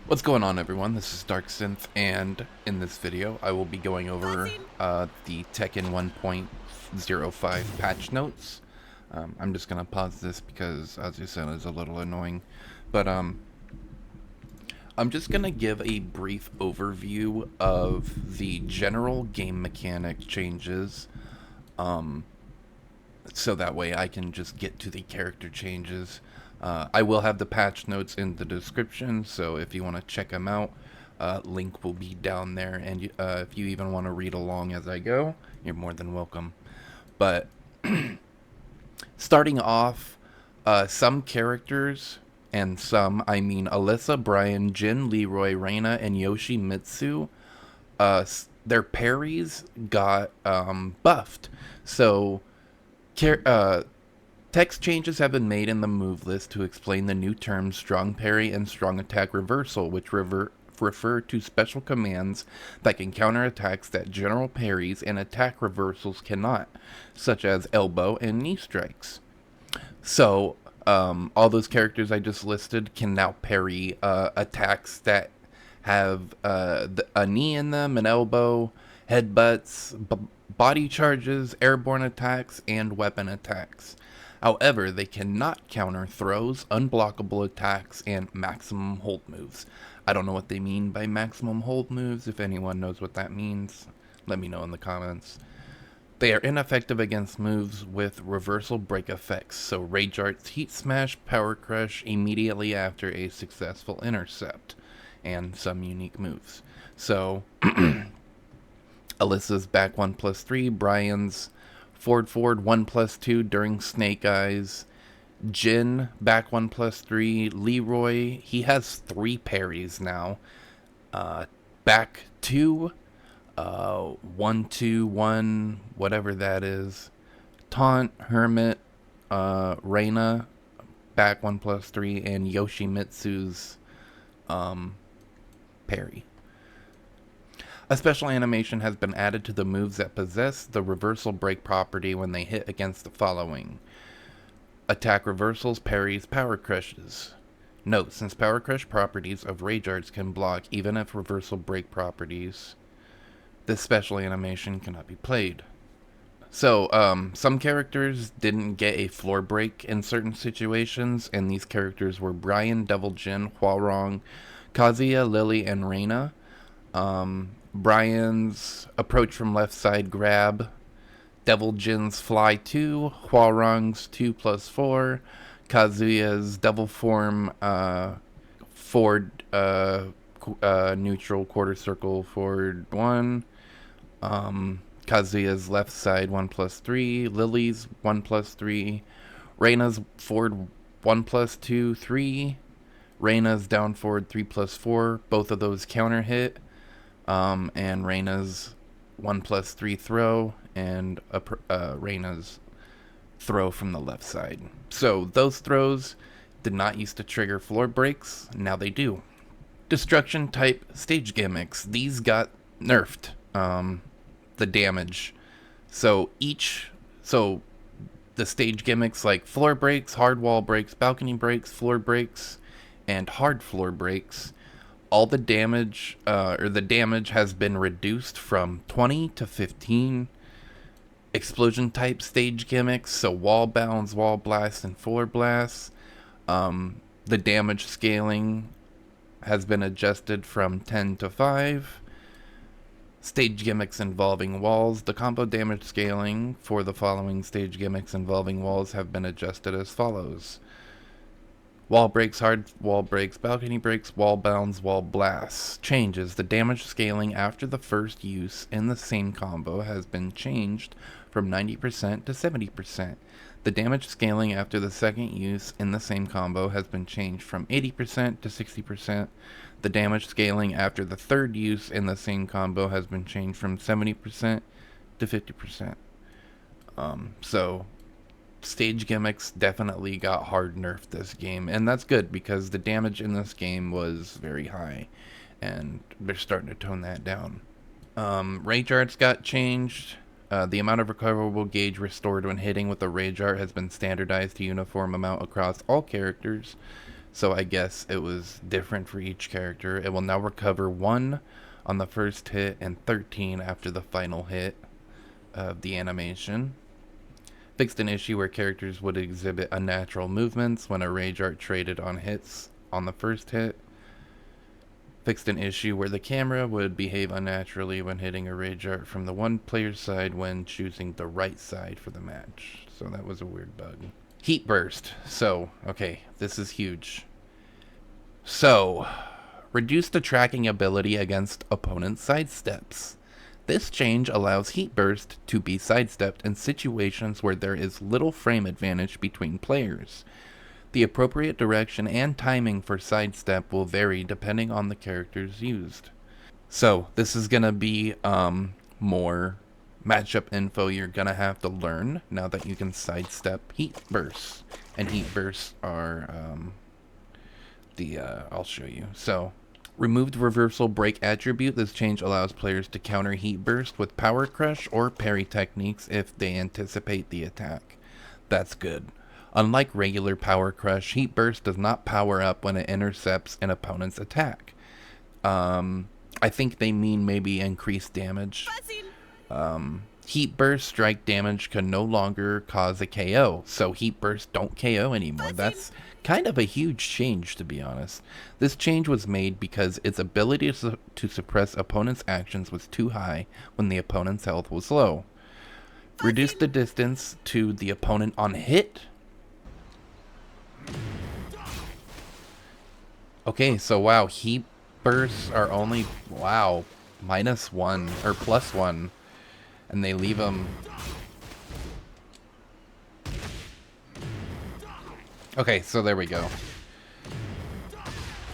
What's going on, everyone? This is Dark Synth, and in this video I will be going over the Tekken 1.05 patch notes. I'm just gonna pause this because Azucena is a little annoying, but I'm just gonna give a brief overview of the general game mechanic changes, so that way I can just get to the character changes. I will have the patch notes in the description, so if you want to check them out, link will be down there, and if you even want to read along as I go, you're more than welcome. But starting off, some characters, and some, I mean Alisa, Bryan, Jin, Leroy, Reina, and Yoshimitsu, their parries got buffed. So, text changes have been made in the move list to explain the new terms strong parry and strong attack reversal, which refer to special commands that can counter attacks that general parries and attack reversals cannot, such as elbow and knee strikes. So, all those characters I just listed can now parry attacks that have a knee in them, an elbow, headbutts, body charges, airborne attacks, and weapon attacks. However, they cannot counter throws, unblockable attacks, and maximum hold moves. I don't know what they mean by maximum hold moves. If anyone knows what that means, let me know in the comments. They are ineffective against moves with reversal break effects, so Rage Art's Heat Smash, Power Crush immediately after a successful intercept, and some unique moves. So, Alisa's back 1+3, Bryan's forward 1+2 during Snake Eyes, Jin back 1+3, Leroy, he has 3 parries now, back 2, 1-2-1, whatever that is, Taunt, Hermit, Reina, back 1+3, and Yoshimitsu's parry. A special animation has been added to the moves that possess the reversal break property when they hit against the following: attack reversals, parries, power crushes. Note, since power crush properties of Rage Arts can block even if reversal break properties, this special animation cannot be played. So, some characters didn't get a floor break in certain situations, and these characters were Bryan, Devil Jin, Hwoarang, Kazuya, Lili, and Reina. Bryan's approach from left side grab, Devil Jin's fly 2, Hwoarang's 2+4, Kazuya's double form forward neutral quarter circle forward 1, Kazuya's left side 1+3, Lili's 1+3, Reina's forward 1+2, 3, Reina's down forward 3+4, both of those counter hit, and Reina's 1+3 throw, and Reina's throw from the left side. So those throws did not used to trigger floor breaks, now they do. Destruction type stage gimmicks, these got nerfed, the damage. So the stage gimmicks like floor breaks, hard wall breaks, balcony breaks, floor breaks, and hard floor breaks, all the damage, the damage has been reduced from 20 to 15. Explosion type stage gimmicks, so wall bounds, wall blasts, and floor blasts, the damage scaling has been adjusted from 10 to 5. Stage gimmicks involving walls, the combo damage scaling for the following stage gimmicks involving walls have been adjusted as follows: wall breaks, hard wall breaks, balcony breaks, wall bounds, wall blasts. Changes. The damage scaling after the first use in the same combo has been changed from 90% to 70%. The damage scaling after the second use in the same combo has been changed from 80% to 60%. The damage scaling after the third use in the same combo has been changed from 70% to 50%. So stage gimmicks definitely got hard nerfed this game, and that's good because the damage in this game was very high, and they're starting to tone that down. Rage Arts got changed. The amount of recoverable gauge restored when hitting with a Rage Art has been standardized to uniform amount across all characters. So I guess it was different for each character. It will now recover 1 on the first hit and 13 after the final hit of the animation. Fixed an issue where characters would exhibit unnatural movements when a rage art traded on hits on the first hit. Fixed an issue where the camera would behave unnaturally when hitting a rage art from the one player's side when choosing the right side for the match. So that was a weird bug. Heat burst. So, okay, this is huge. So, reduce the tracking ability against opponent sidesteps. This change allows Heat Burst to be sidestepped in situations where there is little frame advantage between players. The appropriate direction and timing for sidestep will vary depending on the characters used. So, this is going to be more matchup info you're going to have to learn now that you can sidestep Heat Bursts. And Heat Bursts are I'll show you. So, removed reversal break attribute. This change allows players to counter Heat Burst with Power Crush or parry techniques if they anticipate the attack. That's good. Unlike regular Power Crush, Heat Burst does not power up when it intercepts an opponent's attack. I think they mean maybe increased damage. Heat Burst strike damage can no longer cause a KO, so Heat Burst don't KO anymore. That's kind of a huge change, to be honest. This change was made because its ability to suppress opponents' actions was too high when the opponent's health was low. Reduce the distance to the opponent on hit. Okay, so wow, Heat Bursts are only, wow, -1 or +1. And they leave them. Okay, so there we go.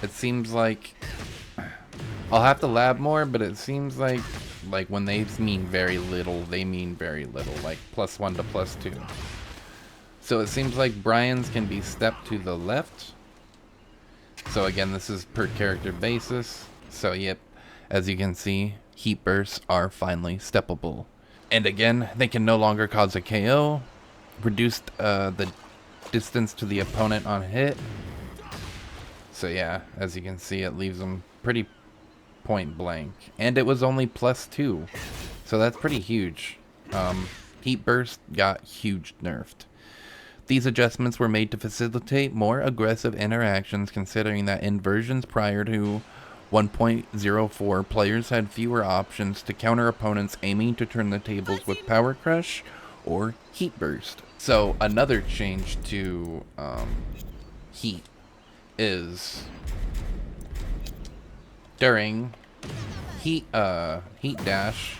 It seems like I'll have to lab more, but it seems like when they mean very little, they mean very little, like +1 to +2. So it seems like Bryan's can be stepped to the left. So again, this is per character basis. So yep, as you can see, Heat Bursts are finally steppable. And again, they can no longer cause a KO. Reduced the distance to the opponent on hit. So yeah, as you can see, it leaves them pretty point blank. And it was only +2. So that's pretty huge. Heat Burst got huge nerfed. These adjustments were made to facilitate more aggressive interactions, considering that in versions prior to 1.04, players had fewer options to counter opponents aiming to turn the tables with Power Crush or Heat Burst. So another change to Heat is during Heat Dash.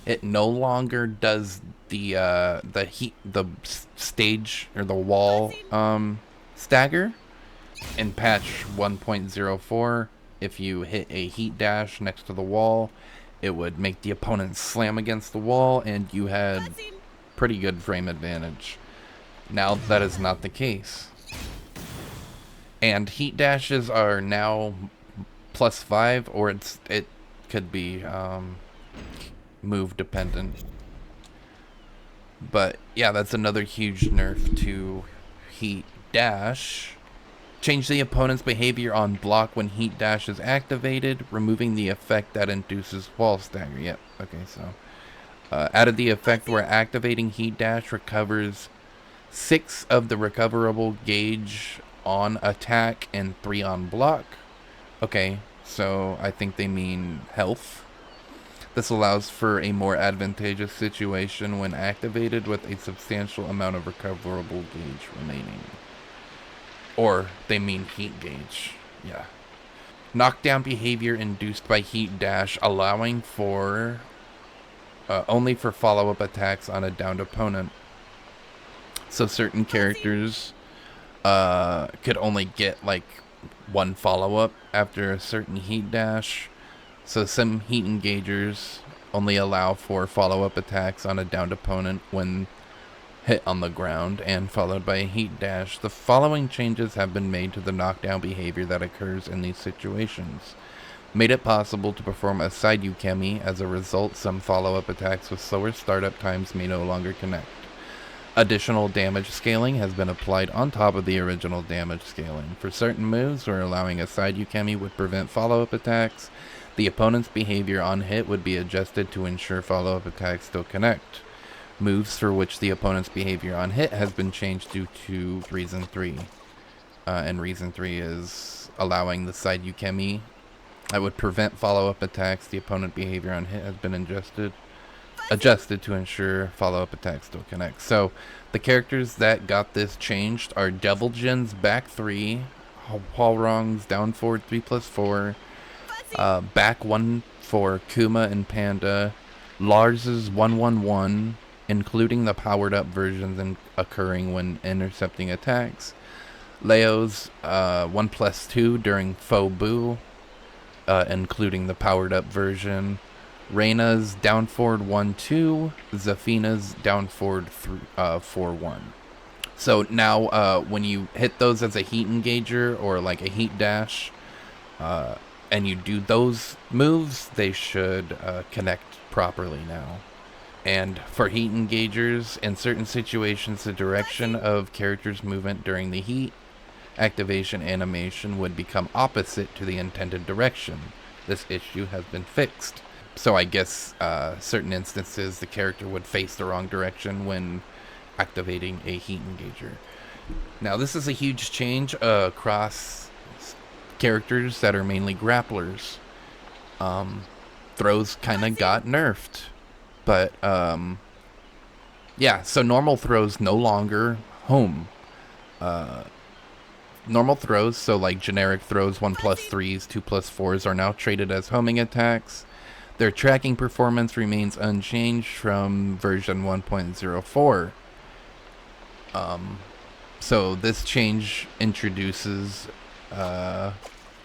It no longer does the stage or the wall stagger. In patch 1.04, if you hit a Heat Dash next to the wall, it would make the opponent slam against the wall and you had pretty good frame advantage. Now that is not the case. And Heat Dashes are now +5, or it could be move dependent. But yeah, that's another huge nerf to Heat Dash. Change the opponent's behavior on block when Heat Dash is activated, removing the effect that induces wall stagger. Yep, okay, so added the effect where activating Heat Dash recovers 6 of the recoverable gauge on attack and 3 on block. Okay, so I think they mean health. This allows for a more advantageous situation when activated with a substantial amount of recoverable gauge remaining. Or they mean heat gauge. Yeah. Knockdown behavior induced by Heat Dash, allowing for only for follow-up attacks on a downed opponent. So certain characters could only get like 1 follow-up after a certain Heat Dash. So some Heat Engagers only allow for follow-up attacks on a downed opponent when hit on the ground and followed by a Heat Dash. The following changes have been made to the knockdown behavior that occurs in these situations. Made it possible to perform a side Ukemi. As a result, some follow-up attacks with slower startup times may no longer connect. Additional damage scaling has been applied on top of the original damage scaling. For certain moves where allowing a side Yukemi would prevent follow-up attacks, the opponent's behavior on hit would be adjusted to ensure follow-up attacks still connect. Moves for which the opponent's behavior on hit has been changed due to Reason 3. And Reason 3 is allowing the side Yukemi that would prevent follow-up attacks. The opponent behavior on hit has been adjusted to ensure follow-up attacks still connect. So the characters that got this changed are Devil Jin's back 3, Hwoarang's down forward 3+4, back 1 for Kuma and Panda, Lars's 111, including the powered up versions occurring when intercepting attacks, Leo's 1+2 during Faux Boo, including the powered up version, Reina's down forward 1-2, Zafina's down forward 4-1. So now when you hit those as a heat engager or like a heat dash, and you do those moves, they should connect properly now. And for heat engagers, in certain situations, the direction of characters' movement during the heat activation animation would become opposite to the intended direction. This issue has been fixed. So I guess certain instances the character would face the wrong direction when activating a heat engager. Now this is a huge change across characters that are mainly grapplers. Throws kind of got nerfed. But yeah, so normal throws no longer home. Normal throws, so like generic throws 1+3s, 2+4s are now traded as homing attacks. Their tracking performance remains unchanged from version 1.04. So this change introduces...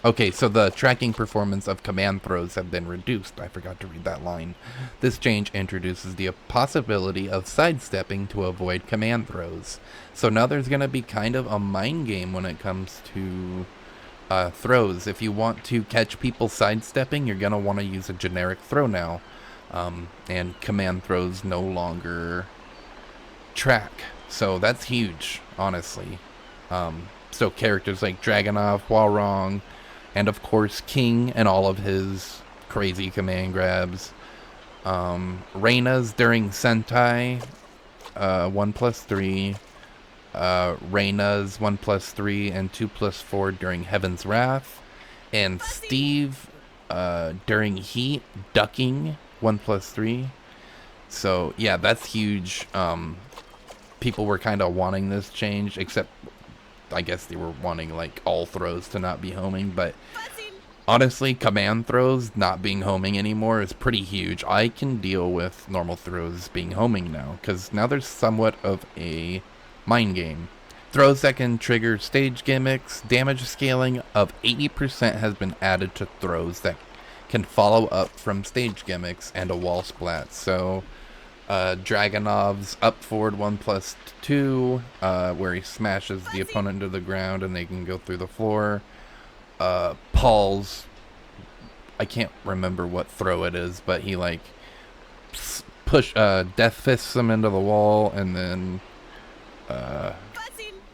okay, so the tracking performance of command throws have been reduced. I forgot to read that line. This change introduces the possibility of sidestepping to avoid command throws. So now there's going to be kind of a mind game when it comes to throws. If you want to catch people sidestepping, you're going to want to use a generic throw now. And command throws no longer track. So that's huge, honestly. So characters like Dragunov, Hwoarang, and of course King and all of his crazy command grabs. Reina's during Sentai, 1+3. Reina's 1+3 and 2+4 during Heaven's Wrath. And Steve during Heat, ducking 1+3. So yeah, that's huge. People were kind of wanting this change, except I guess they were wanting like all throws to not be homing, but honestly, command throws not being homing anymore is pretty huge. I can deal with normal throws being homing now, because now there's somewhat of a mind game. Throws that can trigger stage gimmicks, damage scaling of 80% has been added to throws that can follow up from stage gimmicks and a wall splat. So Dragunov's up forward 1+2, where he smashes the opponent to the ground and they can go through the floor. Paul's, I can't remember what throw it is, but he like death fists him into the wall, and then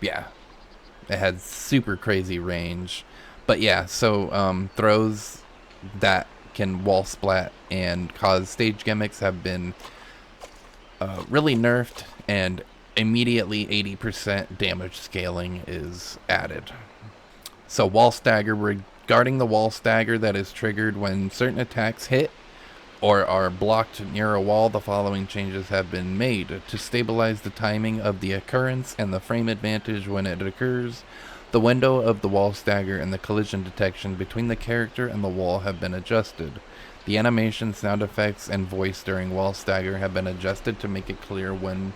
yeah, it had super crazy range. But yeah, so throws that can wall splat and cause stage gimmicks have been really nerfed, and immediately 80% damage scaling is added. So wall stagger, regarding the wall stagger that is triggered when certain attacks hit or are blocked near a wall, the following changes have been made. To stabilize the timing of the occurrence and the frame advantage when it occurs, the window of the wall stagger and the collision detection between the character and the wall have been adjusted. The animation, sound effects, and voice during wall stagger have been adjusted to make it clear when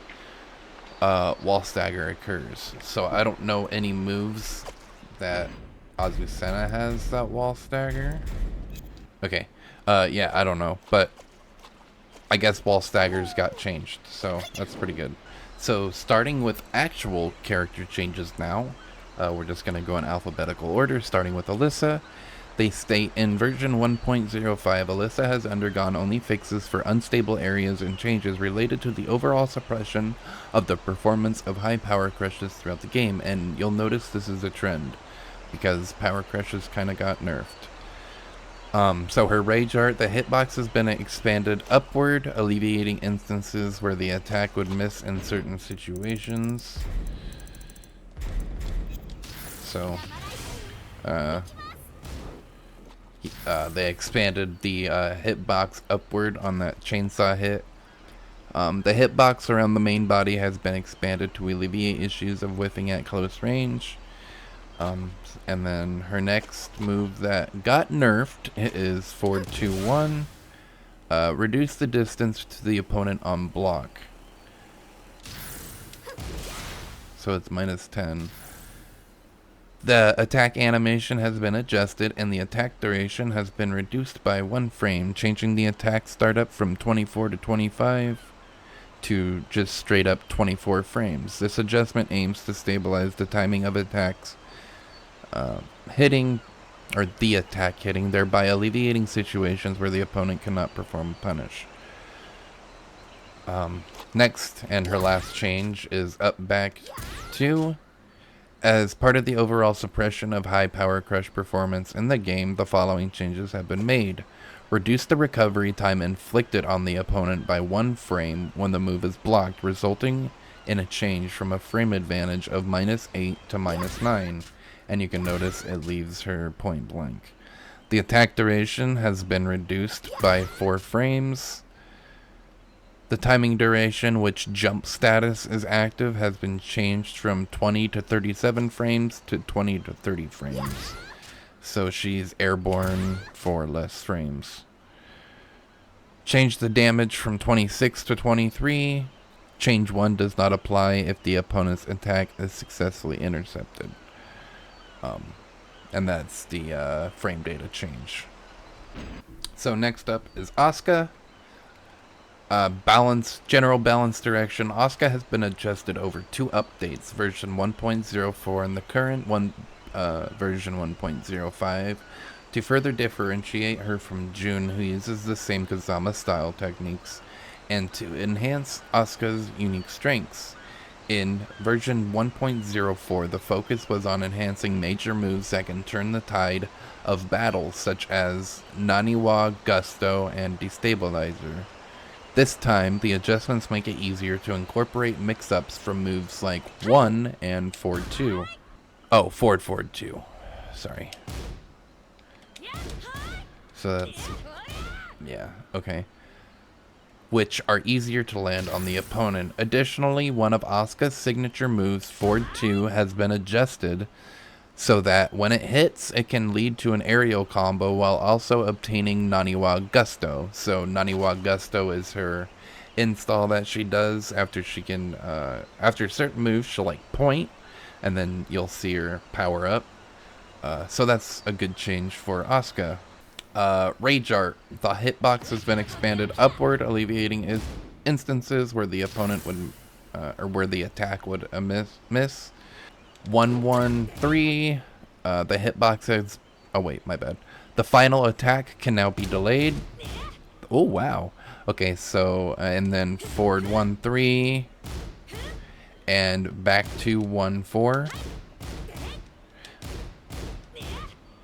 wall stagger occurs. So I don't know any moves that Azucena has that wall stagger. Okay, yeah, I don't know, but I guess wall staggers got changed, so that's pretty good. So starting with actual character changes now, we're just going to go in alphabetical order, starting with Alisa. They state, in version 1.05, Alisa has undergone only fixes for unstable areas and changes related to the overall suppression of the performance of high power crushes throughout the game, and you'll notice this is a trend, because power crushes kind of got nerfed. So her rage art, the hitbox has been expanded upward, alleviating instances where the attack would miss in certain situations. So, they expanded the hitbox upward on that chainsaw hit. The hitbox around the main body has been expanded to alleviate issues of whiffing at close range. And then her next move that got nerfed is forward 2-1. Reduce the distance to the opponent on block. So it's -10. The attack animation has been adjusted and the attack duration has been reduced by 1 frame, changing the attack startup from 24 to 25 to just straight up 24 frames. This adjustment aims to stabilize the timing of attacks hitting, or the attack hitting, thereby alleviating situations where the opponent cannot perform a punish. Next, and her last change, is up back 2. As part of the overall suppression of high power crush performance in the game, the following changes have been made. Reduce the recovery time inflicted on the opponent by 1 frame when the move is blocked, resulting in a change from a frame advantage of -8 to -9. And you can notice it leaves her point blank. The attack duration has been reduced by 4 frames. The timing duration, which jump status is active, has been changed from 20 to 37 frames to 20 to 30 frames. So she's airborne for less frames. Change the damage from 26 to 23. Change 1 does not apply if the opponent's attack is successfully intercepted. And that's the frame data change. So next up is Asuka. General balance direction. Asuka has been adjusted over 2 updates, version 1.04 and the current version 1.05, to further differentiate her from Jun, who uses the same Kazama style techniques, and to enhance Asuka's unique strengths. In version 1.04, the focus was on enhancing major moves that can turn the tide of battle, such as Naniwa, Gusto, and Destabilizer. This time, the adjustments make it easier to incorporate mix-ups from moves like 1 and forward 2. Oh, forward 2. Sorry. So that's... yeah, okay. Which are easier to land on the opponent. Additionally, one of Asuka's signature moves, forward 2, has been adjusted so that when it hits, it can lead to an aerial combo while also obtaining Naniwa Gusto. So Naniwa Gusto is her install that she does after she can, after certain moves, she'll like point, and then you'll see her power up. So that's a good change for Asuka. Rage Art. The hitbox has been expanded upward, alleviating instances where the opponent would, or where the attack would miss. 1-1-3. The hitbox has... oh wait, my bad. The final attack can now be delayed. Oh wow. Okay, so and then forward 1-3 and back to 1-4.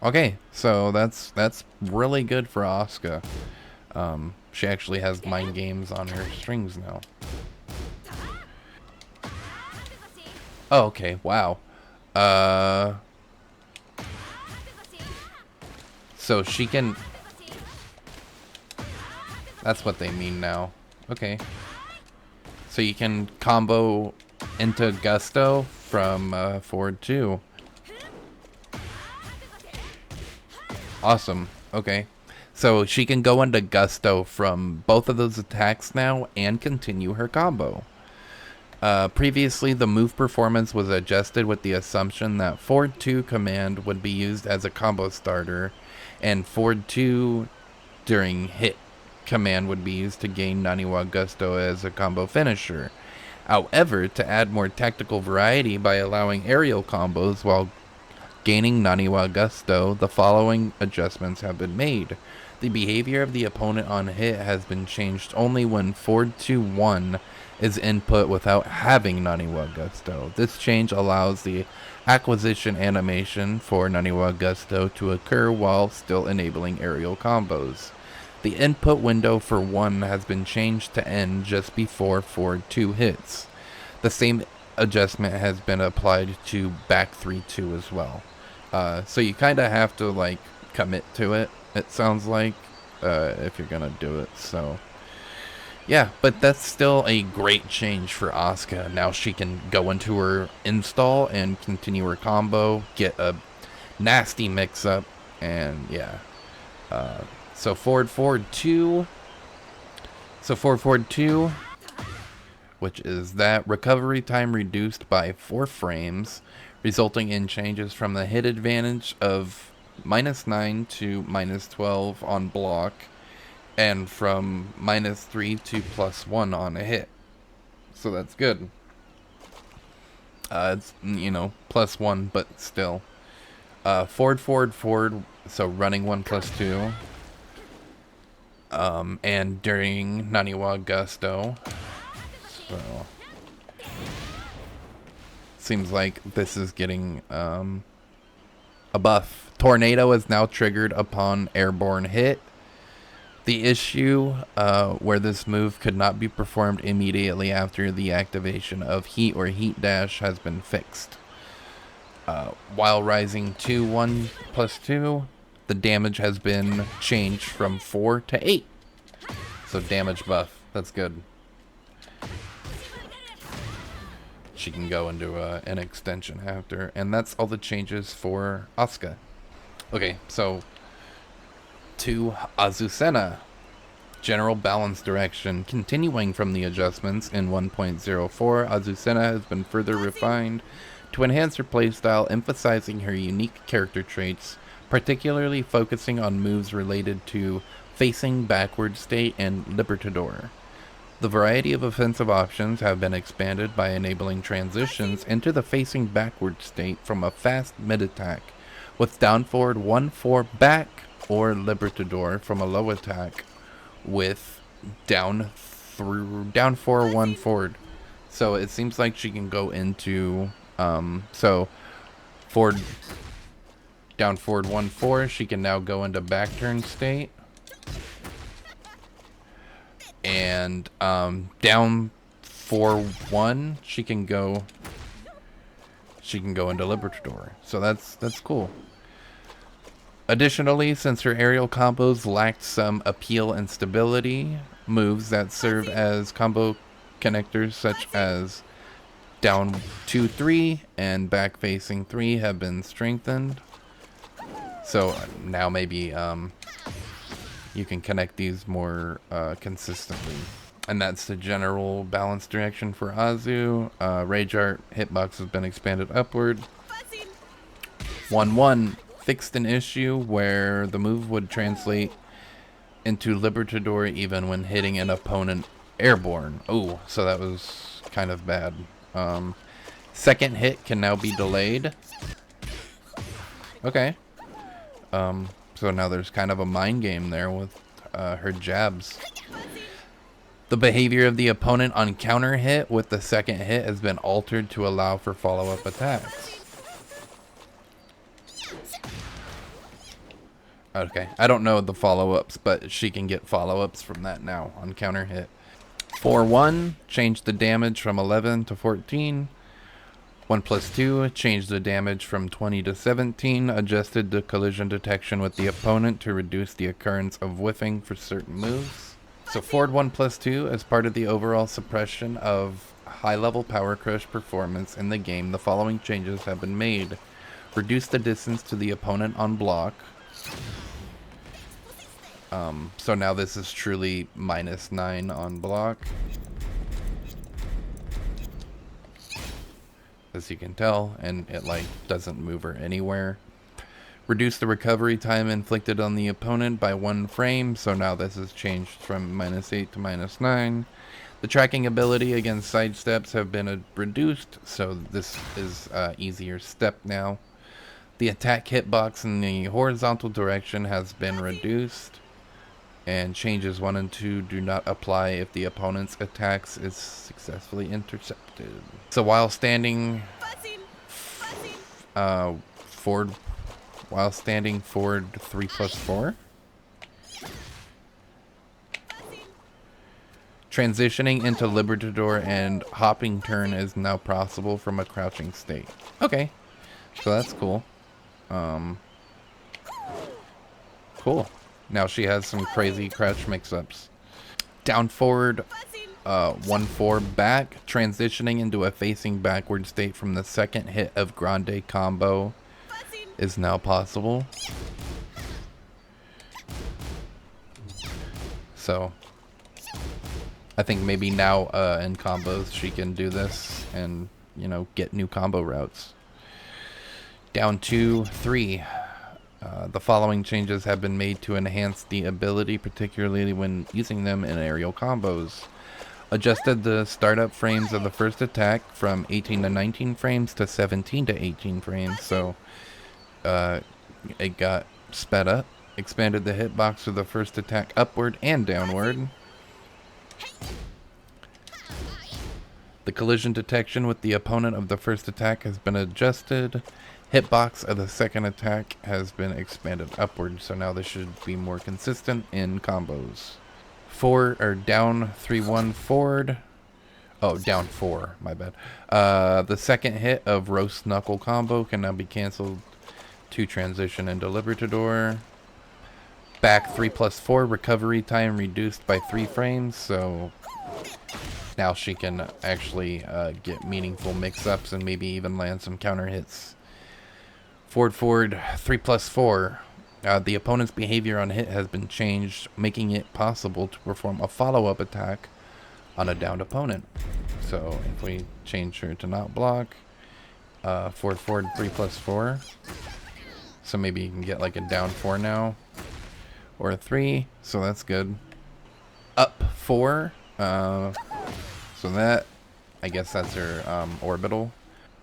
Okay, so that's really good for Asuka. She actually has mind games on her strings now. Oh, okay, wow. So she can... that's what they mean now. Okay. So you can combo into Gusto from forward 2. Awesome. Okay. So she can go into Gusto from both of those attacks now and continue her combo. Previously, the move performance was adjusted with the assumption that forward 2 command would be used as a combo starter, and forward 2 during hit command would be used to gain Naniwa Gusto as a combo finisher. However, to add more tactical variety by allowing aerial combos while Gaining Naniwa Gusto, the following adjustments have been made. The behavior of the opponent on hit has been changed only when forward 2-1 is input without having Naniwa Gusto. This change allows the acquisition animation for Naniwa Gusto to occur while still enabling aerial combos. The input window for 1 has been changed to end just before forward 2 hits. The same adjustment has been applied to back 3-2 as well. So you kind of have to like commit to it, it sounds like, if you're gonna do it. So yeah, but that's still a great change for Asuka. Now she can go into her install and continue her combo, get a nasty mix-up, and yeah. So forward 2. So forward 2, which is that recovery time reduced by 4 frames, resulting in changes from the hit advantage of -9 to -12 on block, and from -3 to +1 on a hit. So that's good. It's, you know, +1, but still. Forward, so running 1+2. And during Naniwa Gusto. So seems like this is getting a buff. Tornado is now triggered upon airborne hit. The issue where this move could not be performed immediately after the activation of heat or heat dash has been fixed. While rising to 1+2, the damage has been changed from 4 to 8. So damage buff, that's good. She can go into an extension after, and that's all the changes for Asuka. Okay, so to Azucena. General balance direction. Continuing from the adjustments in 1.04, Azucena has been further refined to enhance her playstyle, emphasizing her unique character traits, particularly focusing on moves related to facing backward state and Libertador. The variety of offensive options have been expanded by enabling transitions into the facing backward state from a fast mid-attack, with down forward 1-4 back, or Libertador from a low attack, with down 4-1 forward. So it seems like she can go into so forward, down forward 1-4, she can now go into back turn state. And down 4-1, she can go into Libertador. So that's cool. Additionally, since her aerial combos lacked some appeal and stability, moves that serve as combo connectors such as down 2-3 and back facing 3 have been strengthened. So now maybe you can connect these more consistently. And that's the general balance direction for Azu. Rage Art hitbox has been expanded upward. 1-1 fixed an issue where the move would translate into Libertador even when hitting an opponent airborne. Oh, so that was kind of bad. Second hit can now be delayed. Okay. So now there's kind of a mind game there with her jabs. The behavior of the opponent on counter hit with the second hit has been altered to allow for follow-up attacks. Okay, I don't know the follow-ups, but she can get follow-ups from that now on counter hit. 4-1 changed the damage from 11 to 14. 1+2 changed the damage from 20 to 17, adjusted the collision detection with the opponent to reduce the occurrence of whiffing for certain moves. So forward 1+2, as part of the overall suppression of high-level power crush performance in the game, the following changes have been made. Reduce the distance to the opponent on block. So now this is truly -9 on block. As you can tell, and it like doesn't move her anywhere. Reduce the recovery time inflicted on the opponent by 1 frame, so now this is changed from -8 to -9. The tracking ability against sidesteps have been reduced, so this is easier step now. The attack hitbox in the horizontal direction has been reduced, and changes 1 and 2 do not apply if the opponent's attacks is successfully intercepted. So while standing forward, forward 3+4. Transitioning into Libertador and hopping turn is now possible from a crouching state. Okay, so that's cool. Cool. Now she has some crazy crouch mix-ups. Down forward, 1-4 back, transitioning into a facing backward state from the second hit of Grande combo is now possible. So I think maybe now in combos she can do this and, you know, get new combo routes. Down 2-3. The following changes have been made to enhance the ability, particularly when using them in aerial combos. Adjusted the startup frames of the first attack from 18 to 19 frames to 17 to 18 frames, so it got sped up. Expanded the hitbox of the first attack upward and downward. The collision detection with the opponent of the first attack has been adjusted. Hitbox of the second attack has been expanded upward, so now this should be more consistent in combos. Down 3-1 forward. Oh, down 4, my bad. The second hit of roast knuckle combo can now be cancelled to transition into Libertador. Back 3+4, recovery time reduced by 3 frames, so now she can actually get meaningful mix-ups and maybe even land some counter hits. Forward 3+4. The opponent's behavior on hit has been changed, making it possible to perform a follow-up attack on a downed opponent. So if we change her to not block, forward 3+4. So maybe you can get like a down 4 now, or a 3. So that's good. Up 4. So that, I guess that's her orbital.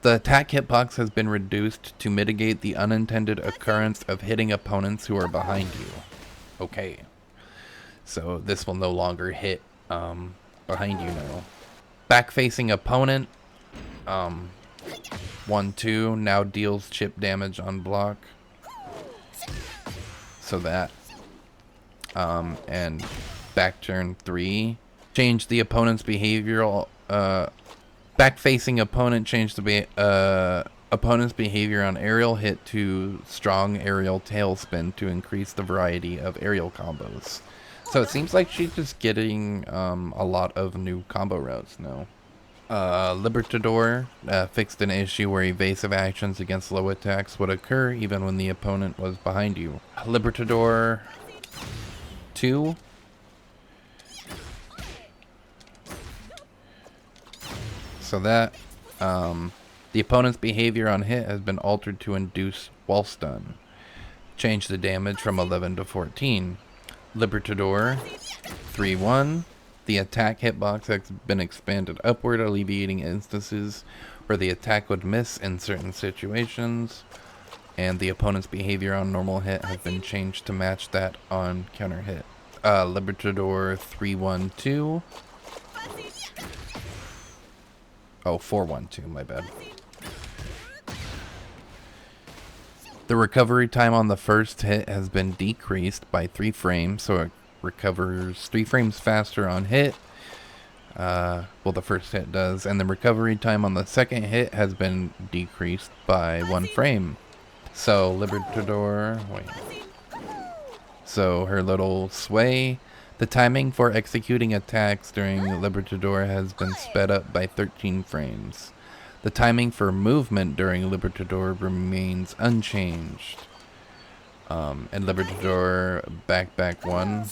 The attack hitbox has been reduced to mitigate the unintended occurrence of hitting opponents who are behind you. Okay. So this will no longer hit behind you now. Back-facing opponent, 1-2, now deals chip damage on block. So that. And back turn 3. Change the opponent's behavioral... Back-facing opponent changed the opponent's behavior on aerial hit to strong aerial tailspin to increase the variety of aerial combos. So it seems like she's just getting a lot of new combo routes now. Libertador fixed an issue where evasive actions against low attacks would occur even when the opponent was behind you. Libertador 2. So that, the opponent's behavior on hit has been altered to induce wall stun. Change the damage from 11 to 14. Libertador 3-1. The attack hitbox has been expanded upward, alleviating instances where the attack would miss in certain situations. And the opponent's behavior on normal hit has been changed to match that on counter hit. Libertador 3-1-2. Oh, 4-1-2, my bad. The recovery time on the first hit has been decreased by 3 frames, so it recovers 3 frames faster on hit. Well, the first hit does, and the recovery time on the second hit has been decreased by 1 frame. So, Libertador, wait. So, her little sway. The timing for executing attacks during Libertador has been sped up by 13 frames. The timing for movement during Libertador remains unchanged. And Libertador back 1.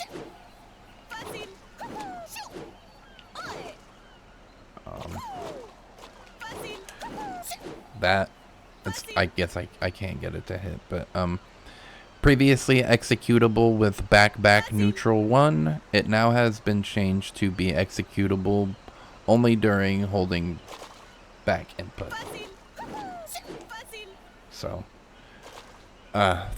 I guess I can't get it to hit, but previously executable with back neutral 1, it now has been changed to be executable only during holding back input. So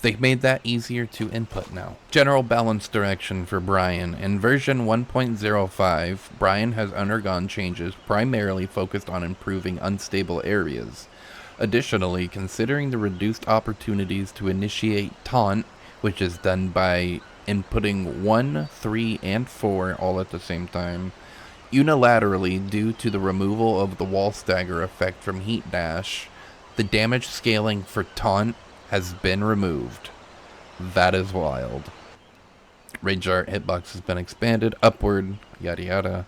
They've made that easier to input now. General balance direction for Bryan. In version 1.05, Bryan has undergone changes primarily focused on improving unstable areas. Additionally, considering the reduced opportunities to initiate taunt, which is done by inputting 1, 3, and 4 all at the same time, unilaterally due to the removal of the wall stagger effect from Heat Dash, the damage scaling for taunt has been removed. That is wild. Rage Art hitbox has been expanded upward, yada yada.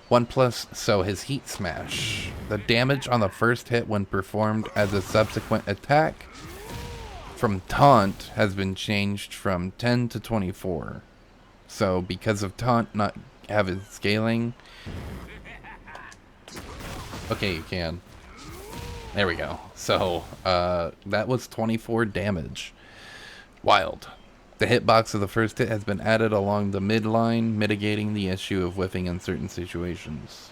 1 plus, so his Heat Smash. The damage on the first hit when performed as a subsequent attack from taunt has been changed from 10 to 24. So because of taunt not having scaling... Okay, you can. There we go. So, that was 24 damage. Wild. The hitbox of the first hit has been added along the midline, mitigating the issue of whiffing in certain situations.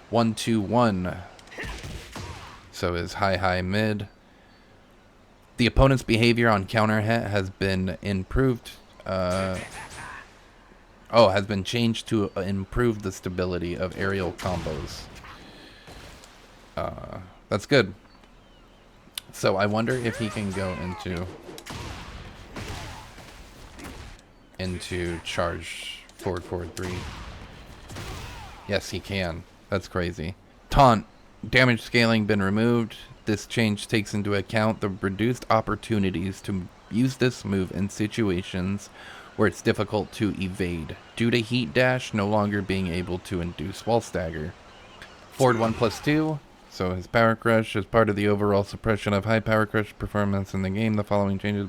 1, 2, 1. So is high, mid. The opponent's behavior on counter hit has been improved. Has been changed to improve the stability of aerial combos. That's good. So I wonder if he can go into charge forward 3. Yes, he can. That's crazy. Taunt. Damage scaling been removed. This change takes into account the reduced opportunities to use this move in situations where it's difficult to evade, due to Heat Dash no longer being able to induce wall stagger. Forward 1 plus 2. So his Power Crush is part of the overall suppression of high Power Crush performance in the game. The following changes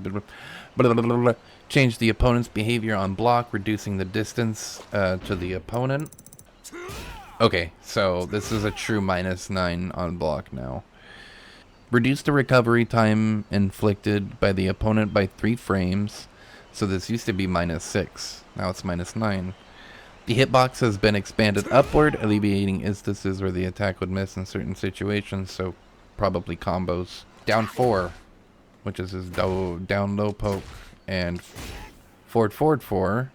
change the opponent's behavior on block, reducing the distance to the opponent. Okay, so this is a true -9 on block now. Reduce the recovery time inflicted by the opponent by 3 frames. So this used to be -6. Now it's -9. The hitbox has been expanded upward, alleviating instances where the attack would miss in certain situations, so probably combos. Down 4, which is his down low poke, and forward 4.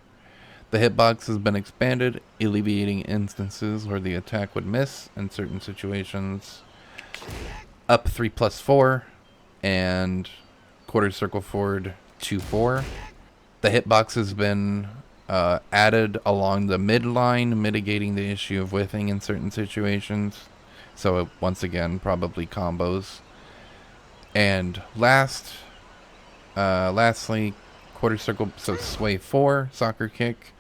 The hitbox has been expanded, alleviating instances where the attack would miss in certain situations. Up 3 plus 4, and quarter circle forward 2, 4. The hitbox has been added along the midline, mitigating the issue of whiffing in certain situations. So once again, probably combos. And lastly, quarter circle, so sway 4, soccer kick.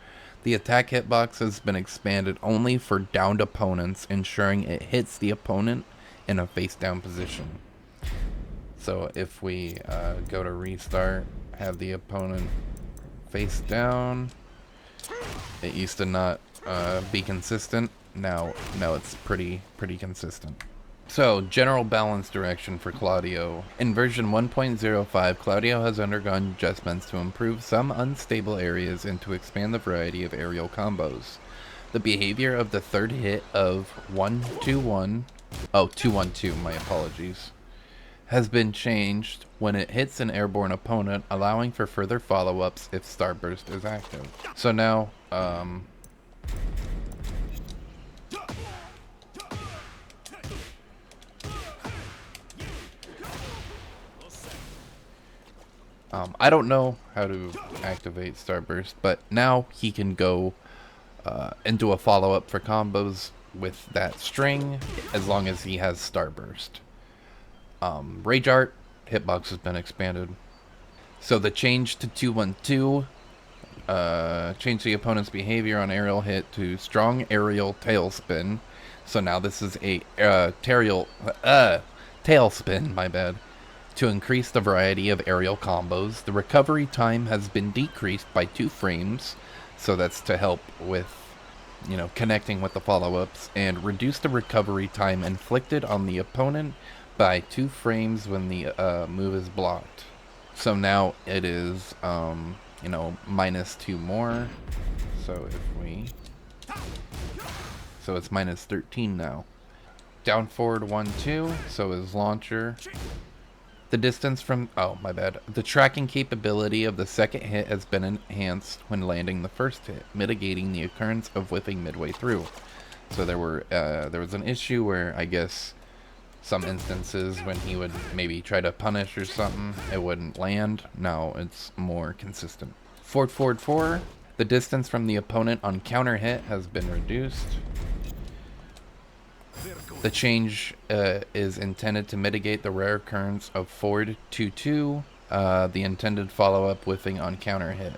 The attack hitbox has been expanded only for downed opponents, ensuring it hits the opponent in a face down position. So if we go to restart, have the opponent face down. It used to not be consistent. Now it's pretty consistent. So, general balance direction for Claudio. In version 1.05, Claudio has undergone adjustments to improve some unstable areas and to expand the variety of aerial combos. The behavior of the third hit of 1-2-1, 2-1-2, my apologies, has been changed when it hits an airborne opponent, allowing for further follow-ups if Starburst is active. So now, I don't know how to activate Starburst, but now he can go into a follow-up for combos with that string, as long as he has Starburst. Rage Art, hitbox has been expanded. So the change to 2-1-2, change the opponent's behavior on aerial hit to strong aerial tailspin. So now this is a tailspin, my bad. To increase the variety of aerial combos, the recovery time has been decreased by 2 frames. So that's to help with, connecting with the follow-ups, and reduce the recovery time inflicted on the opponent by 2 frames when the move is blocked. So now it is, -2 more. So it's -13 now. Down forward 1-2. So his launcher The distance from... Oh, my bad. The tracking capability of the second hit has been enhanced when landing the first hit, mitigating the occurrence of whiffing midway through. So there was an issue where, I guess, some instances when he would maybe try to punish or something, it wouldn't land. Now it's more consistent. Forward, forward, forward. The distance from the opponent on counter hit has been reduced. The change is intended to mitigate the rare occurrence of forward 2-2, the intended follow-up whiffing on counter hit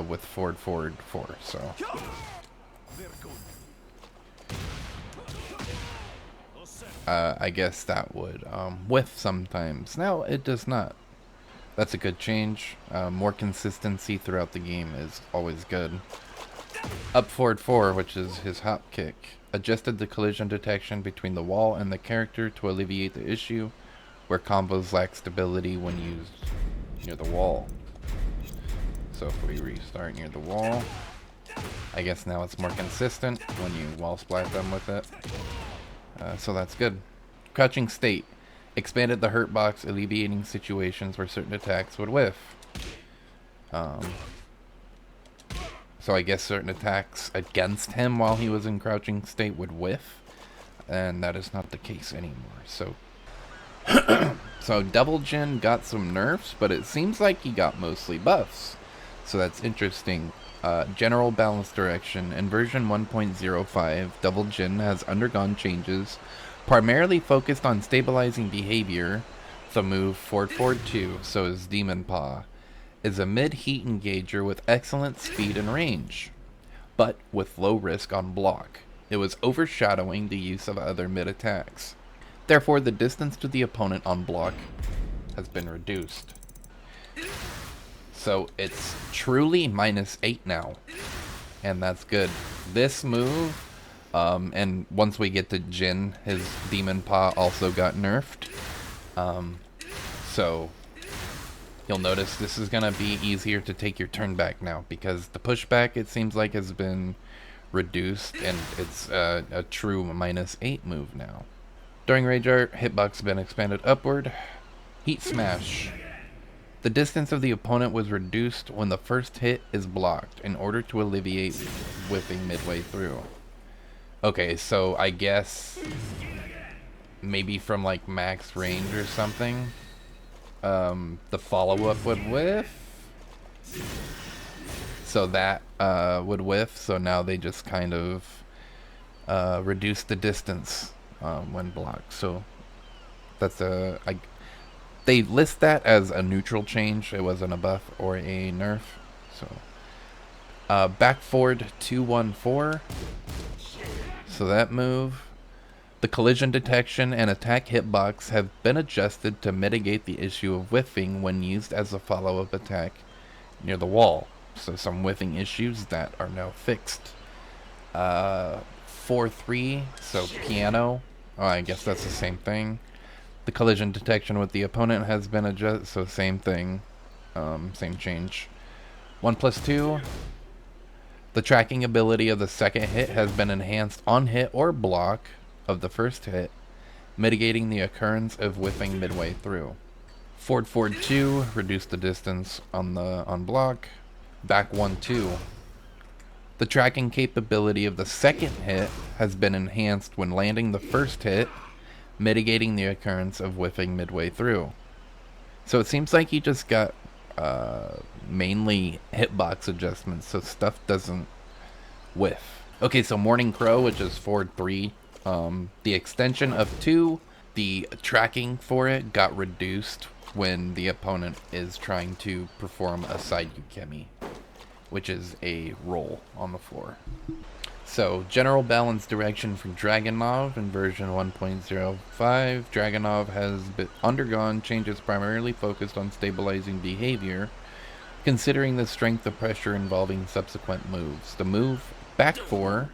with forward, forward, 4. So. I guess that would whiff sometimes. Now it does not. That's a good change. More consistency throughout the game is always good. Up forward 4, which is his hop kick. Adjusted the collision detection between the wall and the character to alleviate the issue where combos lack stability when used near the wall. So if we restart near the wall, I guess now it's more consistent when you wall splat them with it. So that's good. Crouching state. Expanded the hurt box, alleviating situations where certain attacks would whiff. So I guess certain attacks against him while he was in crouching state would whiff. And that is not the case anymore. So so Devil Jin got some nerfs, but it seems like he got mostly buffs. So that's interesting. General balance direction. In version 1.05, Devil Jin has undergone changes primarily focused on stabilizing behavior. The move forward forward 2, so his Demon Paw, is a mid-heat engager with excellent speed and range, but with low risk on block. It was overshadowing the use of other mid-attacks. Therefore, the distance to the opponent on block has been reduced. So it's truly -8 now, and that's good. This move, and once we get to Jin, his Demon Paw also got nerfed. So you'll notice this is going to be easier to take your turn back now, because the pushback, it seems like, has been reduced, and it's a true -8 move now. During Rage Art, hitbox has been expanded upward. Heat Smash. The distance of the opponent was reduced when the first hit is blocked in order to alleviate whiffing midway through. Okay, so I guess maybe from like max range or something, the follow-up would whiff. So that would whiff, so now they just kind of reduce the distance when blocked. So that's they list that as a neutral change. It wasn't a buff or a nerf. So back forward 2-1-4. So that move, the collision detection and attack hitbox have been adjusted to mitigate the issue of whiffing when used as a follow-up attack near the wall. So some whiffing issues that are now fixed. 4-3, so piano. Oh, I guess that's the same thing. The collision detection with the opponent has been adjusted, so same thing, same change. 1+2. The tracking ability of the second hit has been enhanced on hit or block of the first hit, mitigating the occurrence of whiffing midway through. Forward 2, reduce the distance on block. Back 1-2. The tracking capability of the second hit has been enhanced when landing the first hit, mitigating the occurrence of whiffing midway through. So it seems like he just got mainly hitbox adjustments, so stuff doesn't whiff. Okay, so Morning Crow, which is forward 3, the extension of 2, the tracking for it got reduced when the opponent is trying to perform a side Yukemi, which is a roll on the floor. So, general balance direction for Dragunov in version 1.05. Dragunov has undergone changes primarily focused on stabilizing behavior, considering the strength of pressure involving subsequent moves. The move, back 4,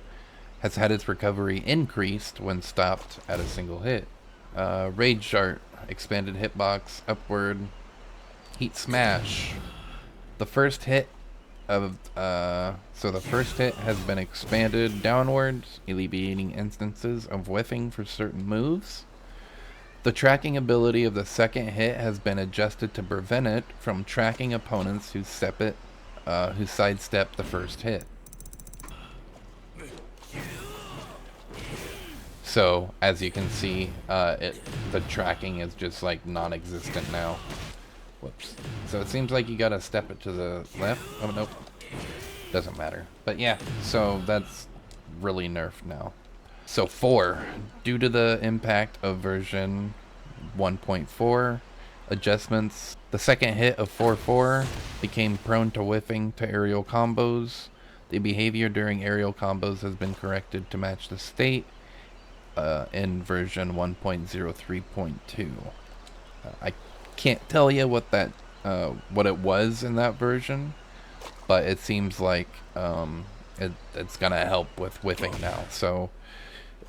has had its recovery increased when stopped at a single hit. Rage Art, expanded hitbox, upward. Heat Smash. The first hit so the first hit has been expanded downwards, alleviating instances of whiffing for certain moves. The tracking ability of the second hit has been adjusted to prevent it from tracking opponents who sidestep the first hit. So, as you can see, the tracking is just like non-existent now. Whoops. So it seems like you gotta step it to the left. Oh, nope. Doesn't matter. But yeah, so that's really nerfed now. So 4. Due to the impact of version 1.4 adjustments, the second hit of 4.4 became prone to whiffing to aerial combos. The behavior during aerial combos has been corrected to match the state in version 1.03.2. I can't tell you what that what it was in that version, but it seems like it's gonna help with whiffing now. So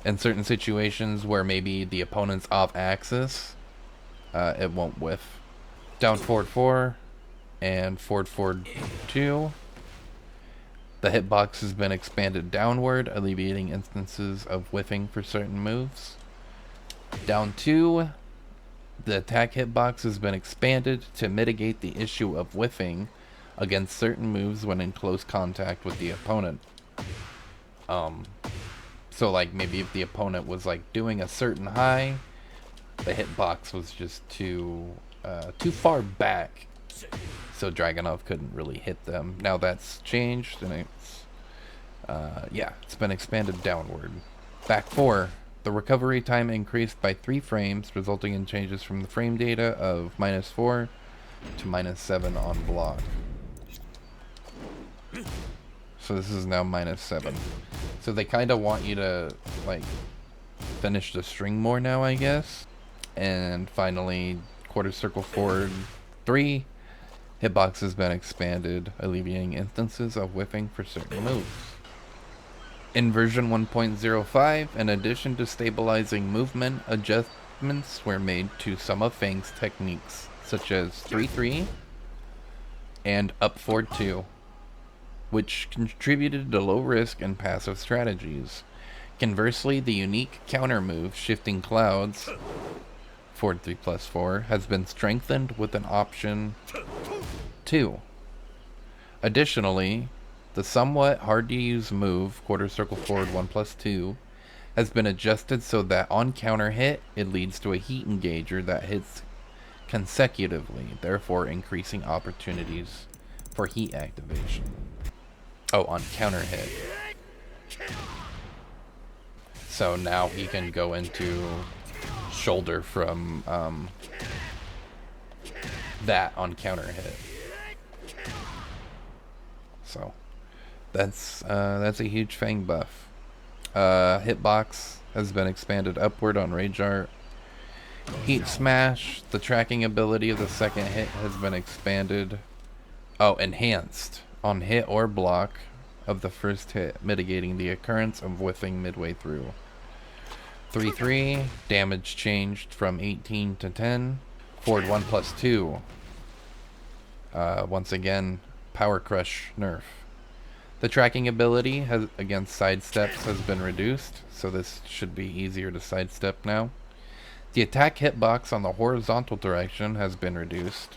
in certain situations where maybe the opponent's off axis, it won't whiff. Down forward 4 and forward 2. The hitbox has been expanded downward, alleviating instances of whiffing for certain moves. Down 2. The attack hitbox has been expanded to mitigate the issue of whiffing against certain moves when in close contact with the opponent. So like maybe if the opponent was like doing a certain high, the hitbox was just too far back, so Dragunov couldn't really hit them. Now that's changed, and it's it's been expanded downward. Back 4. The recovery time increased by 3 frames, resulting in changes from the frame data of -4 to -7 on block. So this is now -7. So they kind of want you to like finish the string more now, I guess. And finally, quarter circle forward 3. Hitbox has been expanded, alleviating instances of whiffing for certain moves. In version 1.05, in addition to stabilizing movement, adjustments were made to some of Feng's techniques, such as 3-3 and up forward 2, which contributed to low risk and passive strategies. Conversely, the unique counter move, shifting clouds, forward 3+4, has been strengthened with an option 2. Additionally, the somewhat hard to use move, quarter circle forward 1+2, has been adjusted so that on counter hit, it leads to a heat engager that hits consecutively, therefore increasing opportunities for heat activation. Oh, on counter hit. So now he can go into shoulder from that on counter hit. So that's a huge Feng buff. Hitbox has been expanded upward on Rage Art. Heat Smash, the tracking ability of the second hit has been expanded. Oh, enhanced on hit or block of the first hit, mitigating the occurrence of whiffing midway through. 3-3, damage changed from 18 to 10. Forward 1+2. Once again, Power Crush nerf. The tracking ability against sidesteps has been reduced, so this should be easier to sidestep now. The attack hitbox on the horizontal direction has been reduced.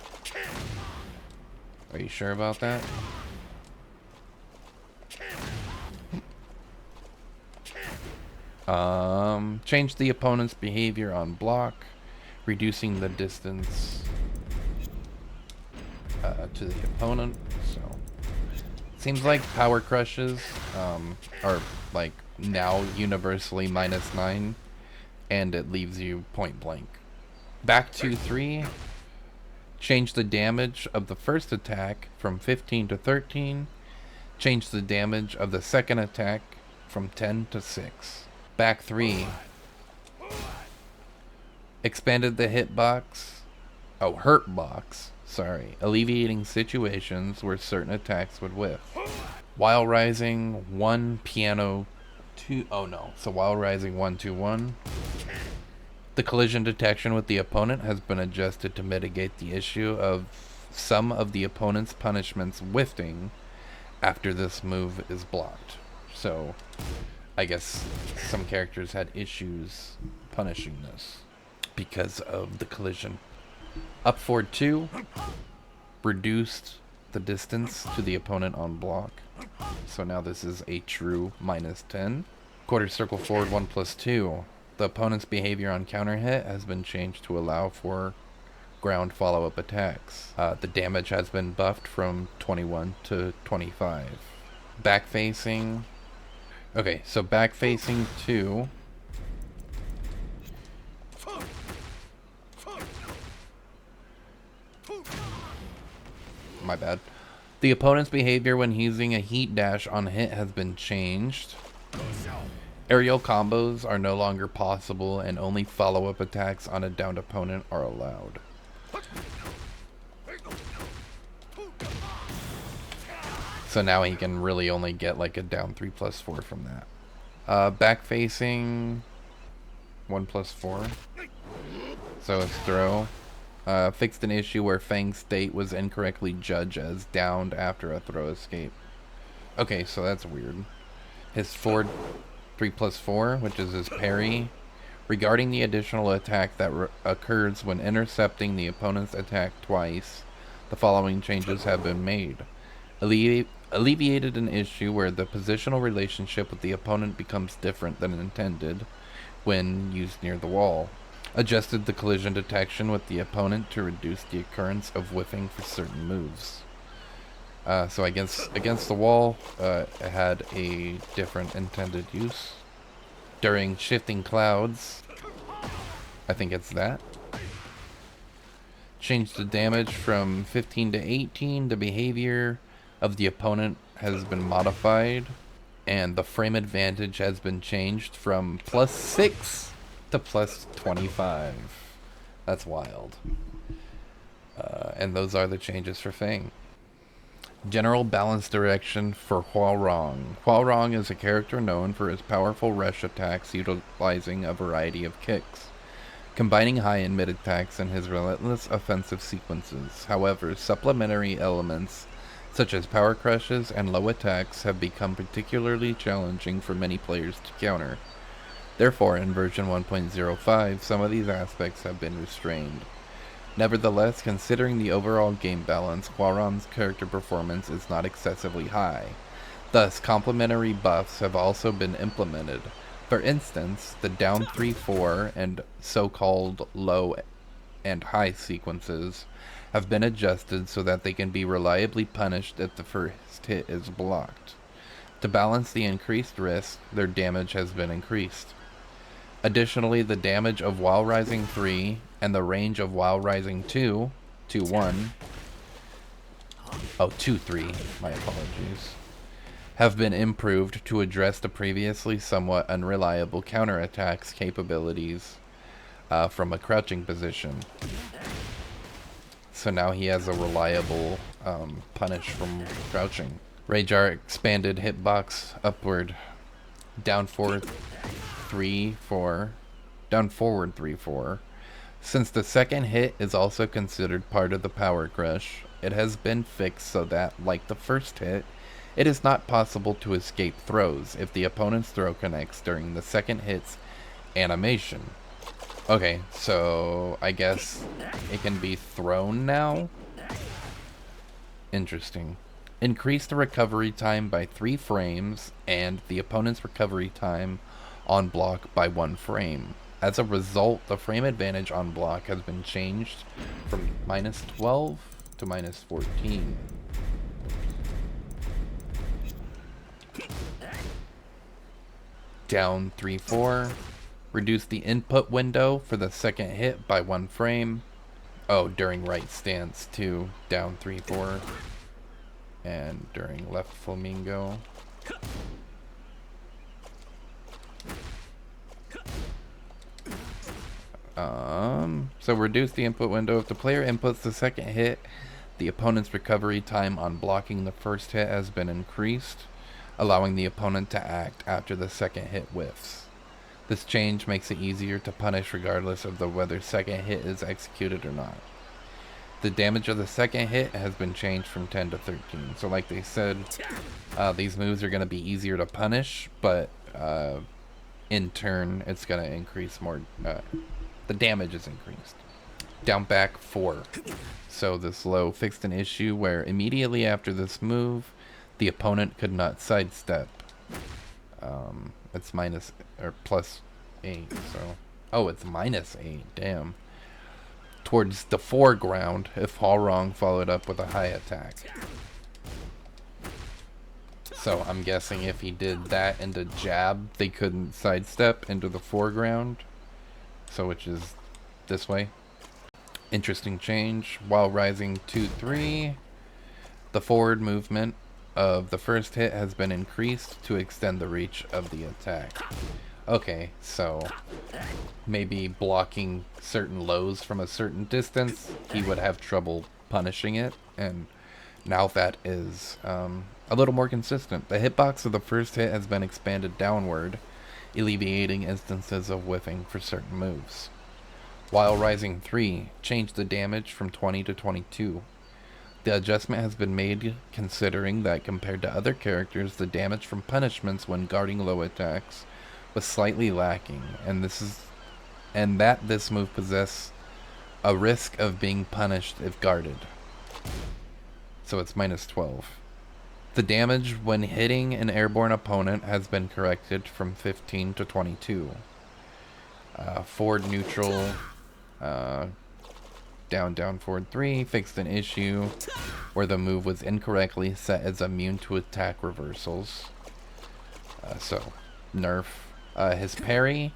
Are you sure about that? Change the opponent's behavior on block, reducing the distance to the opponent. So seems like power crushes are like now universally -9, and it leaves you point blank. Back 2-3. Change the damage of the first attack from 15 to 13. Change the damage of the second attack from 10 to 6. Back 3. Expanded the hitbox. Oh, hurt box. Sorry. Alleviating situations where certain attacks would whiff. While rising 1 piano 2. Oh no. So while rising 1-2-1. The collision detection with the opponent has been adjusted to mitigate the issue of some of the opponent's punishments whiffing after this move is blocked. So I guess some characters had issues punishing this. because of the collision. Up forward 2 reduced the distance to the opponent on block. So now this is a true -10. Quarter circle forward 1+2. The opponent's behavior on counter hit has been changed to allow for ground follow-up attacks. The damage has been buffed from 21 to 25. Back facing. Okay, so back facing 2. My bad. The opponent's behavior when using a heat dash on hit has been changed. Aerial combos are no longer possible and only follow-up attacks on a downed opponent are allowed. So now he can really only get like a down 3+4 from that. Back facing 1+4. So it's throw. Fixed an issue where Feng's state was incorrectly judged as downed after a throw escape. Okay, so that's weird. His forward 3+4, which is his parry. Regarding the additional attack that occurs when intercepting the opponent's attack twice, the following changes have been made. Alleviated an issue where the positional relationship with the opponent becomes different than intended when used near the wall. Adjusted the collision detection with the opponent to reduce the occurrence of whiffing for certain moves. So against the wall, it had a different intended use. During shifting clouds, I think it's that. Changed the damage from 15 to 18. The behavior of the opponent has been modified, and the frame advantage has been changed from +6 to +25. That's wild. And those are the changes for Feng. General balance direction for Hwoarang. Hwoarang is a character known for his powerful rush attacks utilizing a variety of kicks, combining high and mid attacks in his relentless offensive sequences. However, supplementary elements such as power crushes and low attacks have become particularly challenging for many players to counter. Therefore, in version 1.05, some of these aspects have been restrained. Nevertheless, considering the overall game balance, Hwoarang's character performance is not excessively high. Thus, complementary buffs have also been implemented. For instance, the down 3-4 and so-called low and high sequences have been adjusted so that they can be reliably punished if the first hit is blocked. To balance the increased risk, their damage has been increased. Additionally, the damage of While Rising 3 and the range of While Rising 2, 2-1, 2-3, my apologies, have been improved to address the previously somewhat unreliable counterattacks capabilities from a crouching position. So now he has a reliable punish from crouching. Rajar expanded hitbox upward, down forward 3-4, down forward 3-4. Since the second hit is also considered part of the power crush, it has been fixed so that, like the first hit, it is not possible to escape throws if the opponent's throw connects during the second hit's animation. Okay, so I guess it can be thrown now? Interesting. Increase the recovery time by 3 frames and the opponent's recovery time on block by 1 frame. As a result, the frame advantage on block has been changed from -12 to -14. Down 3-4. Reduce the input window for the second hit by 1 frame. Oh, during right stance too. Down 3-4. And during left flamingo. So reduce the input window. If the player inputs the second hit, the opponent's recovery time on blocking the first hit has been increased, allowing the opponent to act after the second hit whiffs. This change makes it easier to punish regardless of whether second hit is executed or not. The damage of the second hit has been changed from 10 to 13. So like they said, these moves are going to be easier to punish, but in turn, it's going to increase more The damage is increased. Down back 4. So this low fixed an issue where immediately after this move, the opponent could not sidestep. It's minus or plus 8. So, oh, it's minus 8. Damn. Towards the foreground if Hwoarang followed up with a high attack. So I'm guessing if he did that into jab, they couldn't sidestep into the foreground. So which is this way. Interesting change. While rising 2-3, the forward movement of the first hit has been increased to extend the reach of the attack. Okay, so maybe blocking certain lows from a certain distance, he would have trouble punishing it, and now that is a little more consistent. The hitbox of the first hit has been expanded downward, alleviating instances of whiffing for certain moves. While rising 3, changed the damage from 20 to 22. The adjustment has been made considering that compared to other characters, the damage from punishments when guarding low attacks was slightly lacking, and this move possesses a risk of being punished if guarded. So it's minus 12. The damage when hitting an airborne opponent has been corrected from 15 to 22. Forward neutral, down forward 3, fixed an issue where the move was incorrectly set as immune to attack reversals. So nerf. His parry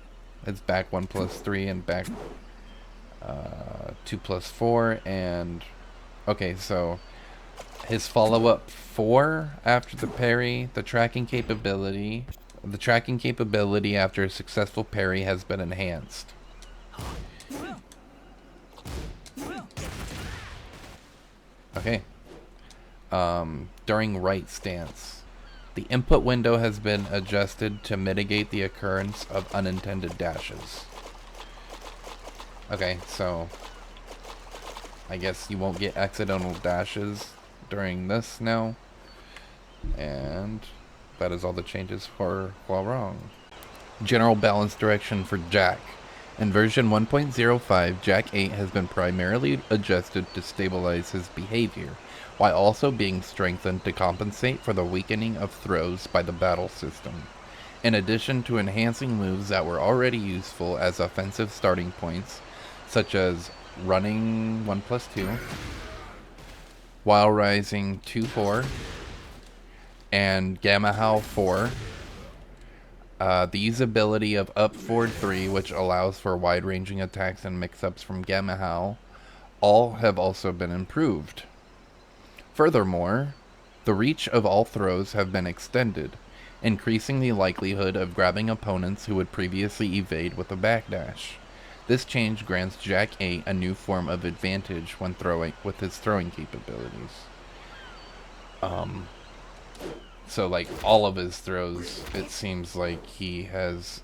is back 1+3 and back 2+4, and okay, so his follow-up 4 after the parry, the tracking capability after a successful parry has been enhanced. Okay. During right stance. The input window has been adjusted to mitigate the occurrence of unintended dashes. Okay, so I guess you won't get accidental dashes during this now. And that is all the changes for Hwoarang. General balance direction for Jack. In version 1.05, Jack 8 has been primarily adjusted to stabilize his behavior, while also being strengthened to compensate for the weakening of throws by the battle system, in addition to enhancing moves that were already useful as offensive starting points, such as running 1+2, while rising 2-4, and Gamma Howl 4. The usability of up forward 3, which allows for wide-ranging attacks and mix-ups from Gamma Howl, all have also been improved. Furthermore, the reach of all throws have been extended, increasing the likelihood of grabbing opponents who would previously evade with a backdash. This change grants Jack 8 a new form of advantage when throwing with his throwing capabilities. So like all of his throws, it seems like he has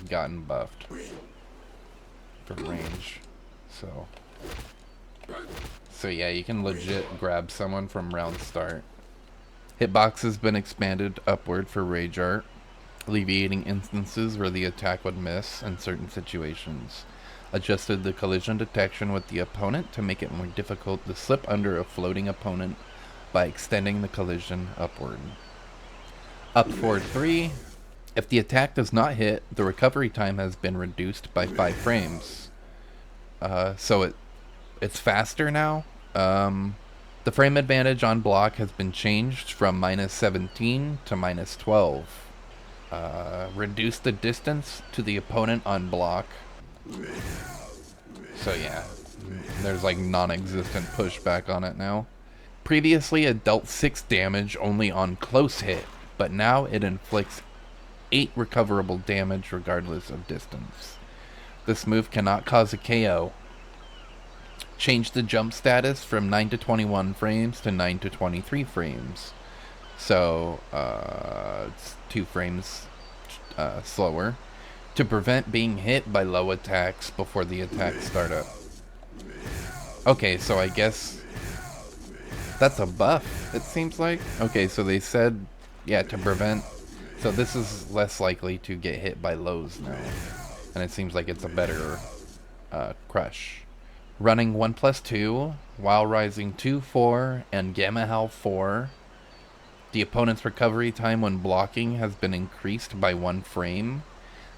gotten buffed for range. So yeah, you can legit grab someone from round start. Hitbox has been expanded upward for Rage Art, alleviating instances where the attack would miss in certain situations. Adjusted the collision detection with the opponent to make it more difficult to slip under a floating opponent by extending the collision upward. Up forward 3. If the attack does not hit, the recovery time has been reduced by 5 frames. So it's faster now. The frame advantage on block has been changed from -17 to -12. Reduce the distance to the opponent on block. So yeah, there's like non-existent pushback on it now. Previously it dealt 6 damage only on close hit, but now it inflicts 8 recoverable damage regardless of distance. This move cannot cause a KO. Change the jump status from 9 to 21 frames to 9 to 23 frames. So, it's 2 frames slower, to prevent being hit by low attacks before the attacks start up. Okay, so I guess that's a buff, it seems like. Okay, so they said, yeah, to prevent. So this is less likely to get hit by lows now. and it seems like it's a better crush. Running 1+2, while rising 2-4, and Gamma Howl 4. The opponent's recovery time when blocking has been increased by 1 frame.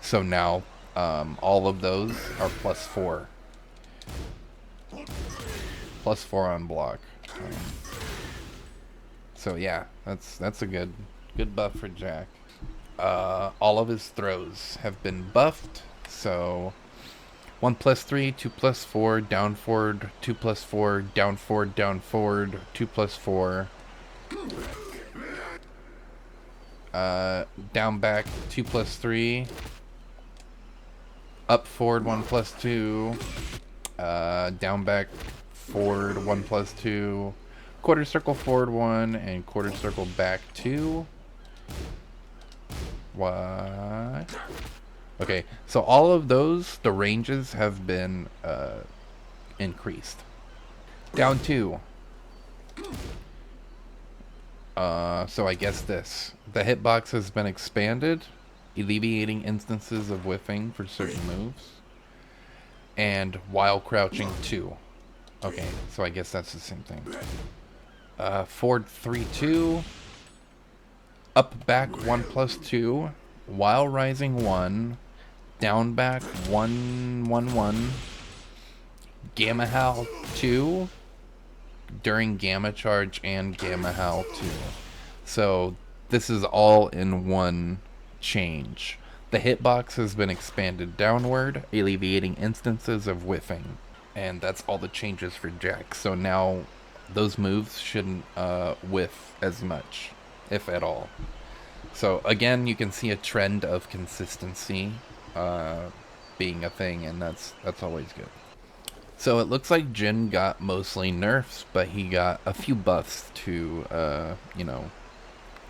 So now all of those are +4. +4 on block. So yeah, that's a good buff for Jack. All of his throws have been buffed. So 1+3, 2+4, down forward, 2+4, down forward, down forward, 2+4. Down back 2+3. Up forward 1+2. Down back forward 1+2. Quarter circle forward 1 and quarter circle back 2. What? Okay, so all of those, the ranges have been increased. Down 2. So I guess this. The hitbox has been expanded, alleviating instances of whiffing for certain moves. And while crouching 2. Okay, so I guess that's the same thing. Forward 3-2. Up back 1+2. While rising 1. Down back 1-1-1. Gamma Howl 2. During Gamma Charge and Gamma Howl 2. So this is all in one change. The hitbox has been expanded downward, alleviating instances of whiffing. And that's all the changes for Jack. So now those moves shouldn't whiff as much, if at all. So again, you can see a trend of consistency being a thing, and that's always good. So it looks like Jin got mostly nerfs, but he got a few buffs to,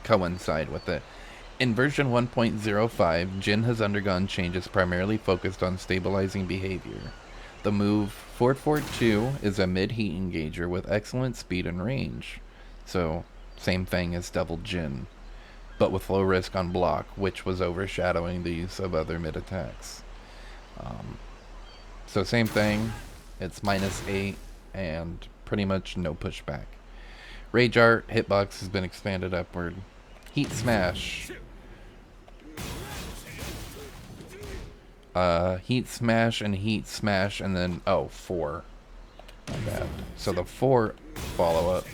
coincide with it. In version 1.05, Jin has undergone changes primarily focused on stabilizing behavior. The move Forward Forward 2 is a mid-heat engager with excellent speed and range. So, same thing as Double Jin, but with low risk on block, which was overshadowing the use of other mid attacks. So same thing. It's -8 and pretty much no pushback. Rage Art hitbox has been expanded upward. Heat Smash. Heat Smash and Heat Smash and then 4. My bad. So the 4 follow-up.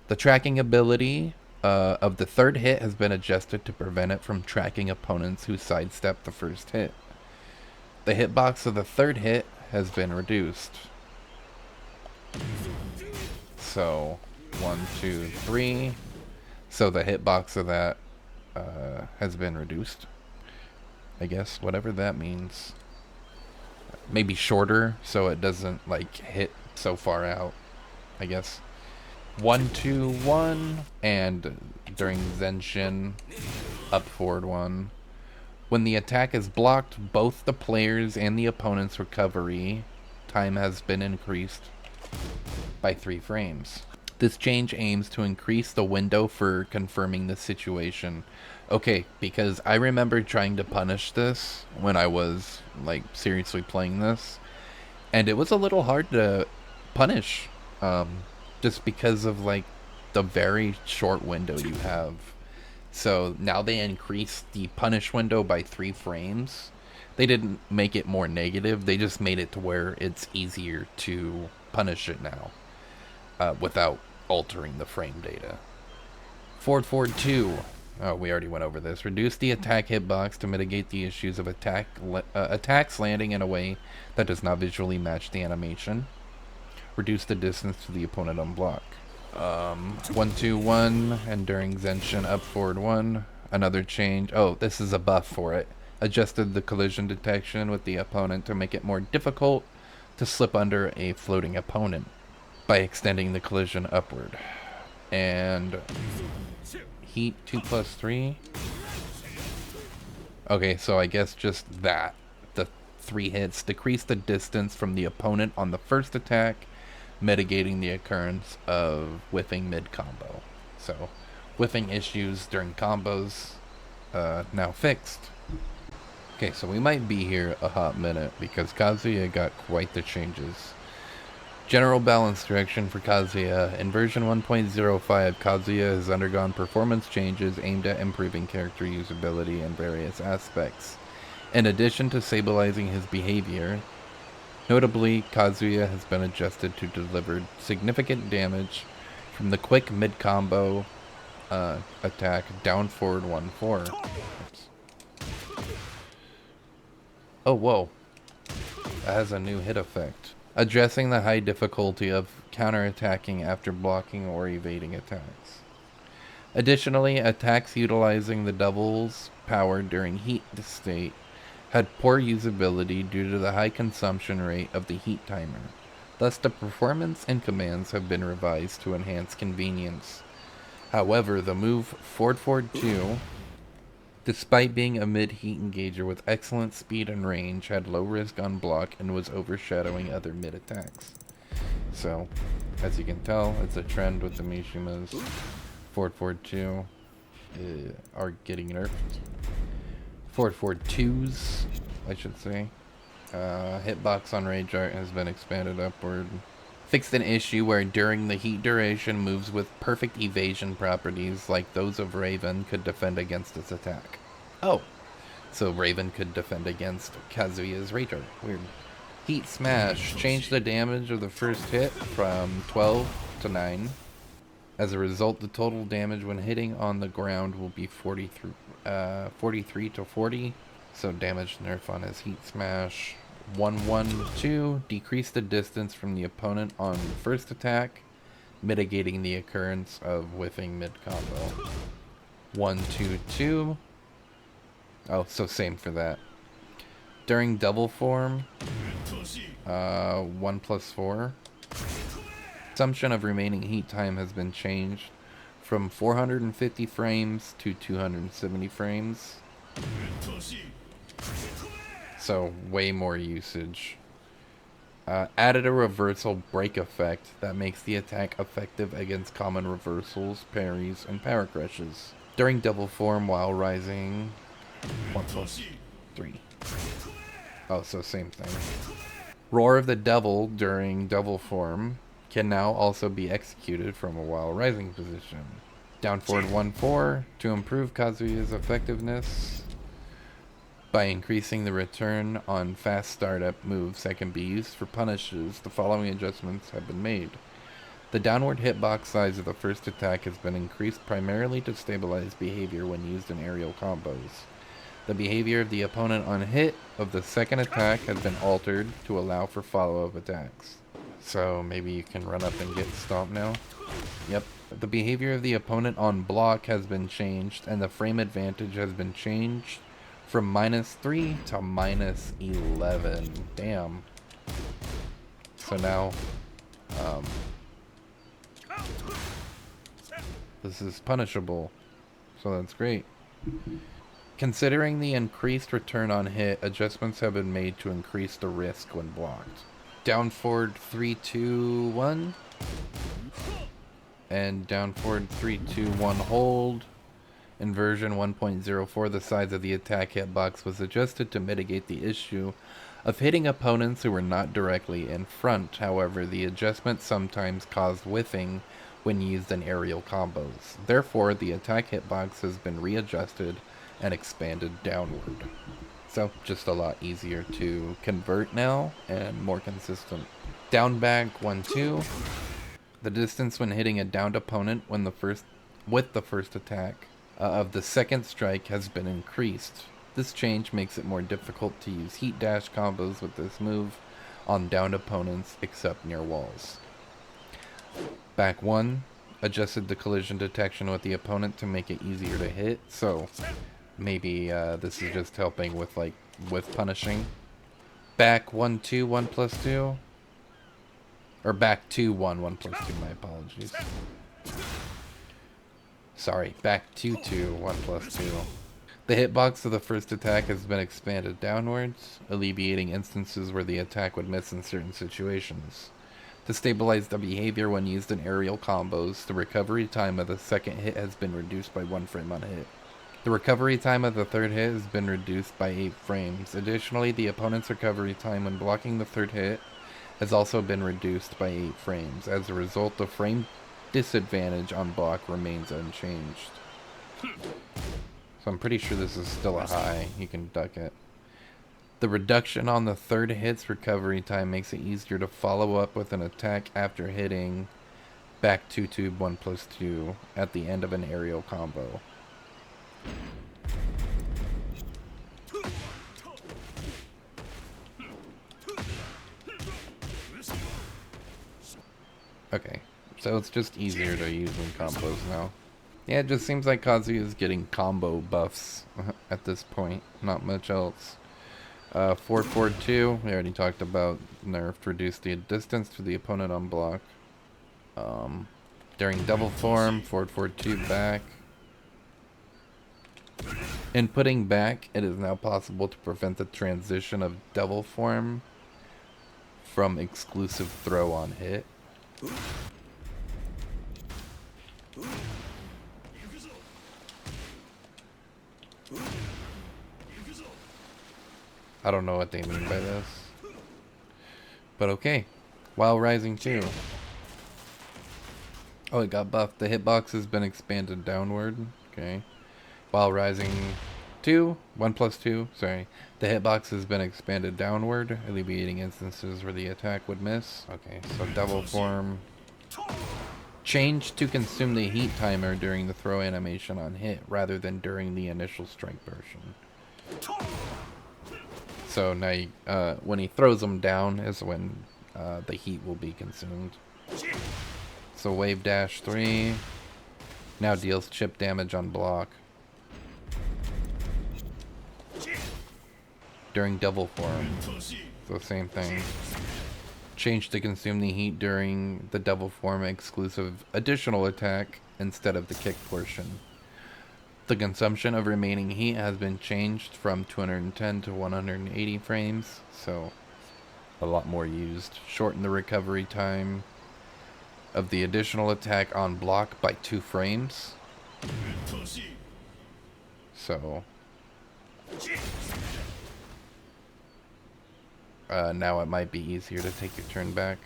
The tracking ability of the third hit has been adjusted to prevent it from tracking opponents who sidestep the first hit. The hitbox of the third hit has been reduced. So 1, 2, 3. So the hitbox of that has been reduced. I guess, whatever that means. Maybe shorter, so it doesn't like hit so far out, I guess. 1, 2, 1, and during Zenshin, up forward 1. When the attack is blocked, both the player's and the opponent's recovery time has been increased by 3 frames. This change aims to increase the window for confirming the situation. Okay, because I remember trying to punish this when I was, like, seriously playing this, and it was a little hard to punish, just because of, like, the very short window you have. So now they increased the punish window by 3 frames. They didn't make it more negative, they just made it to where it's easier to punish it now, without altering the frame data. Forward Forward 2. Oh, we already went over this. Reduce the attack hitbox to mitigate the issues of attacks landing in a way that does not visually match the animation. Reduce the distance to the opponent on block. 1, 2, 1, and during Zenshin, up forward 1. Another change. Oh, this is a buff for it. Adjusted the collision detection with the opponent to make it more difficult to slip under a floating opponent by extending the collision upward. And Heat 2+3. Okay, so I guess just that. The 3 hits decrease the distance from the opponent on the first attack, mitigating the occurrence of whiffing mid-combo. So, whiffing issues during combos now fixed. Okay, so we might be here a hot minute because Kazuya got quite the changes. General balance direction for Kazuya. In version 1.05, Kazuya has undergone performance changes aimed at improving character usability in various aspects. In addition to stabilizing his behavior, notably, Kazuya has been adjusted to deliver significant damage from the quick mid-combo attack down forward 1-4. Oops. Oh, whoa. That has a new hit effect. Addressing the high difficulty of counterattacking after blocking or evading attacks. Additionally, attacks utilizing the double's power during heat state had poor usability due to the high consumption rate of the heat timer. Thus, the performance and commands have been revised to enhance convenience. However, the move Forward Forward 2, despite being a mid-heat engager with excellent speed and range, had low risk on block and was overshadowing other mid-attacks. So, as you can tell, it's a trend with the Mishimas. Forward Forward 2 are getting nerfed. Forward Forward 2s, I should say. Hitbox on Rage Art has been expanded upward. Fixed an issue where during the heat duration, moves with perfect evasion properties like those of Raven could defend against its attack. Oh, so Raven could defend against Kazuya's Rage Art. Weird. Heat Smash changed the damage of the first hit from 12 to 9. As a result, the total damage when hitting on the ground will be 43 to 40. So damage nerf on his Heat Smash. 1-1-2, decrease the distance from the opponent on the first attack, mitigating the occurrence of whiffing mid-combo. 1-2-2. Oh, so same for that. During double form, 1+4. Consumption of remaining heat time has been changed from 450 frames to 270 frames. So, way more usage. Added a reversal break effect that makes the attack effective against common reversals, parries, and power crushes. During double form while rising... 1+3. Oh, so same thing. Roar of the Devil during double form can now also be executed from a while rising position. Down forward 1-4 to improve Kazuya's effectiveness. By increasing the return on fast startup moves that can be used for punishes, the following adjustments have been made. The downward hitbox size of the first attack has been increased primarily to stabilize behavior when used in aerial combos. The behavior of the opponent on hit of the second attack has been altered to allow for follow-up attacks. So maybe you can run up and get stomped now? Yep. The behavior of the opponent on block has been changed, and the frame advantage has been changed from -3 to -11. Damn. So now, this is punishable. So that's great. Considering the increased return on hit, adjustments have been made to increase the risk when blocked. Down forward 3-2-1. And down forward 3-2-1 hold. In version 1.04, the size of the attack hitbox was adjusted to mitigate the issue of hitting opponents who were not directly in front. However, the adjustment sometimes caused whiffing when used in aerial combos. Therefore, the attack hitbox has been readjusted and expanded downward. So, just a lot easier to convert now and more consistent. Down back 1-2. The distance when hitting a downed opponent with the first attack of the second strike has been increased. This change makes it more difficult to use heat dash combos with this move on downed opponents except near walls. Back 1 adjusted the collision detection with the opponent to make it easier to hit, so maybe this is just helping with punishing. Back 1-2, 1+2. Or back 2-1, 1+2, my apologies. Sorry, back 2-2, 1+2. The hitbox of the first attack has been expanded downwards, alleviating instances where the attack would miss in certain situations. To stabilize the behavior when used in aerial combos, the recovery time of the second hit has been reduced by 1 frame on hit. The recovery time of the third hit has been reduced by 8 frames. Additionally, the opponent's recovery time when blocking the third hit has also been reduced by 8 frames. As a result, the frame disadvantage on block remains unchanged. So I'm pretty sure this is still a high. You can duck it. The reduction on the third hit's recovery time makes it easier to follow up with an attack after hitting back 2-tube 1+2 at the end of an aerial combo. Okay, so it's just easier to use in combos now. Yeah, it just seems like Kazuya is getting combo buffs at this point. Not much else. 4-4-2, we already talked about. Nerfed, reduced the distance to the opponent on block. During double form, 4-4-2 back. In putting back, it is now possible to prevent the transition of double form from exclusive throw on hit. I don't know what they mean by this. But okay. While Rising 2. Oh, it got buffed. The hitbox has been expanded downward. Okay. While Rising 2, 1+2, sorry. The hitbox has been expanded downward, alleviating instances where the attack would miss. Okay, so double form. Change to consume the heat timer during the throw animation on hit, rather than during the initial strike version. So now, when he throws them down is when the heat will be consumed. So Wave Dash 3 now deals chip damage on block. During double form, so same thing. Change to consume the heat during the double form exclusive additional attack instead of the kick portion. The consumption of remaining heat has been changed from 210 to 180 frames, so a lot more used. Shorten the recovery time of the additional attack on block by 2 frames. So now it might be easier to take your turn back.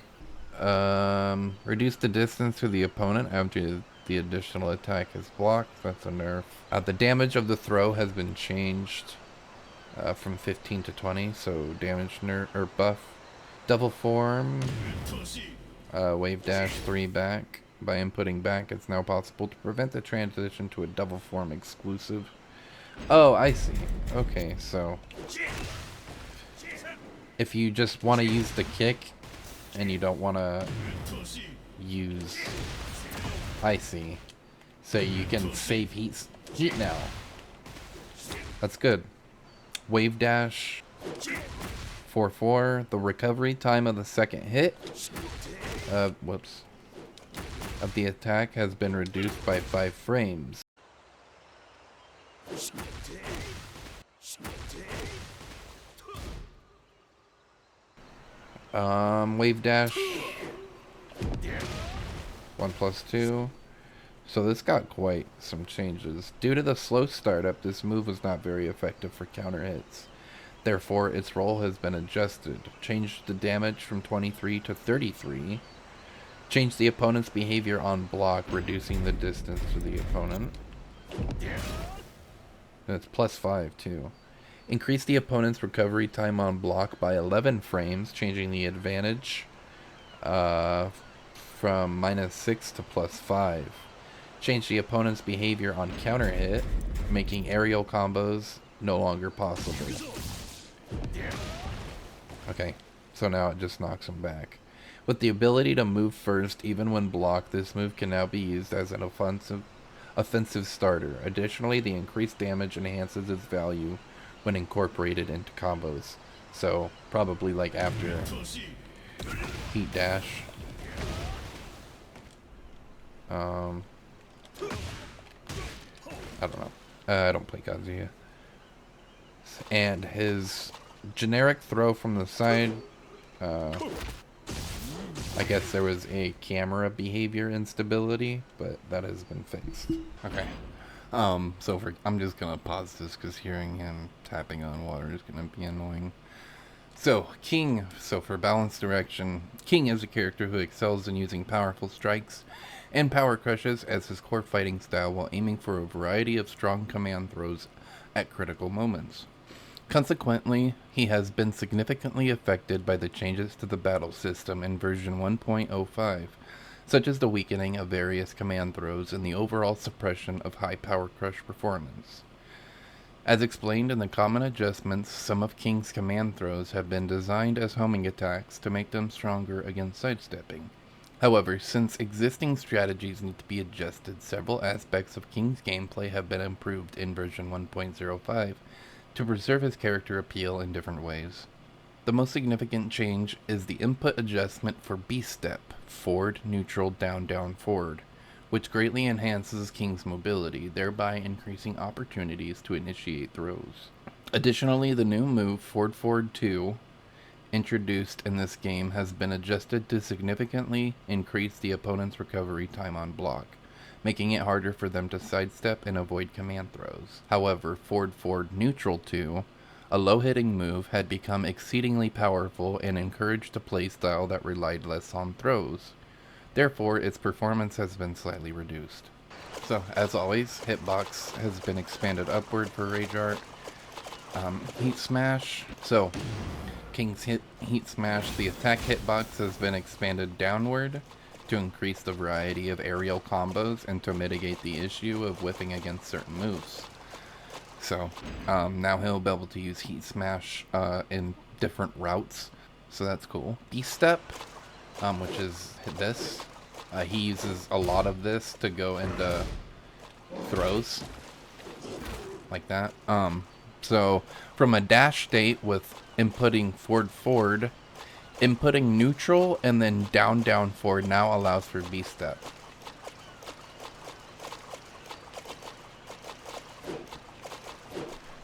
Reduce the distance to the opponent after the additional attack is blocked. That's a nerf. The damage of the throw has been changed from 15 to 20, so damage nerf or buff. Double form. Wave dash 3 back. By inputting back, it's now possible to prevent the transition to a double form exclusive. Oh, I see. Okay, so if you just want to use the kick and you don't want to use... I see. So you can save heat now. That's good. Wave dash 4-4. The recovery time of the second hit of the attack has been reduced by 5 frames. Wave dash 1+2. So this got quite some changes. Due to the slow startup, this move was not very effective for counter hits. Therefore, its role has been adjusted. Changed the damage from 23 to 33. Changed the opponent's behavior on block, reducing the distance to the opponent. And it's +5 too. Increase the opponent's recovery time on block by 11 frames, changing the advantage from -6 to +5. Change the opponent's behavior on counter hit, making aerial combos no longer possible. Okay, so now it just knocks him back. With the ability to move first even when blocked, this move can now be used as an offensive starter. Additionally, the increased damage enhances its value when incorporated into combos. So, probably like after heat dash. I don't know. I don't play Kazuya. And his generic throw from the side, I guess there was a camera behavior instability, but that has been fixed. Okay. I'm just gonna pause this because hearing him tapping on water is gonna be annoying. So, King. So, for balanced direction, King is a character who excels in using powerful strikes and power crushes as his core fighting style while aiming for a variety of strong command throws at critical moments. Consequently, he has been significantly affected by the changes to the battle system in version 1.05, such as the weakening of various command throws and the overall suppression of high power crush performance. As explained in the common adjustments, some of King's command throws have been designed as homing attacks to make them stronger against sidestepping. However, since existing strategies need to be adjusted, several aspects of King's gameplay have been improved in version 1.05 to preserve his character appeal in different ways. The most significant change is the input adjustment for B-step, forward, neutral, down, down, forward, which greatly enhances King's mobility, thereby increasing opportunities to initiate throws. Additionally, the new move, Forward Forward 2, introduced in this game has been adjusted to significantly increase the opponent's recovery time on block, making it harder for them to sidestep and avoid command throws. However, Forward Forward Neutral 2, a low-hitting move, had become exceedingly powerful and encouraged a playstyle that relied less on throws. Therefore, its performance has been slightly reduced. So, as always, hitbox has been expanded upward for Rage Art. Heat Smash. So, King's Heat Smash, the attack hitbox has been expanded downward to increase the variety of aerial combos and to mitigate the issue of whiffing against certain moves. So, now he'll be able to use Heat Smash in different routes, so that's cool. B-Step, which is this. He uses a lot of this to go into throws, like that. So, from a dash state with inputting forward forward, inputting neutral and then down down forward now allows for B-step.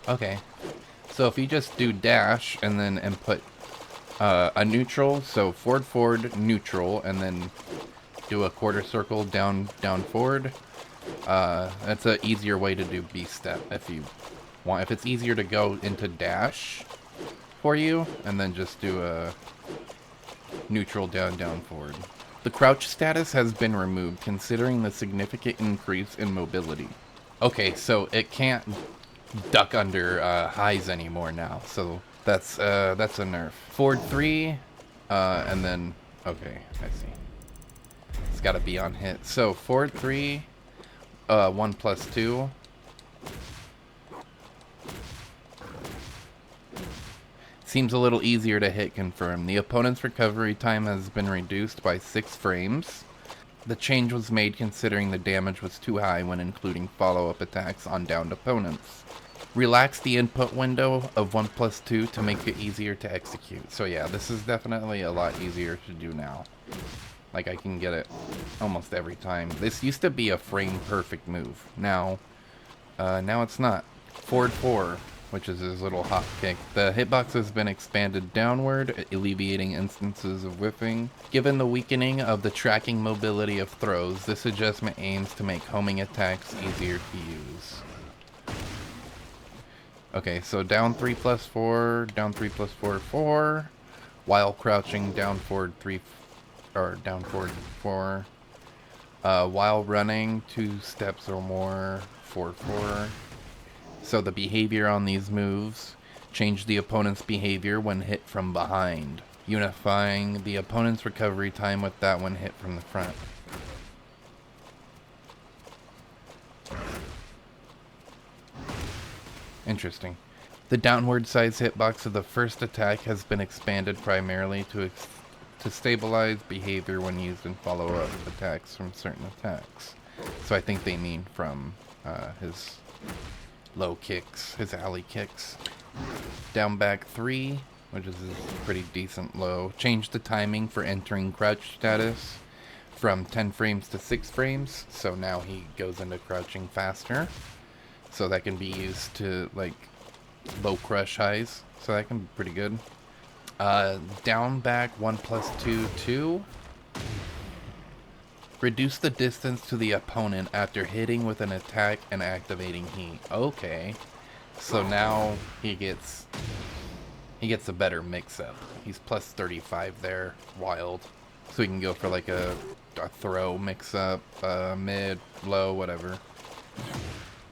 Okay, so if you just do dash and then input a neutral, so forward forward neutral, and then do a quarter circle down down forward, that's an easier way to do B-step if you want. If it's easier to go into dash for you, and then just do a neutral down down forward. The crouch status has been removed considering the significant increase in mobility. Okay, so it can't duck under highs anymore now, so that's a nerf. Forward 3, and then, okay, I see. It's gotta be on hit. So forward 3, 1+2. Seems a little easier to hit confirm. The opponent's recovery time has been reduced by 6 frames. The change was made considering the damage was too high when including follow-up attacks on downed opponents. Relax the input window of 1+2 to make it easier to execute. So yeah, this is definitely a lot easier to do now. Like, I can get it almost every time. This used to be a frame perfect move. Now it's not. Forward 4, which is his little hop kick. The hitbox has been expanded downward, alleviating instances of whiffing. Given the weakening of the tracking mobility of throws, this adjustment aims to make homing attacks easier to use. Okay, so down 3+4, down 3+4, 4, while crouching down forward 3, or down forward 4, while running 2 steps or more, 4. So the behavior on these moves change the opponent's behavior when hit from behind, unifying the opponent's recovery time with that when hit from the front. Interesting. The downward size hitbox of the first attack has been expanded primarily to stabilize behavior when used in follow-up attacks from certain attacks. So I think they mean from his low kicks, his alley kicks. Down back 3, which is a pretty decent low. Change the timing for entering crouch status from 10 frames to 6 frames. So now he goes into crouching faster. So that can be used to, like, low crush highs. So that can be pretty good. Down back 1+2, 2. Reduce the distance to the opponent after hitting with an attack and activating heat. Okay. So now he gets a better mix-up. He's plus 35 there, wild. So he can go for like a throw mix-up, mid, low, whatever.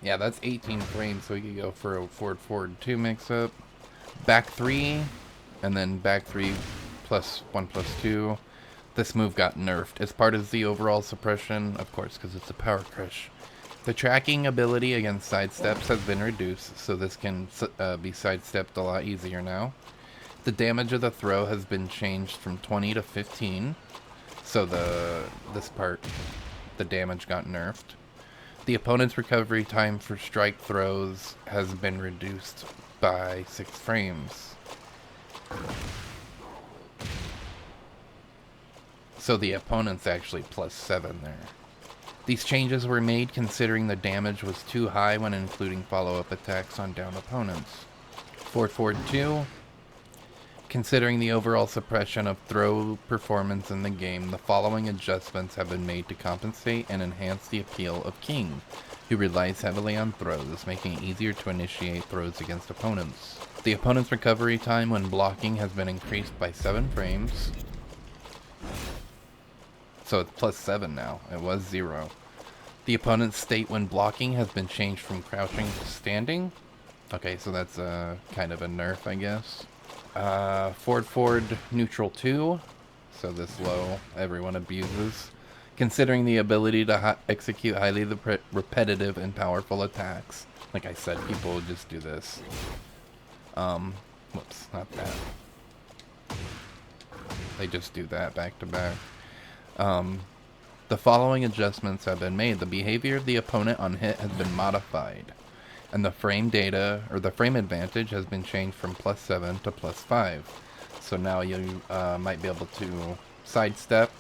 Yeah, that's 18 frames, so he could go for a forward 2 mix-up. Back 3, and then back 3 plus 1 plus 2. This move got nerfed as part of the overall suppression, of course, because it's a power crush. The tracking ability against sidesteps has been reduced, so this can be sidestepped a lot easier now. The damage of the throw has been changed from 20 to 15, so this part, the damage got nerfed. The opponent's recovery time for strike throws has been reduced by 6 frames. So the opponent's actually plus 7 there. These changes were made considering the damage was too high when including follow-up attacks on down opponents. Forward 2. Considering the overall suppression of throw performance in the game, the following adjustments have been made to compensate and enhance the appeal of King, who relies heavily on throws, making it easier to initiate throws against opponents. The opponent's recovery time when blocking has been increased by 7 frames. So it's plus 7 now. It was 0. The opponent's state when blocking has been changed from crouching to standing. Okay, so that's kind of a nerf, I guess. Forward, neutral 2. So this low, everyone abuses. Considering the ability to execute highly repetitive and powerful attacks. Like I said, people would just do this. Whoops, not that. They just do that back to back. The following adjustments have been made. The behavior of the opponent on hit has been modified. And the frame data, or the frame advantage, has been changed from plus 7 to plus 5. So now you might be able to sidestep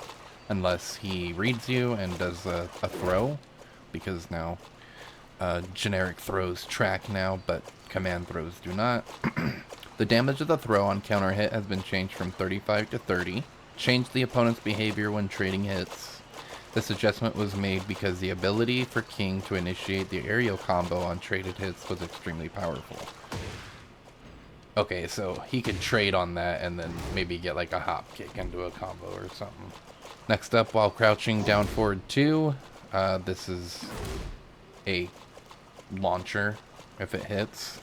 unless he reads you and does a throw. Because now generic throws track now, but command throws do not. The damage of the throw on counter hit has been changed from 35 to 30. Changed the opponent's behavior when trading hits. This adjustment was made because the ability for King to initiate the aerial combo on traded hits was extremely powerful. Okay, so he could trade on that and then maybe get like a hop kick into a combo or something. Next up, while crouching down forward 2, this is a launcher if it hits.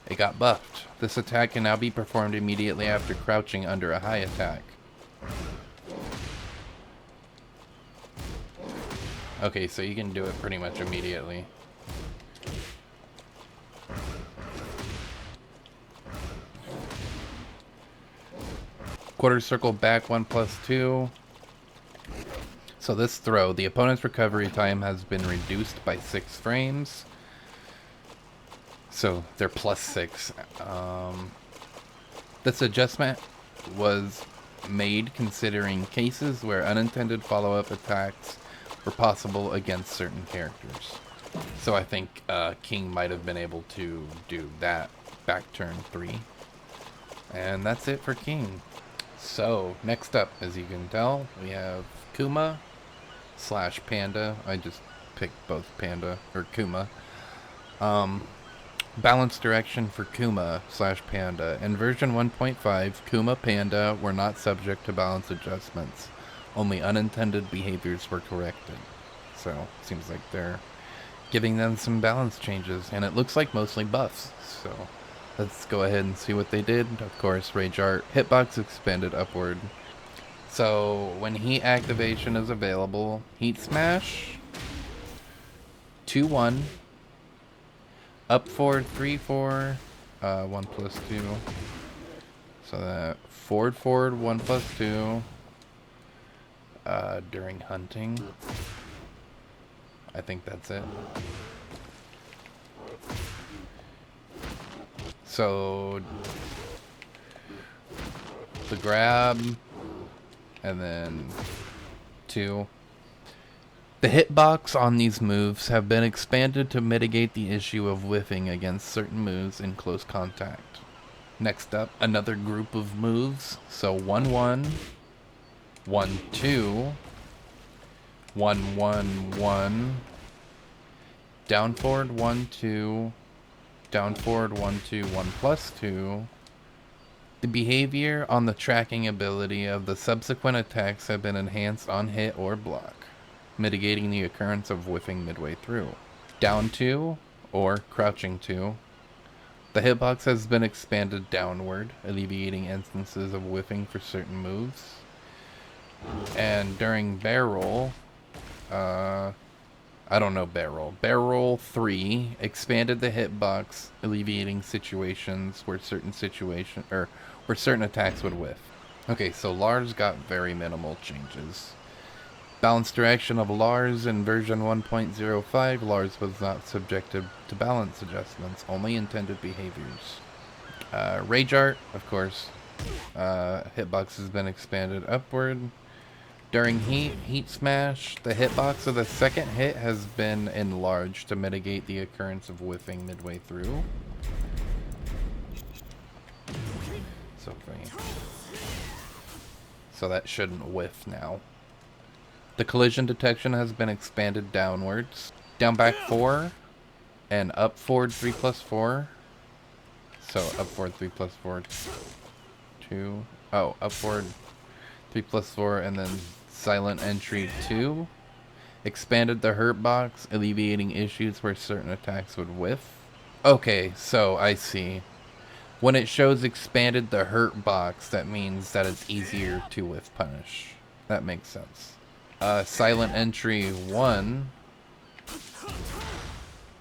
It got buffed. This attack can now be performed immediately after crouching under a high attack. Okay, so you can do it pretty much immediately. Quarter circle back 1 plus 2. So this throw, the opponent's recovery time has been reduced by 6 frames. So they're plus 6. This adjustment was made considering cases where unintended follow-up attacks were possible against certain characters. So I think King might have been able to do that back turn 3. And that's it for King. So next up, as you can tell, we have Kuma / Panda. I just picked both Panda or Kuma. Balance direction for Kuma / Panda. In version 1.5, Kuma Panda were not subject to balance adjustments. Only unintended behaviors were corrected. So, seems like they're giving them some balance changes. And it looks like mostly buffs. So, let's go ahead and see what they did. Of course, Rage Art. Hitbox expanded upward. So, when heat activation is available, Heat Smash, 2-1, up forward 3-4, 1 plus 2. So that forward 1 plus 2. During hunting. I think that's it. So the grab and then 2. The hitbox on these moves have been expanded to mitigate the issue of whiffing against certain moves in close contact. Next up, another group of moves. So 1-1, 1-2, 1, 1, 1. Down forward 1, 2. Down forward 1, 2, 1 plus 2. The behavior on the tracking ability of the subsequent attacks have been enhanced on hit or block, mitigating the occurrence of whiffing midway through. Down 2 or crouching 2. The hitbox has been expanded downward, alleviating instances of whiffing for certain moves. And during barrel, I don't know barrel. Barrel 3 expanded the hitbox, alleviating situations where certain attacks would whiff. Okay, so Lars got very minimal changes. Balance direction of Lars in version 1.05. Lars was not subjected to balance adjustments, only intended behaviors. Rage art, of course. Hitbox has been expanded upward. During heat smash, the hitbox of the second hit has been enlarged to mitigate the occurrence of whiffing midway through. So that shouldn't whiff now. The collision detection has been expanded downwards. Down back 4 and up forward 3 plus 4. So up forward 3 plus 4, 2. Oh, up forward 3 plus 4 and then silent entry 2. Expanded the hurt box, alleviating issues where certain attacks would whiff. Okay, so I see. When it shows expanded the hurt box, that means that it's easier to whiff punish. That makes sense. Silent entry 1.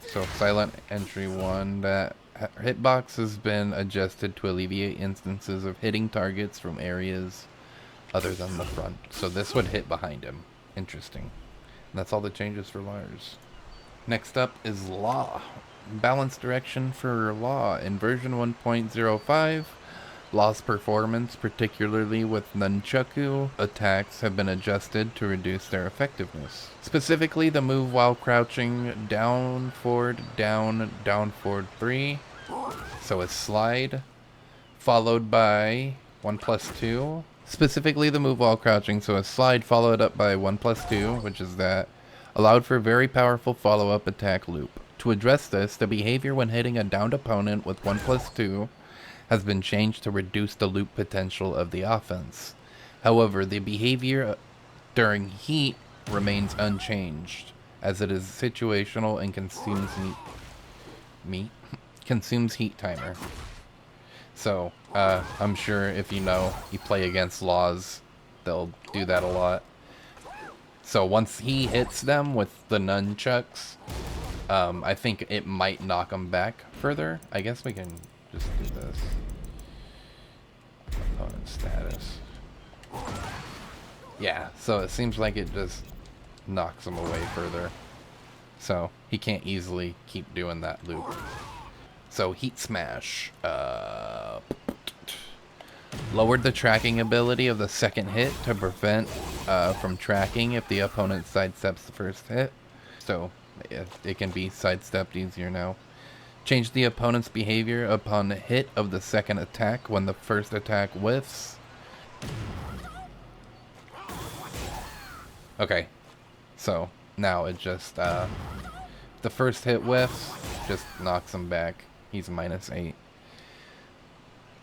So silent entry 1, that hitbox has been adjusted to alleviate instances of hitting targets from areas other than the front. So this would hit behind him. Interesting. And that's all the changes for Lars. Next up is Law. Balance direction for Law. In version 1.05, Law's performance, particularly with nunchaku attacks, have been adjusted to reduce their effectiveness. Specifically, the move while crouching down, forward, down, forward 3. So a slide, followed by 1 plus 2. Specifically, the move while crouching, so a slide followed up by 1 plus 2, which is that, allowed for a very powerful follow-up attack loop. To address this, the behavior when hitting a downed opponent with 1 plus 2 has been changed to reduce the loop potential of the offense. However, the behavior during heat remains unchanged, as it is situational and consumes heat timer. So, I'm sure if you play against Laws, they'll do that a lot. So once he hits them with the nunchucks, I think it might knock them back further. I guess we can just do this. Opponent status. Yeah, so it seems like it just knocks him away further. So he can't easily keep doing that loop. So Heat Smash. Lowered the tracking ability of the second hit to prevent from tracking if the opponent sidesteps the first hit. So it can be sidestepped easier now. Changed the opponent's behavior upon the hit of the second attack when the first attack whiffs. Okay, so now it just, the first hit whiffs, just knocks him back. He's -8.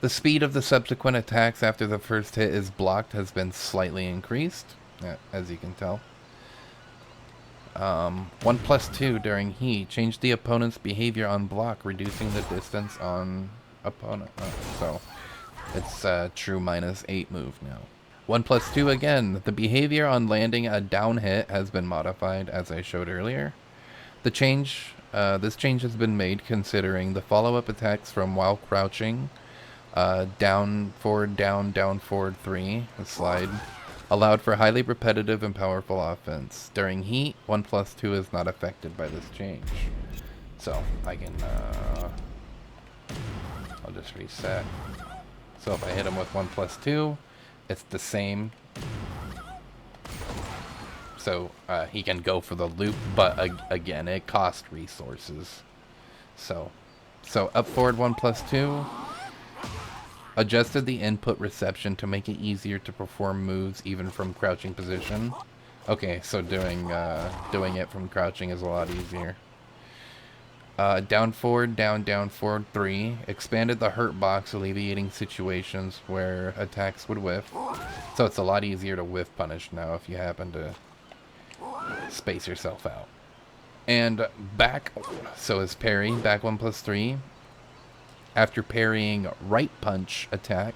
The speed of the subsequent attacks after the first hit is blocked has been slightly increased, as you can tell. 1 plus 2 during heat. Changed the opponent's behavior on block, reducing the distance on opponent. So it's a true -8 move now. 1 plus 2 again. The behavior on landing a down hit has been modified, as I showed earlier. The change, this change has been made considering the follow-up attacks from while crouching. Down, forward, down, forward 3, a slide, allowed for highly repetitive and powerful offense. During heat, 1 plus 2 is not affected by this change. So, I can, I'll just reset. So if I hit him with 1 plus 2, it's the same. So, he can go for the loop, but again, it costs resources. So up forward 1 plus 2. Adjusted the input reception to make it easier to perform moves even from crouching position. Okay, so doing it from crouching is a lot easier. Down forward, down forward 3. Expanded the hurt box, alleviating situations where attacks would whiff. So it's a lot easier to whiff punish now if you happen to space yourself out. And back, so is parry, back 1+3. After parrying right punch attack,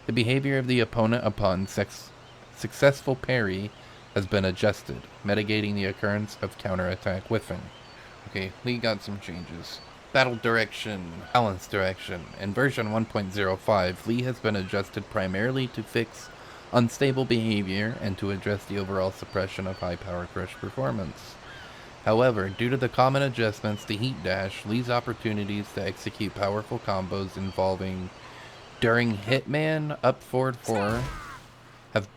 the behavior of the opponent upon successful parry has been adjusted, mitigating the occurrence of counterattack whiffing. Okay, Lee got some changes. Battle direction, balance direction. In version 1.05, Lee has been adjusted primarily to fix unstable behavior and to address the overall suppression of high power crush performance. However, due to the common adjustments to Heat Dash, Lee's opportunities to execute powerful combos involving during Hitman up forward 4 have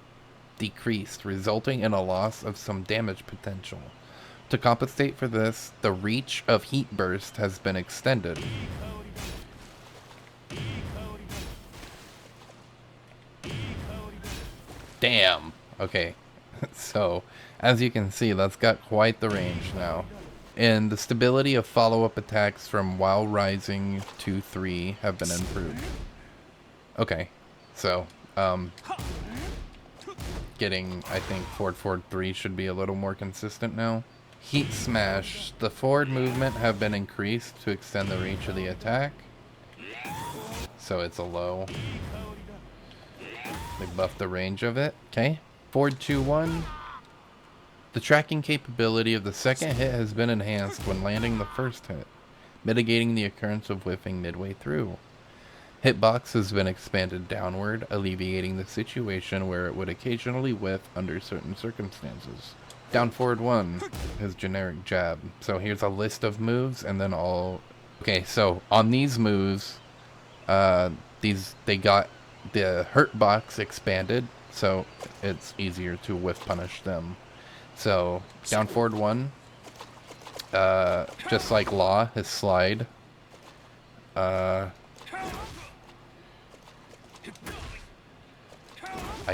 decreased, resulting in a loss of some damage potential. To compensate for this, the reach of Heat Burst has been extended. Damn! Okay, so as you can see, that's got quite the range now. And the stability of follow-up attacks from while rising 2-3 have been improved. Okay, so, getting, I think, forward 3 should be a little more consistent now. Heat Smash. The forward movement have been increased to extend the reach of the attack. So it's a low. They buffed the range of it. Okay. Forward 2-1. The tracking capability of the second hit has been enhanced when landing the first hit, mitigating the occurrence of whiffing midway through. Hitbox has been expanded downward, alleviating the situation where it would occasionally whiff under certain circumstances. Down forward 1, his generic jab. So here's a list of moves, and then all... Okay, so on these moves, they got the hurt box expanded, so it's easier to whiff punish them. So, down forward 1, just like Law, his slide. I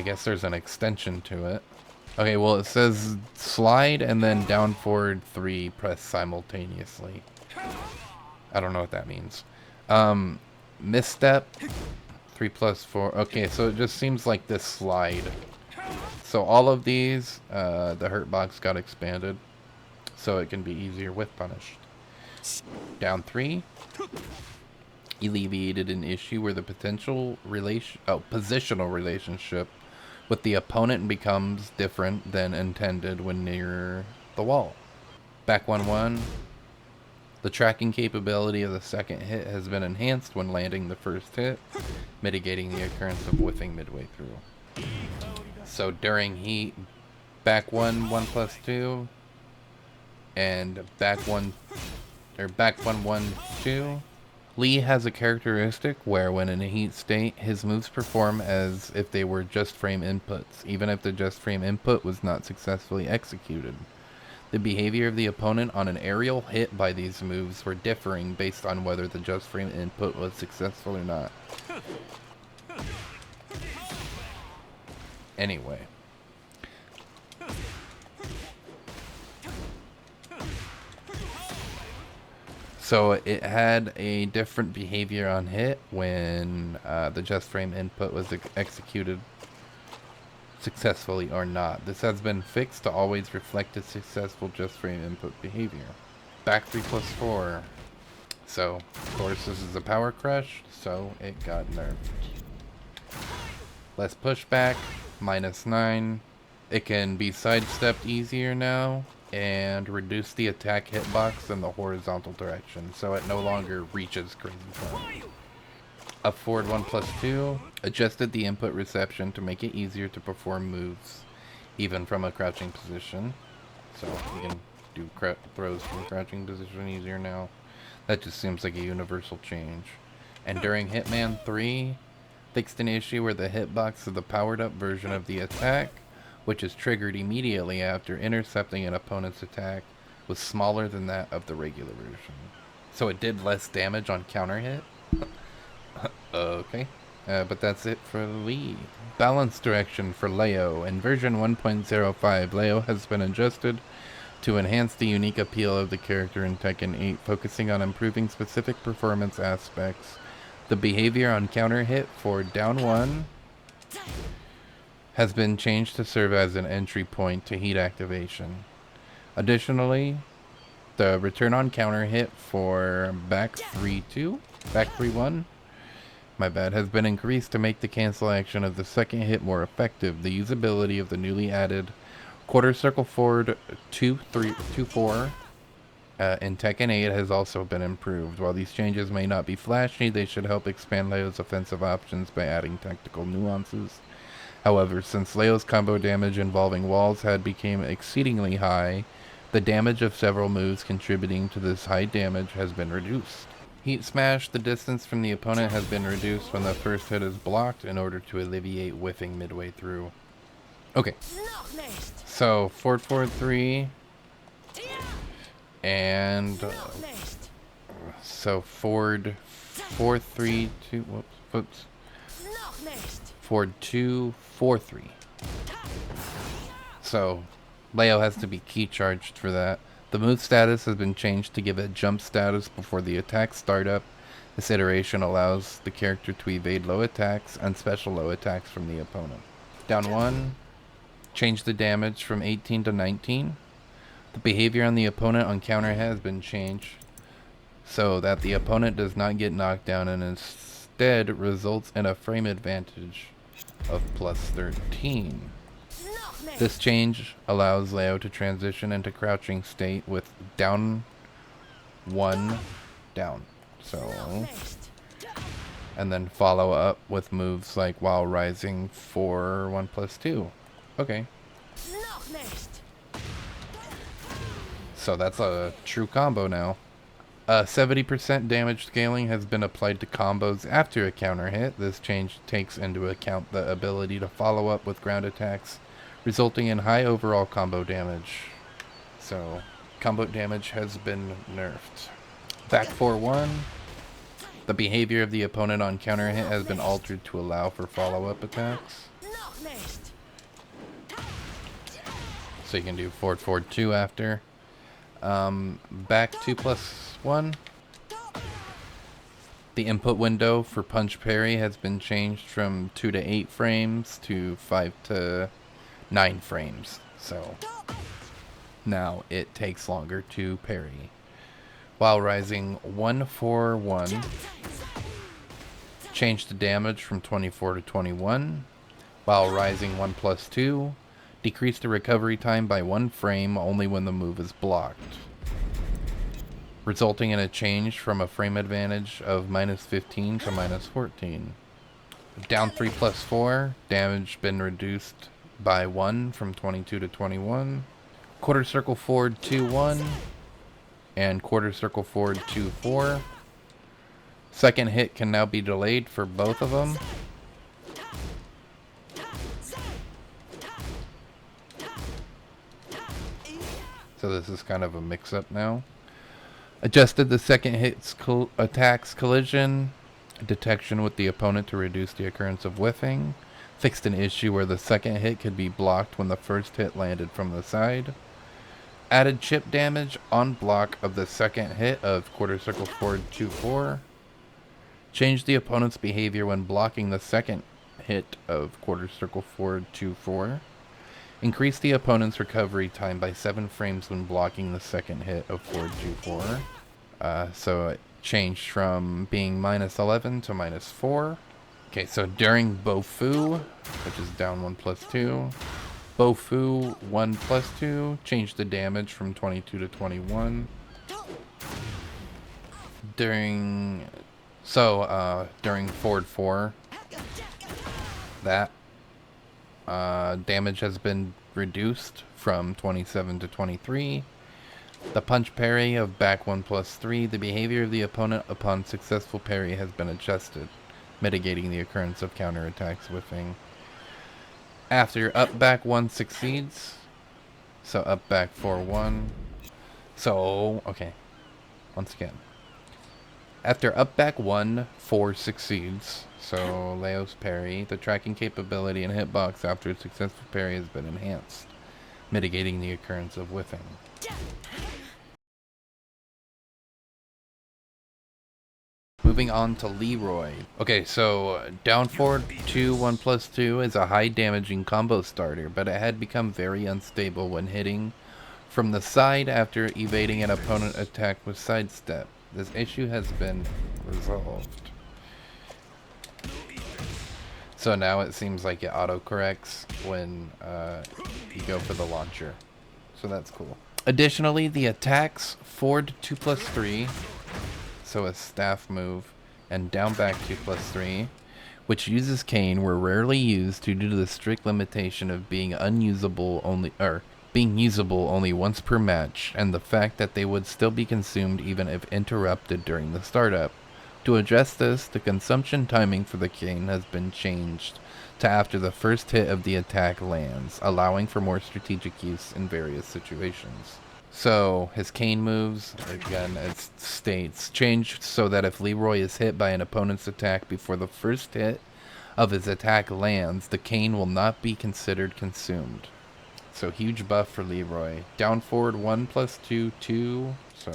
guess there's an extension to it. Okay, well it says slide and then down forward 3 press simultaneously. I don't know what that means. Misstep 3+4. Okay, so it just seems like this slide. So all of these, the hurt box got expanded, so it can be easier with punished. Down 3, alleviated an issue where the positional relationship with the opponent becomes different than intended when near the wall. Back 1-1, the tracking capability of the second hit has been enhanced when landing the first hit, mitigating the occurrence of whiffing midway through. So during heat, back 1+2, and back 1-1-2. Lee has a characteristic where when in a heat state, his moves perform as if they were just frame inputs, even if the just frame input was not successfully executed. The behavior of the opponent on an aerial hit by these moves were differing based on whether the just frame input was successful or not. Anyway. So it had a different behavior on hit when the just frame input was executed successfully or not. This has been fixed to always reflect a successful just frame input behavior. Back 3+4. So, of course, this is a power crush, so it got nerfed. Less pushback, -9. It can be sidestepped easier now, and reduce the attack hitbox in the horizontal direction, so it no longer reaches crazy far. Up forward 1+2, adjusted the input reception to make it easier to perform moves, even from a crouching position. So you can do throws from crouching position easier now. That just seems like a universal change. And during Hitman 3, fixed an issue where the hitbox of the powered up version of the attack, which is triggered immediately after intercepting an opponent's attack, was smaller than that of the regular version. So it did less damage on counter hit? Okay. But that's it for Lee. Balance direction for Leo. In version 1.05, Leo has been adjusted to enhance the unique appeal of the character in Tekken 8, focusing on improving specific performance aspects. The behavior on counter hit for down 1 has been changed to serve as an entry point to heat activation. Additionally, the return on counter hit for back 3-1, my bad, has been increased to make the cancel action of the second hit more effective. The usability of the newly added quarter circle forward 2-4 in Tekken 8 has also been improved. While these changes may not be flashy, they should help expand Leo's offensive options by adding tactical nuances. However, since Leo's combo damage involving walls had become exceedingly high, the damage of several moves contributing to this high damage has been reduced. Heat Smash, the distance from the opponent has been reduced when the first hit is blocked in order to alleviate whiffing midway through. Okay, so forward 3 and so forward 4-3-2, whoops, forward 2-4-3. So Leo has to be key charged for that. The move status has been changed to give it jump status before the attack startup. This iteration allows the character to evade low attacks and special low attacks from the opponent. Down 1, change the damage from 18 to 19. The behavior on the opponent on counter has been changed so that the opponent does not get knocked down and instead results in a frame advantage of plus 13. This change allows Leo to transition into crouching state with down 1 down. So, and then follow up with moves like while rising for 1+2. Okay. So that's a true combo now. 70% damage scaling has been applied to combos after a counter hit. This change takes into account the ability to follow up with ground attacks, resulting in high overall combo damage. So, combo damage has been nerfed. Back 4-1. The behavior of the opponent on counter hit has been altered to allow for follow-up attacks. So you can do forward 2 after. Back 2+1. The input window for punch parry has been changed from 2 to 8 frames to 5 to 9 frames. So now it takes longer to parry. While rising 1-4-1, change the damage from 24 to 21. While rising 1+2, decrease the recovery time by 1 frame only when the move is blocked, resulting in a change from a frame advantage of -15 to -14. Down 3+4, damage been reduced by 1 from 22 to 21. Quarter circle forward 2-1 and quarter circle forward 2-4. Second hit can now be delayed for both of them. So this is kind of a mix-up now. Adjusted the second hit's attacks collision detection with the opponent to reduce the occurrence of whiffing. Fixed an issue where the second hit could be blocked when the first hit landed from the side. Added chip damage on block of the second hit of quarter circle forward 2-4. Changed the opponent's behavior when blocking the second hit of quarter circle forward 2-4. Increase the opponent's recovery time by 7 frames when blocking the second hit of forward 2-4. So it changed from being -11 to -4. Okay, so during Bofu, which is down 1+2, Bofu 1+2, changed the damage from 22 to 21. During forward 4, that damage has been reduced from 27 to 23. The punch parry of back 1+3, the behavior of the opponent upon successful parry has been adjusted, mitigating the occurrence of counterattacks whiffing. After up back 1 succeeds, so up back 4-1. So, okay, once again. After up back 1, 4 succeeds. So Leo's parry, the tracking capability and hitbox after a successful parry has been enhanced, mitigating the occurrence of whiffing. Moving on to Leroy. Okay, so down forward 2, 1+2 is a high damaging combo starter, but it had become very unstable when hitting from the side after evading an opponent attack with sidestep. This issue has been resolved. So now it seems like it autocorrects when you go for the launcher. So that's cool. Additionally, the attacks forward 2+3, so a staff move, and down back 2+3, which uses cane, were rarely used due to the strict limitation of being unusable only once per match, and the fact that they would still be consumed even if interrupted during the startup. To address this, the consumption timing for the cane has been changed to after the first hit of the attack lands, allowing for more strategic use in various situations. So, his cane moves, again, it states, changed so that if Leroy is hit by an opponent's attack before the first hit of his attack lands, the cane will not be considered consumed. So, huge buff for Leroy. Down forward 1+2, 2, so...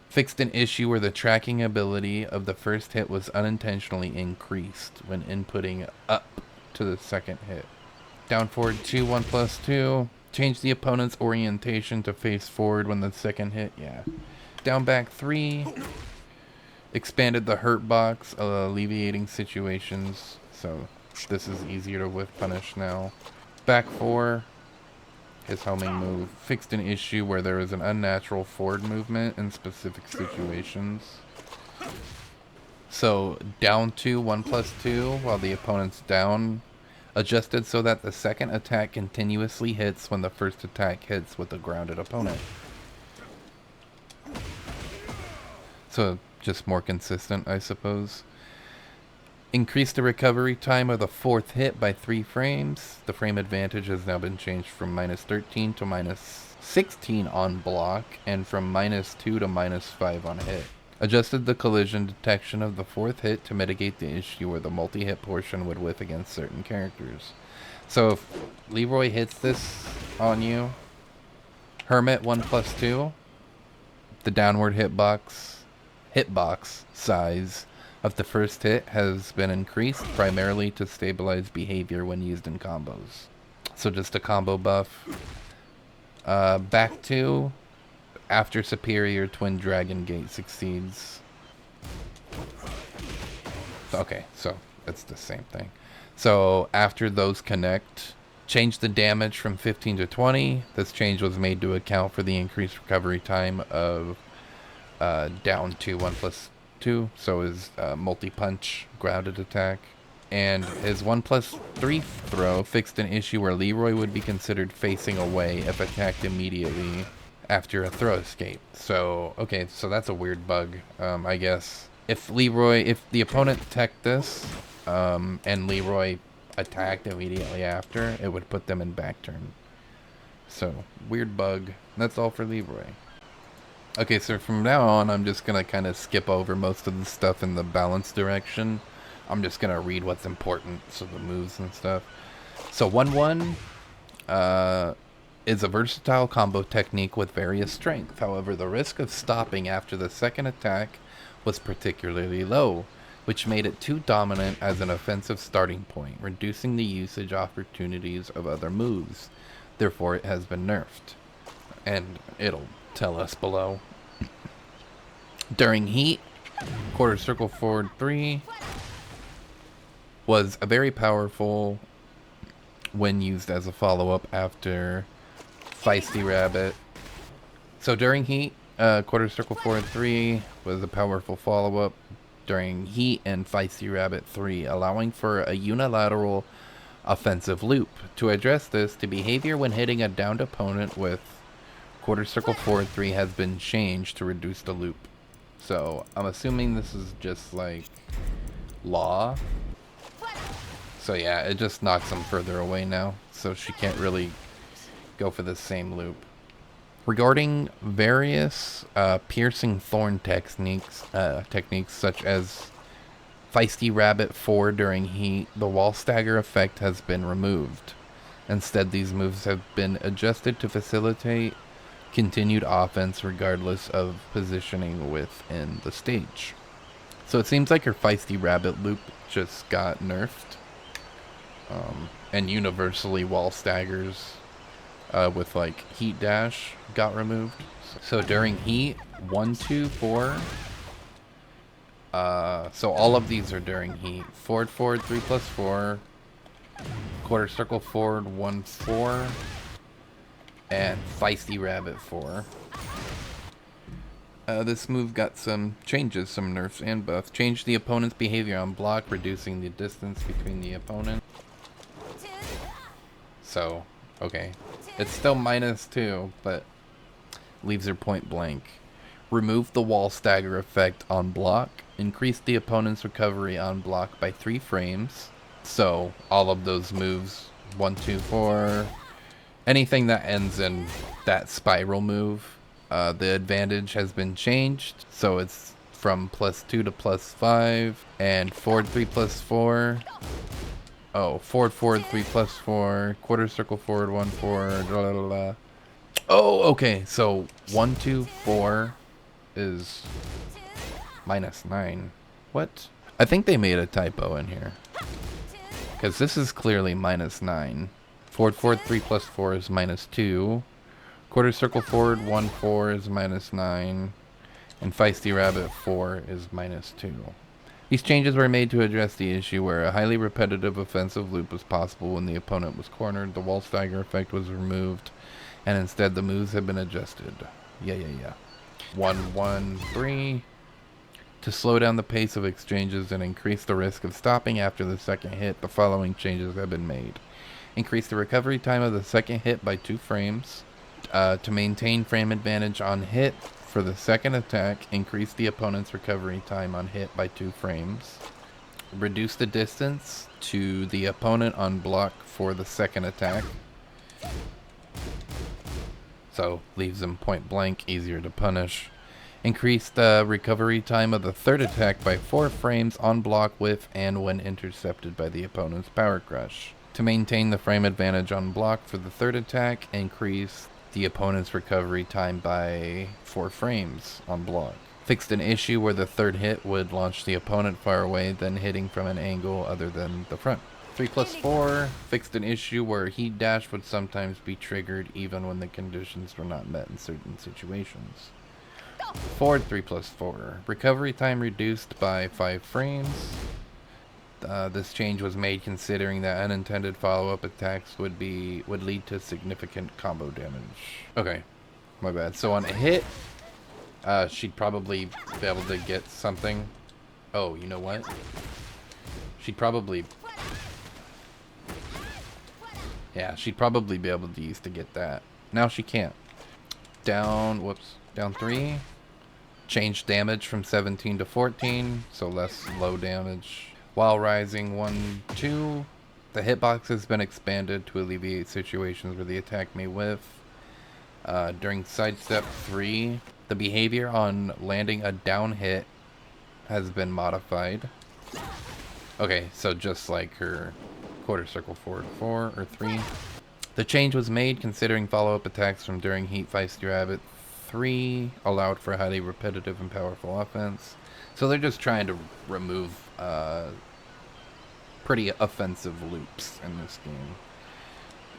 Fixed an issue where the tracking ability of the first hit was unintentionally increased when inputting up to the second hit. Down forward 2, 1+2. Change the opponent's orientation to face forward when the second hit, yeah. Down back 3. Expanded the hurt box, alleviating situations. So this is easier to whiff punish now. Back 4. His homing move fixed an issue where there is an unnatural forward movement in specific situations. So down 2, 1+2, while the opponent's down. Adjusted so that the second attack continuously hits when the first attack hits with a grounded opponent. So just more consistent, I suppose. Increase the recovery time of the fourth hit by 3 frames. The frame advantage has now been changed from -13 to -16 on block, and from -2 to -5 on hit. Adjusted the collision detection of the fourth hit to mitigate the issue where the multi-hit portion would whiff against certain characters. So if Leroy hits this on you, Hermit 1+2, the downward hitbox size of the first hit has been increased primarily to stabilize behavior when used in combos. So just a combo buff. Back 2, after superior twin dragon gate succeeds. Okay, so it's the same thing. So after those connect, change the damage from 15 to 20. This change was made to account for the increased recovery time of down to 1+2. So his multi-punch grounded attack. And his 1+3 throw fixed an issue where Leroy would be considered facing away if attacked immediately after a throw escape. So, okay, so that's a weird bug, I guess. If the opponent attacked this, and Leroy attacked immediately after, it would put them in back turn. So, weird bug. That's all for Leroy. Okay, so from now on, I'm just gonna kind of skip over most of the stuff in the balance direction. I'm just gonna read what's important, so the moves and stuff. So 1-1, is a versatile combo technique with various strength. However, the risk of stopping after the second attack was particularly low, which made it too dominant as an offensive starting point, reducing the usage opportunities of other moves. Therefore, it has been nerfed. And it'll tell us below. During heat, quarter circle forward 3 was a very powerful when used as a follow-up after Feisty Rabbit. So during heat, quarter circle forward 3 was a powerful follow-up during heat and Feisty Rabbit 3, allowing for a unilateral offensive loop. To address this, the behavior when hitting a downed opponent with quarter circle forward 3 has been changed to reduce the loop. So I'm assuming this is just like law. So yeah, it just knocks them further away now, so she can't really go for the same loop. Regarding various piercing thorn techniques such as Feisty Rabbit 4 during heat, the wall stagger effect has been removed. Instead, these moves have been adjusted to facilitate continued offense regardless of positioning within the stage. So it seems like her Feisty Rabbit loop just got nerfed. And universally wall staggers with like heat dash got removed. So during heat, 1, 2, 4. So all of these are during heat. Forward, 3+4. Quarter circle forward, 1, 4. And Feisty Rabbit 4. This move got some changes, some nerfs and buffs. Changed the opponent's behavior on block, reducing the distance between the opponent. So, okay. It's still -2, but leaves her point blank. Removed the wall stagger effect on block. Increased the opponent's recovery on block by 3 frames. So, all of those moves, 1, 2, 4, anything that ends in that spiral move, the advantage has been changed. So it's from +2 to +5, and forward 3+4. Oh, forward 3+4, quarter circle forward 1, 4, blah, blah, blah. Oh, okay, so 1, 2, 4 is -9. What? I think they made a typo in here. Because this is clearly -9. Forward 3+4 is -2. Quarter circle forward 1, 4 is -9. And Feisty Rabbit 4 is -2. These changes were made to address the issue where a highly repetitive offensive loop was possible when the opponent was cornered. The wall stagger effect was removed, and instead the moves have been adjusted. Yeah. 1, 1, 3. To slow down the pace of exchanges and increase the risk of stopping after the second hit, the following changes have been made. Increase the recovery time of the second hit by 2 frames. To maintain frame advantage on hit for the second attack, increase the opponent's recovery time on hit by 2 frames. Reduce the distance to the opponent on block for the second attack. So, leaves them point blank, easier to punish. Increase the recovery time of the third attack by 4 frames on block with and when intercepted by the opponent's Power Crush. To maintain the frame advantage on block for the third attack, increase the opponent's recovery time by 4 frames on block. Fixed an issue where the third hit would launch the opponent far away, then hitting from an angle other than the front. 3+4 fixed an issue where heat dash would sometimes be triggered even when the conditions were not met in certain situations. Forward 3+4. Recovery time reduced by 5 frames. This change was made considering that unintended follow-up attacks would lead to significant combo damage. Okay, my bad. So on a hit, she'd probably be able to get something. Oh, you know what? She'd probably be able to use to get that. Now she can't. Down 3. Change damage from 17 to 14, so less low damage. While rising 1, 2, the hitbox has been expanded to alleviate situations where the attack may whiff. During sidestep 3, the behavior on landing a down hit has been modified. Okay, so just like her quarter circle forward 4 or 3. The change was made considering follow-up attacks from during Heat Feisty Rabbit 3 allowed for highly repetitive and powerful offense. So they're just trying to remove pretty offensive loops in this game.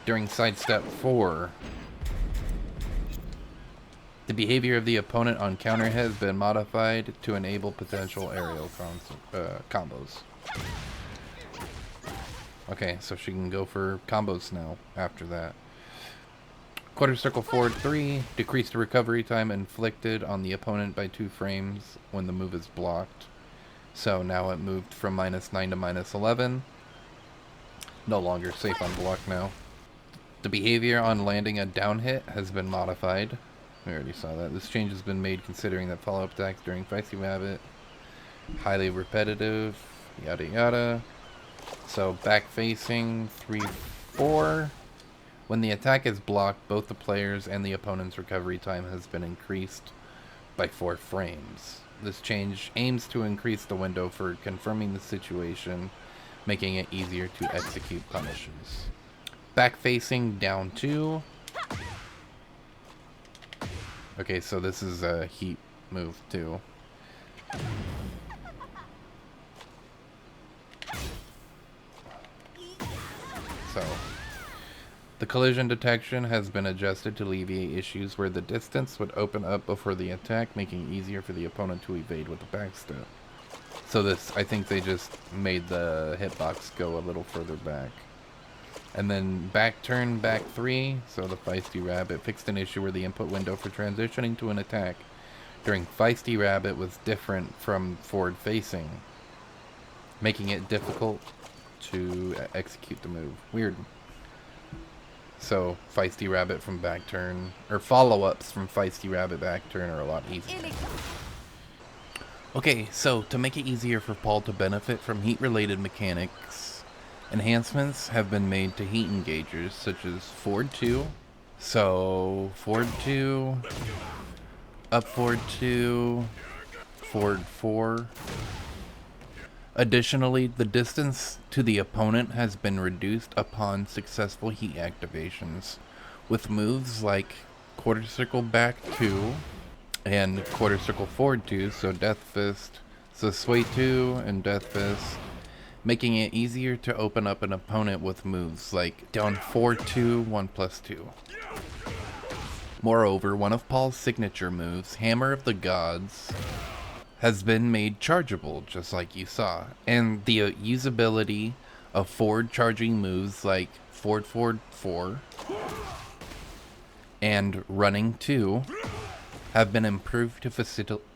During sidestep 4, the behavior of the opponent on counter hit has been modified to enable potential aerial combos. Okay, so she can go for combos now after that. Quarter circle forward 3, decrease the recovery time inflicted on the opponent by 2 frames when the move is blocked. So now it moved from -9 to -11. No longer safe on block now. The behavior on landing a down hit has been modified. We already saw that. This change has been made considering that follow-up attacks during Feisty Rabbit, highly repetitive, yada yada. So back facing 3, 4. When the attack is blocked, both the player's and the opponent's recovery time has been increased by 4 frames. This change aims to increase the window for confirming the situation, making it easier to execute punishes. Back facing down 2. Okay, so this is a heat move too. So, the collision detection has been adjusted to alleviate issues where the distance would open up before the attack, making it easier for the opponent to evade with a backstep. So this, I think they just made the hitbox go a little further back. And then back turn, back 3, so the Feisty Rabbit fixed an issue where the input window for transitioning to an attack during Feisty Rabbit was different from forward facing, making it difficult to execute the move. Weird. So, Feisty Rabbit from back turn, or follow-ups from Feisty Rabbit back turn are a lot easier. Okay, so to make it easier for Paul to benefit from heat-related mechanics, enhancements have been made to heat engagers, such as forward 2. So, forward 2, up forward 2, forward 4. Additionally, the distance to the opponent has been reduced upon successful heat activations, with moves like quarter circle back 2 and quarter circle forward 2, so Death Fist, so Sway 2 and Death Fist, making it easier to open up an opponent with moves like down 4-2, 1+2. Moreover, one of Paul's signature moves, Hammer of the Gods, has been made chargeable, just like you saw, and the usability of forward charging moves like forward 4 and running 2 have been improved to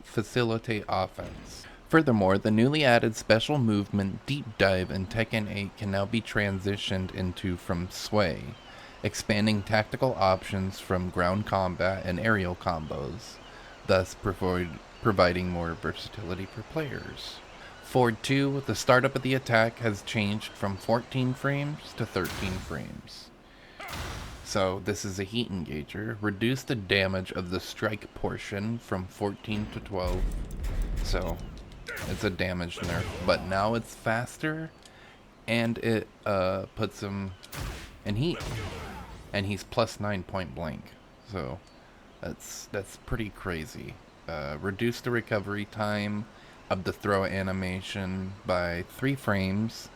facilitate offense. Furthermore, the newly added special movement Deep Dive in Tekken 8 can now be transitioned into from Sway, expanding tactical options from ground combat and aerial combos, thus providing more versatility for players. Forward 2, the startup of the attack has changed from 14 frames to 13 frames. So this is a heat engager. Reduce the damage of the strike portion from 14 to 12. So it's a damage nerf, but now it's faster and it puts him in heat. And he's +9 point blank. So that's pretty crazy. Reduce the recovery time of the throw animation by 3 frames,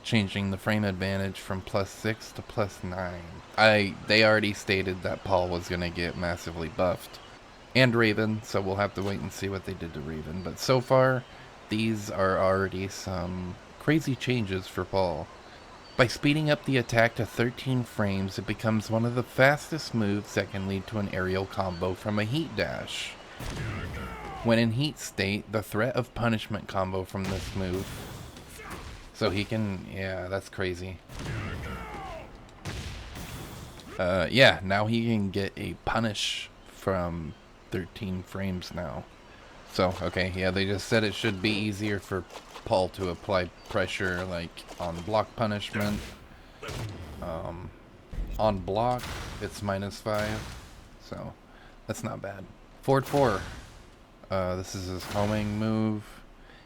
changing the frame advantage from +6 to +9. They already stated that Paul was going to get massively buffed. And Raven, so we'll have to wait and see what they did to Raven. But so far, these are already some crazy changes for Paul. By speeding up the attack to 13 frames, it becomes one of the fastest moves that can lead to an aerial combo from a heat dash. When in heat state, the threat of punishment combo from this move. So he can, yeah, that's crazy. Yeah, now he can get a punish from 13 frames now. So, okay, yeah, they just said it should be easier for Paul to apply pressure, like, on block punishment. On block, it's -5, so that's not bad. Forward 4, this is his homing move.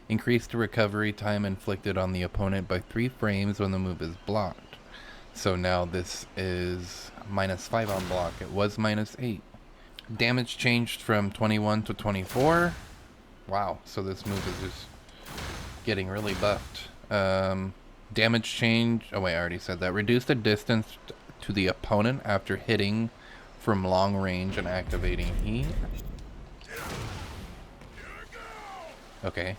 Increase the recovery time inflicted on the opponent by 3 frames when the move is blocked. So now this is -5 on block. It was -8. Damage changed from 21 to 24. Wow, so this move is just getting really buffed. Damage change, oh wait, I already said that. Reduce the distance to the opponent after hitting from long range and activating heat. Okay.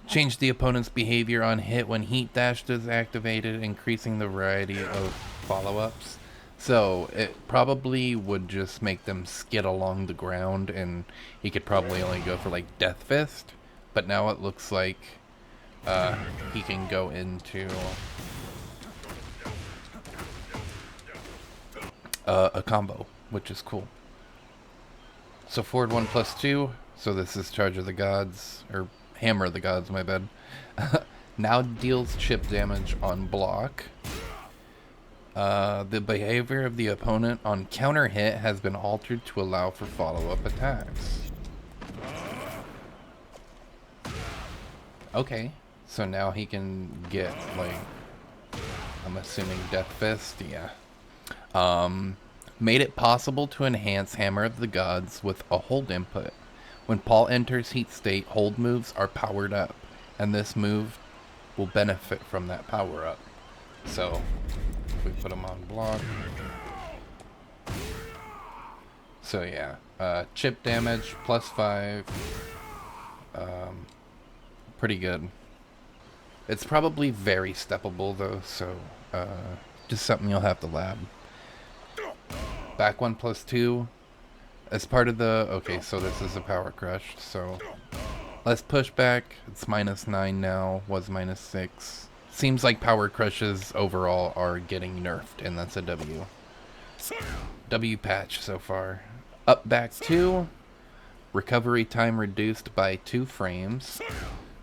Change the opponent's behavior on hit when heat dash is activated, increasing the variety of follow-ups. So it probably would just make them skid along the ground, and he could probably only go for like Death Fist. But now it looks like he can go into a combo, which is cool. So forward 1+2. So this is Charge of the Gods, or Hammer of the Gods, my bad. Now deals chip damage on block. The behavior of the opponent on counter hit has been altered to allow for follow-up attacks. Okay, so now he can get, like, I'm assuming Death Fist, yeah. Made it possible to enhance Hammer of the Gods with a hold input. When Paul enters heat state, hold moves are powered up, and this move will benefit from that power up. So, if we put him on block. So yeah, chip damage, +5. Pretty good. It's probably very steppable though, so just something you'll have to lab. Back 1 +2. As part of the... Okay, so this is a power crush, so... Let's push back. It's -9 now, was -6. Seems like power crushes overall are getting nerfed, and that's a W. W patch so far. Up back 2. Recovery time reduced by 2 frames.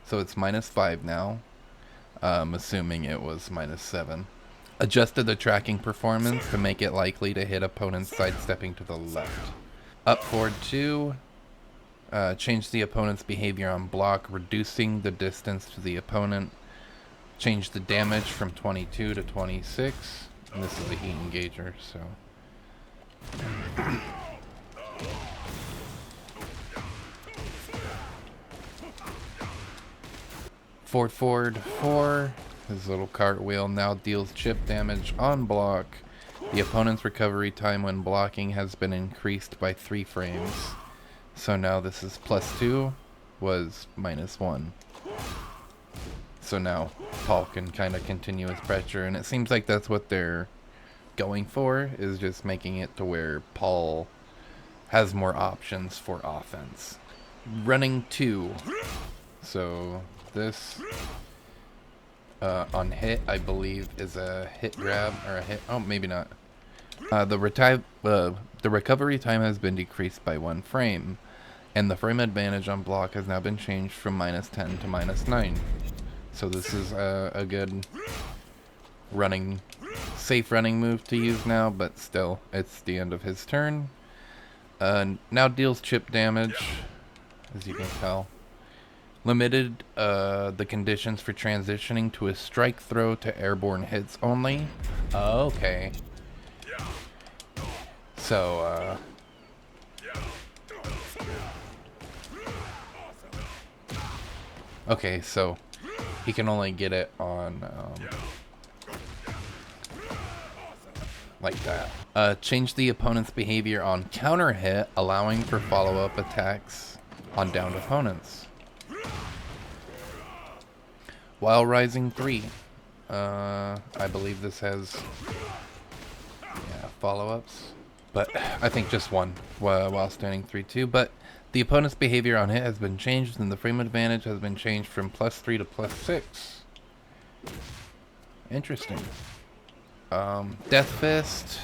So it's -5 now. Assuming it was -7. Adjusted the tracking performance to make it likely to hit opponents sidestepping to the left. Up forward 2. Change the opponent's behavior on block, reducing the distance to the opponent. Change the damage from 22 to 26. And this is a heat engager, so... Forward 4. His little cartwheel now deals chip damage on block. The opponent's recovery time when blocking has been increased by 3 frames. So now this is +2, was -1. So now Paul can kind of continue his pressure, and it seems like that's what they're going for, is just making it to where Paul has more options for offense. Running 2. So this on hit, I believe, is a hit grab or a hit. Oh, maybe not. The recovery time has been decreased by 1 frame, and the frame advantage on block has now been changed from -10 to -9. So this is a good running, safe running move to use now, but still, it's the end of his turn. Now deals chip damage, as you can tell. Limited the conditions for transitioning to a strike throw to airborne hits only. Okay. So, okay, so he can only get it on, like that. Change the opponent's behavior on counter hit, allowing for follow-up attacks on downed opponents. While rising 3. I believe this has, yeah, follow-ups. But I think just one while standing 3-2. But the opponent's behavior on hit has been changed, and the frame advantage has been changed from +3 to +6. Interesting. Death Fist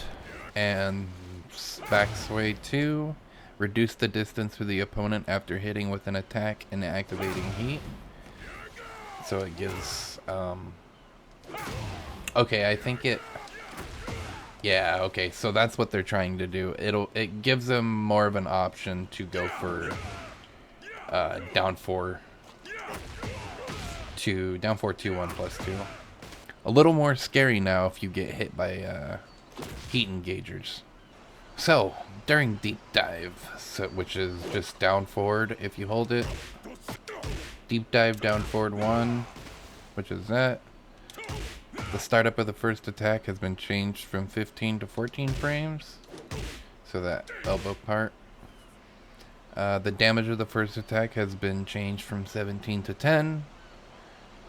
and back sway 2. Reduce the distance to the opponent after hitting with an attack and activating heat. So it gives, okay, I think it, yeah, okay, so that's what they're trying to do. It gives them more of an option to go for, down 4 2, 1 +2. A little more scary now if you get hit by, heat engagers. So, during deep dive, which is just down forward if you hold it. Deep dive down forward 1, which is that. The startup of the first attack has been changed from 15 to 14 frames. So that elbow part. The damage of the first attack has been changed from 17 to 10.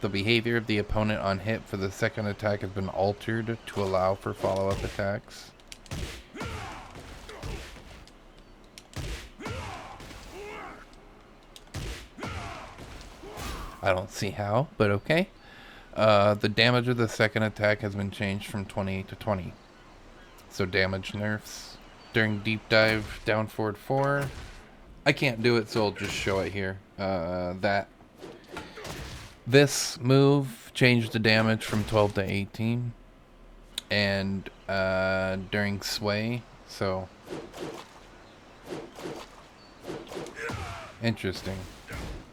The behavior of the opponent on hit for the second attack has been altered to allow for follow-up attacks. I don't see how, but okay. The damage of the second attack has been changed from 20 to 20. So damage nerfs. During deep dive, down forward 4. I can't do it, so I'll just show it here. This move changed the damage from 12 to 18. and during sway. So interesting.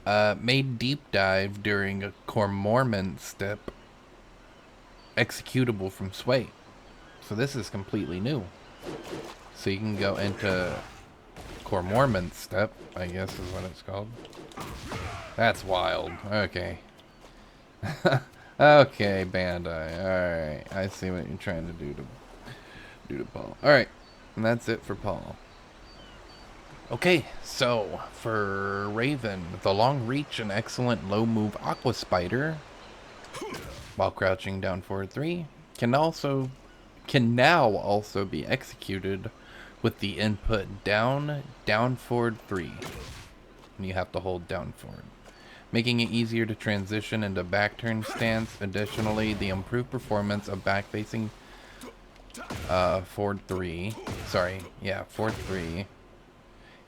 Made deep dive during a Cormorment step, executable from sway. So this is completely new. So you can go into Cormorment step, I guess is what it's called. That's wild. Okay. Okay, Bandai. Alright. I see what you're trying to do to Paul. Alright. And that's it for Paul. Okay, so for Raven, the long reach and excellent low move Aqua Spider, while crouching down forward 3, can now also be executed with the input down forward 3. And you have to hold down forward, making it easier to transition into back turn stance. Additionally, the improved performance of back facing forward 3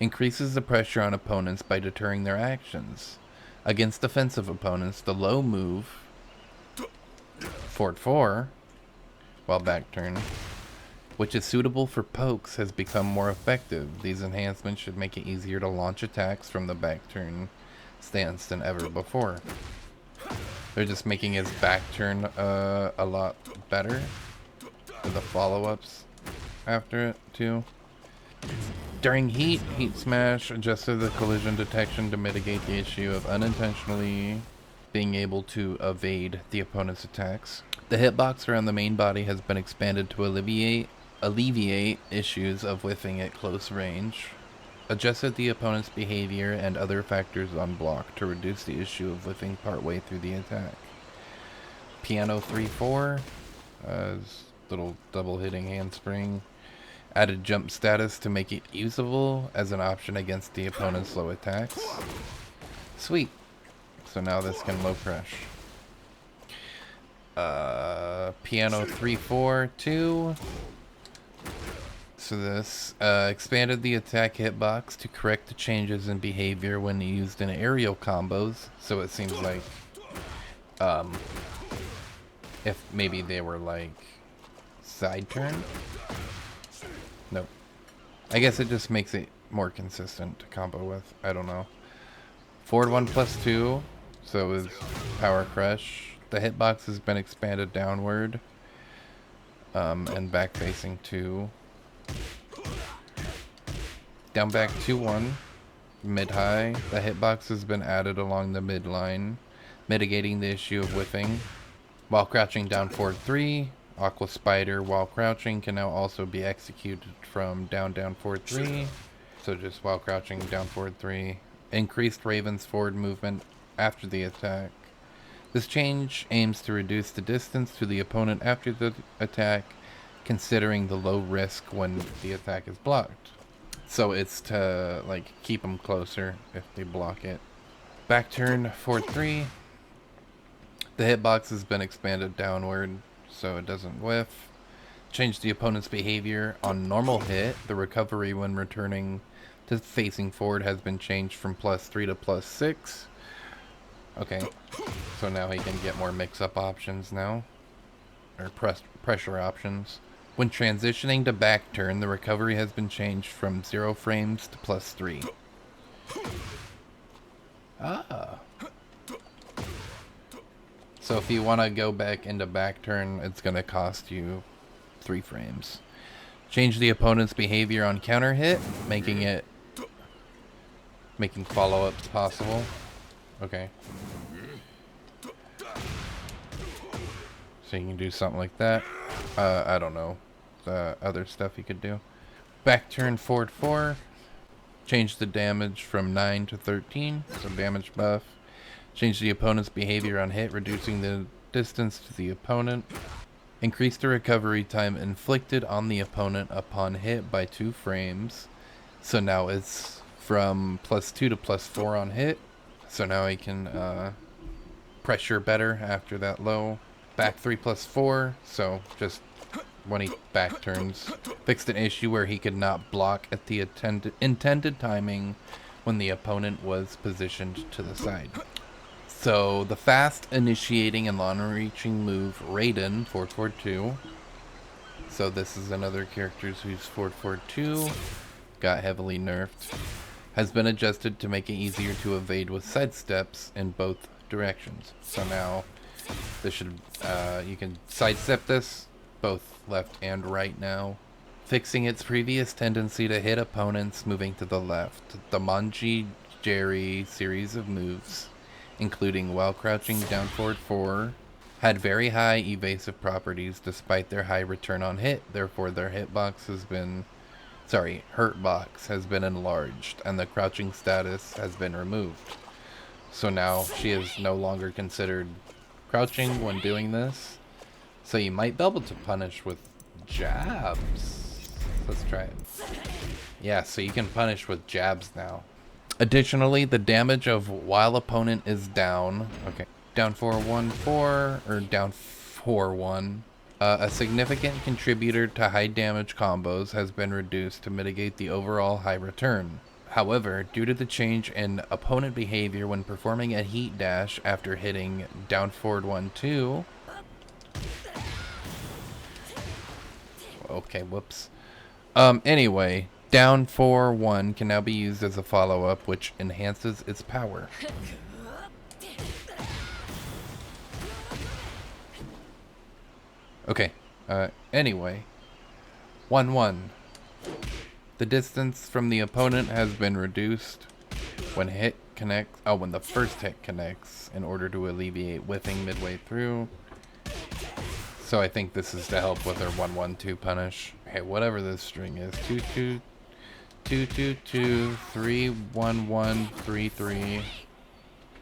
increases the pressure on opponents by deterring their actions. Against defensive opponents, the low move forward 4 while back turn, which is suitable for pokes, has become more effective. These enhancements should make it easier to launch attacks from the back turn stance than ever before. They're just making his back turn a lot better with the follow-ups after it too. During heat smash adjusted the collision detection to mitigate the issue of unintentionally being able to evade the opponent's attacks. The hitbox around the main body has been expanded to alleviate issues of whiffing at close range. Adjusted the opponent's behavior and other factors on block to reduce the issue of whiffing partway through the attack. Piano 3-4, little double hitting handspring. Added jump status to make it usable as an option against the opponent's low attacks. Sweet. So now this can low crush. Piano 3-4-2. So this expanded the attack hitbox to correct the changes in behavior when used in aerial combos. So it seems like if maybe they were like side turn. Nope. I guess it just makes it more consistent to combo with. I don't know. Forward 1+2. So it was Power Crush. The hitbox has been expanded downward. And back facing 2. Down back 2-1. Mid-high. The hitbox has been added along the midline, mitigating the issue of whiffing. While crouching down forward 3. Aqua Spider while crouching can now also be executed from down forward 3. So just while crouching down forward 3. Increased Raven's forward movement after the attack. This change aims to reduce the distance to the opponent after the attack, considering the low risk when the attack is blocked. So it's to like keep them closer if they block it. Back turn forward 3. The hitbox has been expanded downward so it doesn't whiff. Change the opponent's behavior on normal hit. The recovery when returning to facing forward has been changed from +3 to +6. Okay, so now he can get more mix-up options now, or pressure options. When transitioning to back turn, the recovery has been changed from 0 frames to +3. Ah. So if you want to go back into back turn, it's going to cost you 3 frames. Change the opponent's behavior on counter hit, making follow-ups possible. Okay. So you can do something like that. I don't know. Other stuff you could do. Back turn forward 4. Change the damage from 9 to 13. So damage buff. Change the opponent's behavior on hit, reducing the distance to the opponent. Increase the recovery time inflicted on the opponent upon hit by 2 frames. So now it's from +2 to +4 on hit. So now he can pressure better after that low. Back 3+4. So just when he back turns. Fixed an issue where he could not block at the intended timing when the opponent was positioned to the side. So the fast initiating and long reaching move Raiden 442 So this is another character who's 442, got heavily nerfed. Has been adjusted to make it easier to evade with sidesteps in both directions. So now this should, you can sidestep this both left and right now, fixing its previous tendency to hit opponents moving to the left. The Manji Jerry series of moves, including while crouching down forward 4, had very high evasive properties despite their high return on hit. Therefore, their hitbox has been, hurt box has been enlarged, and the crouching status has been removed. So now she is no longer considered crouching when doing this. So you might be able to punish with jabs. Let's try it. Yeah, so you can punish with jabs now. Additionally, the damage of while opponent is down, down 4-1-4, or down 4-1, a significant contributor to high damage combos has been reduced to mitigate the overall high return. However, due to the change in opponent behavior when performing a heat dash after hitting down forward 1-2, okay, whoops. Anyway, down 4-1 can now be used as a follow-up, which enhances its power. Okay, anyway, 1-1. The distance from the opponent has been reduced when hit connects, when the first hit connects, in order to alleviate whiffing midway through. So I think this is to help with her 1-1-2 punish. Okay, whatever this string is, 2-2, 2-2-2, 3-1-1, 3-3.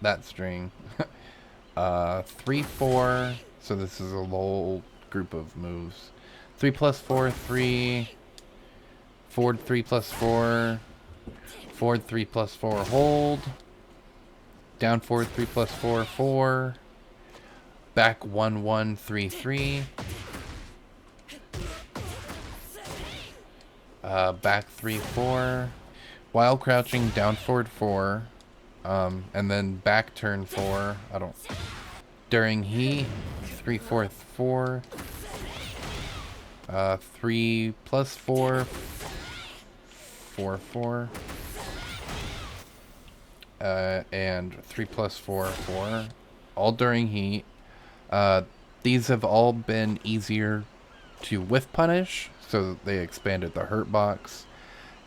That string. 3-4. So this is a whole group of moves. 3+4, 3. Forward 3+4. Forward 3+4, hold. Down forward 3+4, 4. Back 1-1, 3-3. Back 3-4. While crouching, down forward 4. And then back turn 4. During heat, 3-4-4. 3+4. 4-4. And 3+4, 4. All during heat. These have all been easier to whiff punish, so they expanded the hurt box,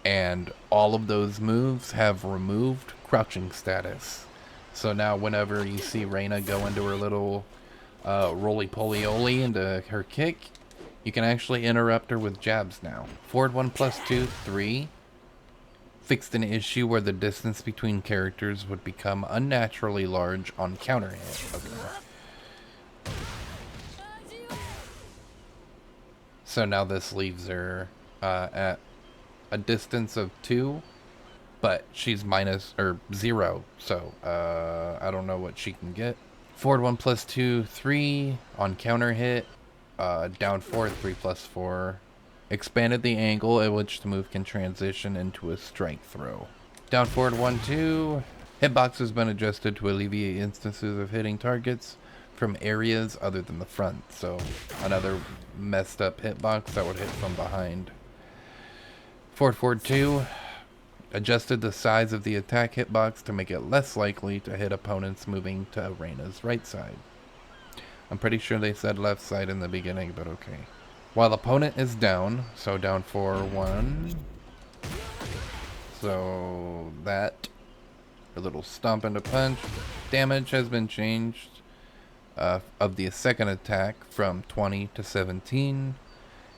and all of those moves have removed crouching status. So now whenever you see Reina go into her little roly-poly-oly into her kick, you can actually interrupt her with jabs now. Forward 1+2, 3. Fixed an issue where the distance between characters would become unnaturally large on counter hit. Okay. So now this leaves her at a distance of 2, but she's -0, so I don't know what she can get. Forward 1+2, 3 on counter hit. Down forward 3+4. Expanded the angle at which the move can transition into a strike throw. Down forward 1-2. Hitbox has been adjusted to alleviate instances of hitting targets from areas other than the front. So another messed up hitbox that would hit from behind. Forward 2. Adjusted the size of the attack hitbox to make it less likely to hit opponents moving to Reina's right side. I'm pretty sure they said left side in the beginning, but okay. While opponent is down, so down 4-1. So that, a little stomp and a punch. Damage has been changed of the second attack from 20 to 17.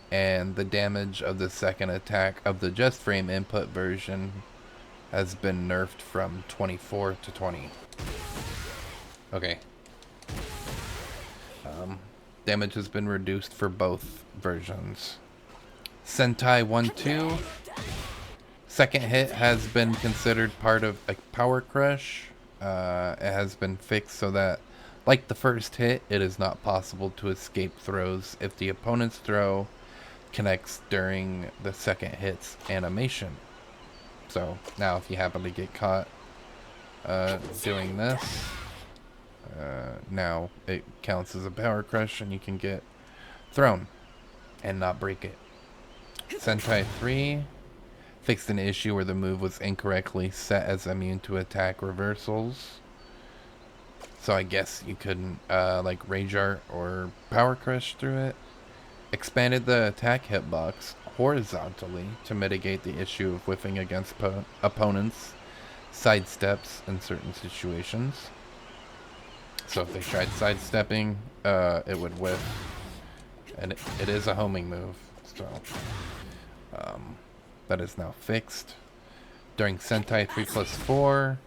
And the damage of the second attack of the just frame input version has been nerfed from 24 to 20. Okay. Damage has been reduced for both versions. Sentai 1-2. Second hit has been considered part of a power crush. It has been fixed so that, like the first hit, it is not possible to escape throws if the opponent's throw connects during the second hit's animation. So now if you happen to get caught doing this, now it counts as a power crush and you can get thrown. and not break it. Sentai 3 fixed an issue where the move was incorrectly set as immune to attack reversals. So I guess you couldn't like Rage Art or Power Crush through it. Expanded the attack hitbox horizontally to mitigate the issue of whiffing against opponents' sidesteps in certain situations. So if they tried sidestepping, it would whiff. And it is a homing move, so that is now fixed. During Sentai 3+4,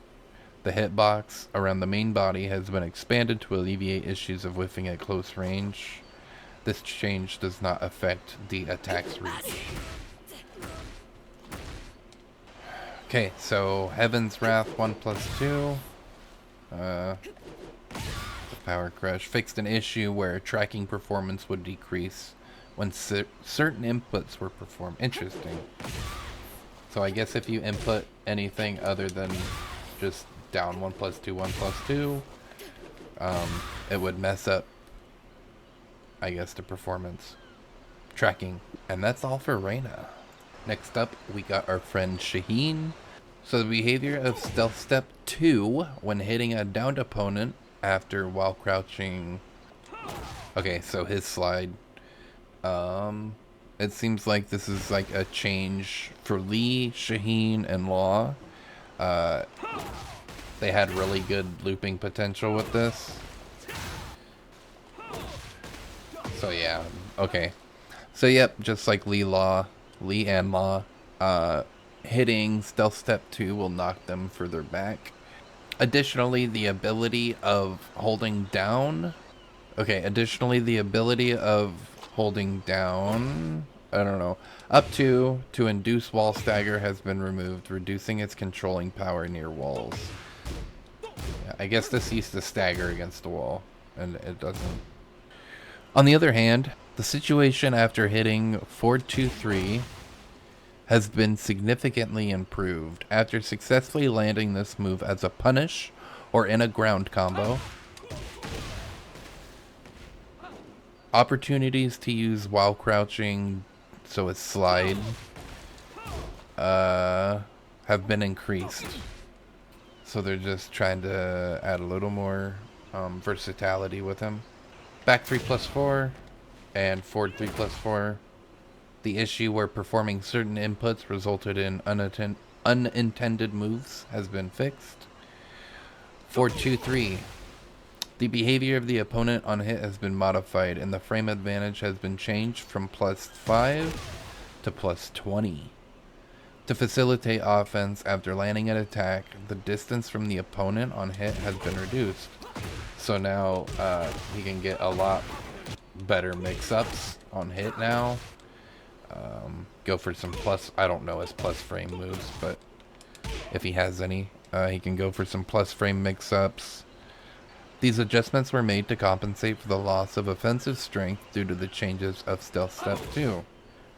the hitbox around the main body has been expanded to alleviate issues of whiffing at close range. This change does not affect the attack's reach. Okay, so Heaven's Wrath 1+2. The Power Crush fixed an issue where tracking performance would decrease when certain inputs were performed. Interesting. So I guess if you input anything other than just down 1+2, 1+2, it would mess up, I guess, the performance tracking. And that's all for Reina. Next up, we got our friend Shaheen. So the behavior of Stealth Step 2 when hitting a downed opponent after while crouching. Okay, so his slide. It seems like this is like a change for Lee, Shaheen, and Law. They had really good looping potential with this. So yeah, okay. So yep, just like Lee and Law, hitting Stealth Step 2 will knock them further back. Additionally, the ability of holding down. Okay, additionally, the ability of holding down, I don't know, up to induce wall stagger has been removed, reducing its controlling power near walls. Yeah, I guess this used to stagger against the wall, and it doesn't. On the other hand, the situation after hitting 4-2-3 has been significantly improved. After successfully landing this move as a punish or in a ground combo, opportunities to use while crouching, so a slide, have been increased. So they're just trying to add a little more versatility with him. Back 3+4 and forward 3+4. The issue where performing certain inputs resulted in unintended moves has been fixed. 4-2-3. The behavior of the opponent on hit has been modified, and the frame advantage has been changed from +5 to +20. To facilitate offense after landing an attack, the distance from the opponent on hit has been reduced. So now he can get a lot better mix-ups on hit now. Go for some plus, I don't know his plus frame moves, but if he has any, he can go for some plus frame mix-ups. These adjustments were made to compensate for the loss of offensive strength due to the changes of Stealth Step 2.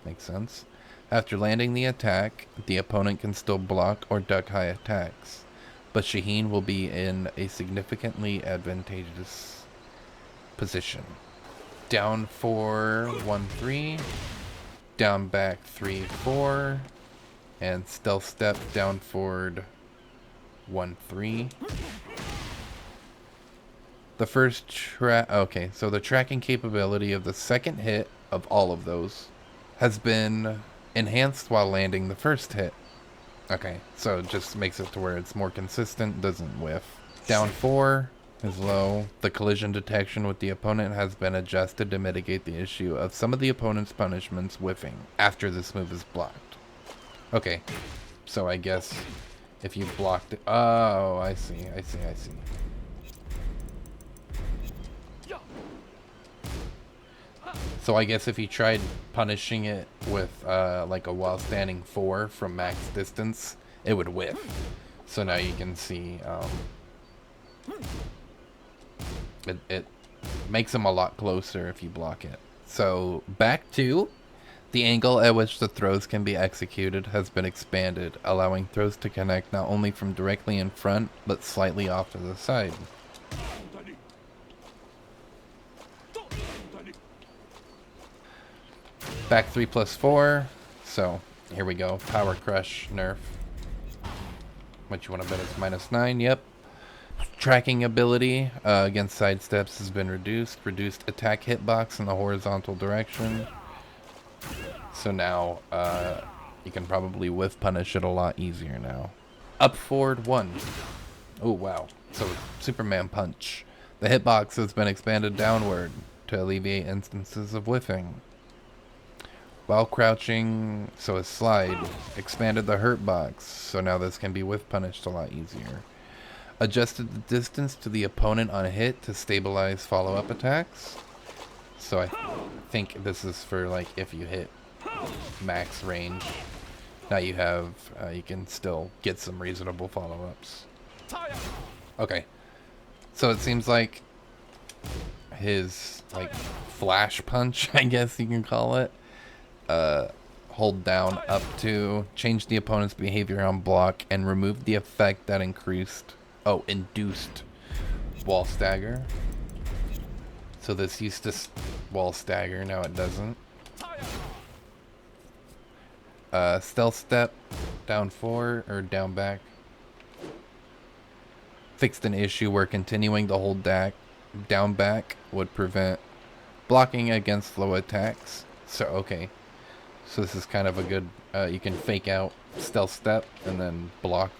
Makes sense. After landing the attack, the opponent can still block or duck high attacks, but Shaheen will be in a significantly advantageous position. Down 4, 1-3. Down back 3-4, and stealth step down forward 1-3. The first okay, so the tracking capability of the second hit of all of those has been enhanced while landing the first hit. Okay, so it just makes it to where it's more consistent, doesn't whiff. Down 4 is low. The collision detection with the opponent has been adjusted to mitigate the issue of some of the opponent's punishments whiffing after this move is blocked. Okay, so I guess if you blocked it... Oh, I see. So I guess if you tried punishing it with like a while standing 4 from max distance, it would whiff. So now you can see... It makes them a lot closer if you block it. So back to the angle at which the throws can be executed has been expanded, allowing throws to connect not only from directly in front, but slightly off to the side. Back 3+4. So here we go. Power Crush nerf. What you want to bet is -9. Yep. Tracking ability against sidesteps has been reduced. Reduced attack hitbox in the horizontal direction. So now you can probably whiff punish it a lot easier now. Up forward 1. Oh wow. So Superman punch. The hitbox has been expanded downward to alleviate instances of whiffing. While crouching, so a slide expanded the hurt box, so now this can be whiff punished a lot easier. Adjusted the distance to the opponent on a hit to stabilize follow-up attacks. So I think this is for like if you hit max range. Now you have, you can still get some reasonable follow-ups. Okay, so it seems like his like flash punch, I guess you can call it. Hold down up to change the opponent's behavior on block and remove the effect that induced wall stagger. So this used to wall stagger, now it doesn't. Stealth step, down 4 or down back. Fixed an issue where continuing to hold down back would prevent blocking against low attacks. So okay. So this is kind of a good, you can fake out stealth step and then block.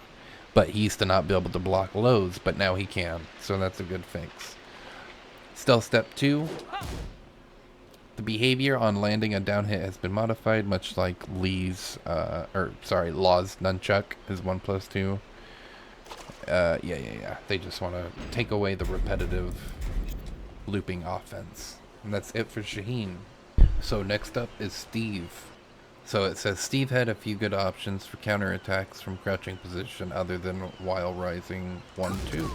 But he used to not be able to block lows, but now he can. So that's a good fix. Stealth step 2. The behavior on landing a down hit has been modified, much like Law's nunchuck is 1+2. Yeah. They just want to take away the repetitive looping offense. And that's it for Shaheen. So next up is Steve. So it says Steve had a few good options for counterattacks from crouching position other than while rising 1-2,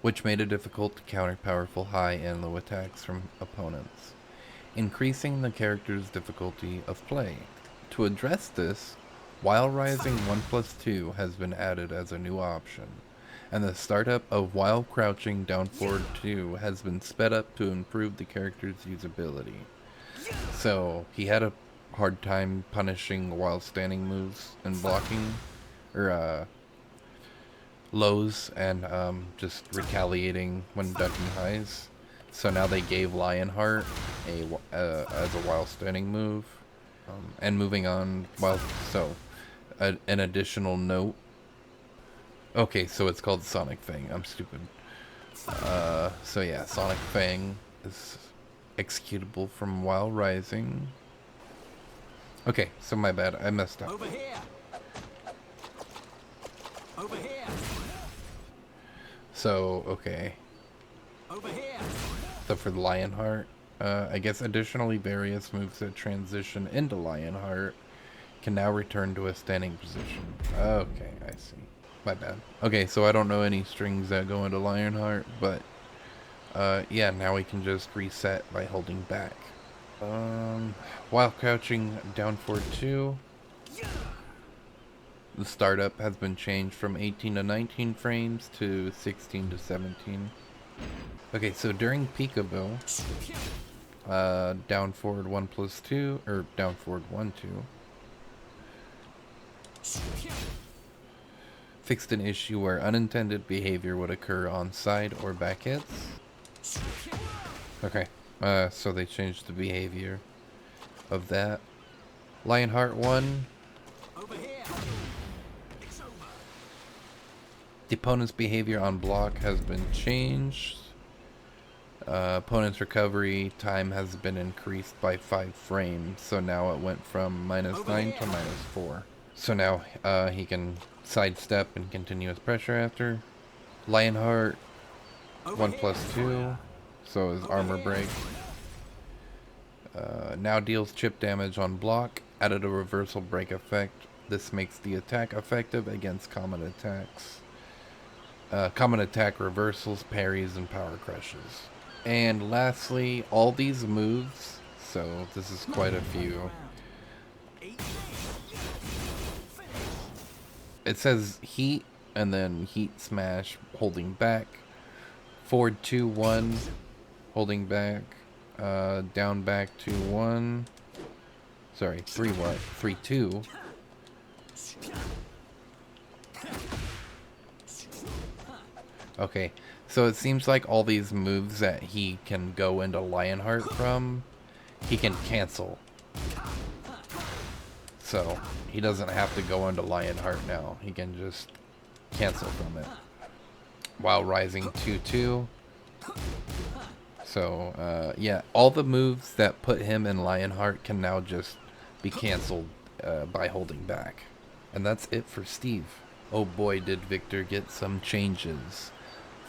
which made it difficult to counter powerful high and low attacks from opponents, increasing the character's difficulty of play. To address this, while rising 1+2 has been added as a new option, and the startup of while crouching down forward 2 has been sped up to improve the character's usability. So he had a hard time punishing while standing moves and blocking, or lows, and just retaliating when ducking highs. So now they gave Lionheart as a while standing move, and moving on while an additional note. Okay, so it's called Sonic Feng. I'm stupid. So yeah, Sonic Feng is executable from while rising. Okay, so my bad, I messed up. Over here. Over here. So, okay. Over here. So for the Lionheart, I guess additionally various moves that transition into Lionheart can now return to a standing position. Okay, I see. My bad. Okay, so I don't know any strings that go into Lionheart, but yeah, now we can just reset by holding back. While crouching down forward 2, the startup has been changed from 18 to 19 frames to 16 to 17. Okay, so during peekaboo, down forward 1+2, or down forward 1-2, fixed an issue where unintended behavior would occur on side or back hits. Okay, so they changed the behavior of that. Lionheart 1. The opponent's behavior on block has been changed. Opponent's recovery time has been increased by 5 frames, so now it went from -9 to -4. So now he can sidestep and continuous pressure after. Lionheart 1+2, so his armor break. Now deals chip damage on block, added a reversal break effect. This makes the attack effective against common attacks. Common attack reversals, parries, and power crushes. And lastly, all these moves, so this is quite a few. It says heat, and then heat smash, holding back. Forward 2-1, holding back. Down back 2-1. Sorry, 3 what? 3-2. Okay, so it seems like all these moves that he can go into Lionheart from, he can cancel. So, he doesn't have to go into Lionheart now. He can just cancel from it. While rising 2-2. So, yeah, all the moves that put him in Lionheart can now just be canceled by holding back. And that's it for Steve. Oh boy, did Victor get some changes.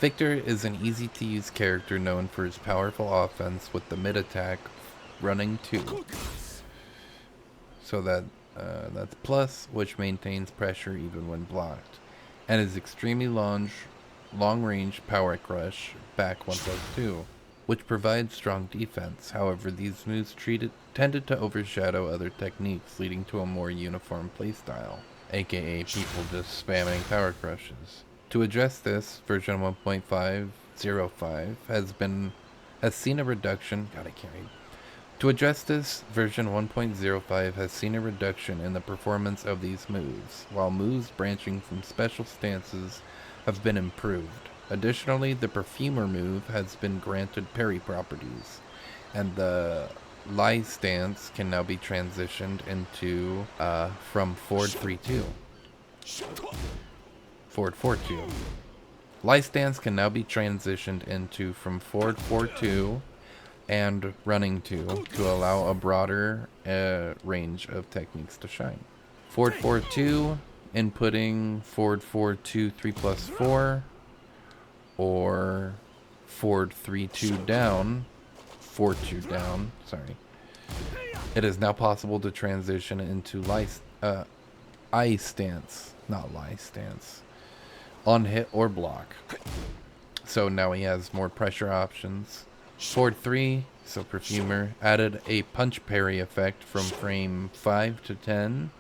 Victor is an easy-to-use character known for his powerful offense with the mid-attack running 2. So that's plus, which maintains pressure even when blocked. And his extremely long-range power crush, back 1+2, which provides strong defense. However, these moves tended to overshadow other techniques, leading to a more uniform playstyle, aka people just spamming power crushes. To address this, version 1.505 has seen a reduction. God, I can't read. To address this, version 1.05 has seen a reduction in the performance of these moves, while moves branching from special stances have been improved. Additionally, the Perfumer move has been granted parry properties, and the Lie stance can now be transitioned into from forward 3-2. Forward 4-2. Lie stance can now be transitioned into from forward 4-2 and running 2 to allow a broader range of techniques to shine. Forward 4-2, inputting forward 4-2 3+4, or forward 3-2 down, 4-2 down, sorry. It is now possible to transition into I stance, not lie stance, on hit or block. So now he has more pressure options. Forward 3, so Perfumer, added a punch parry effect from frame 5 to 10.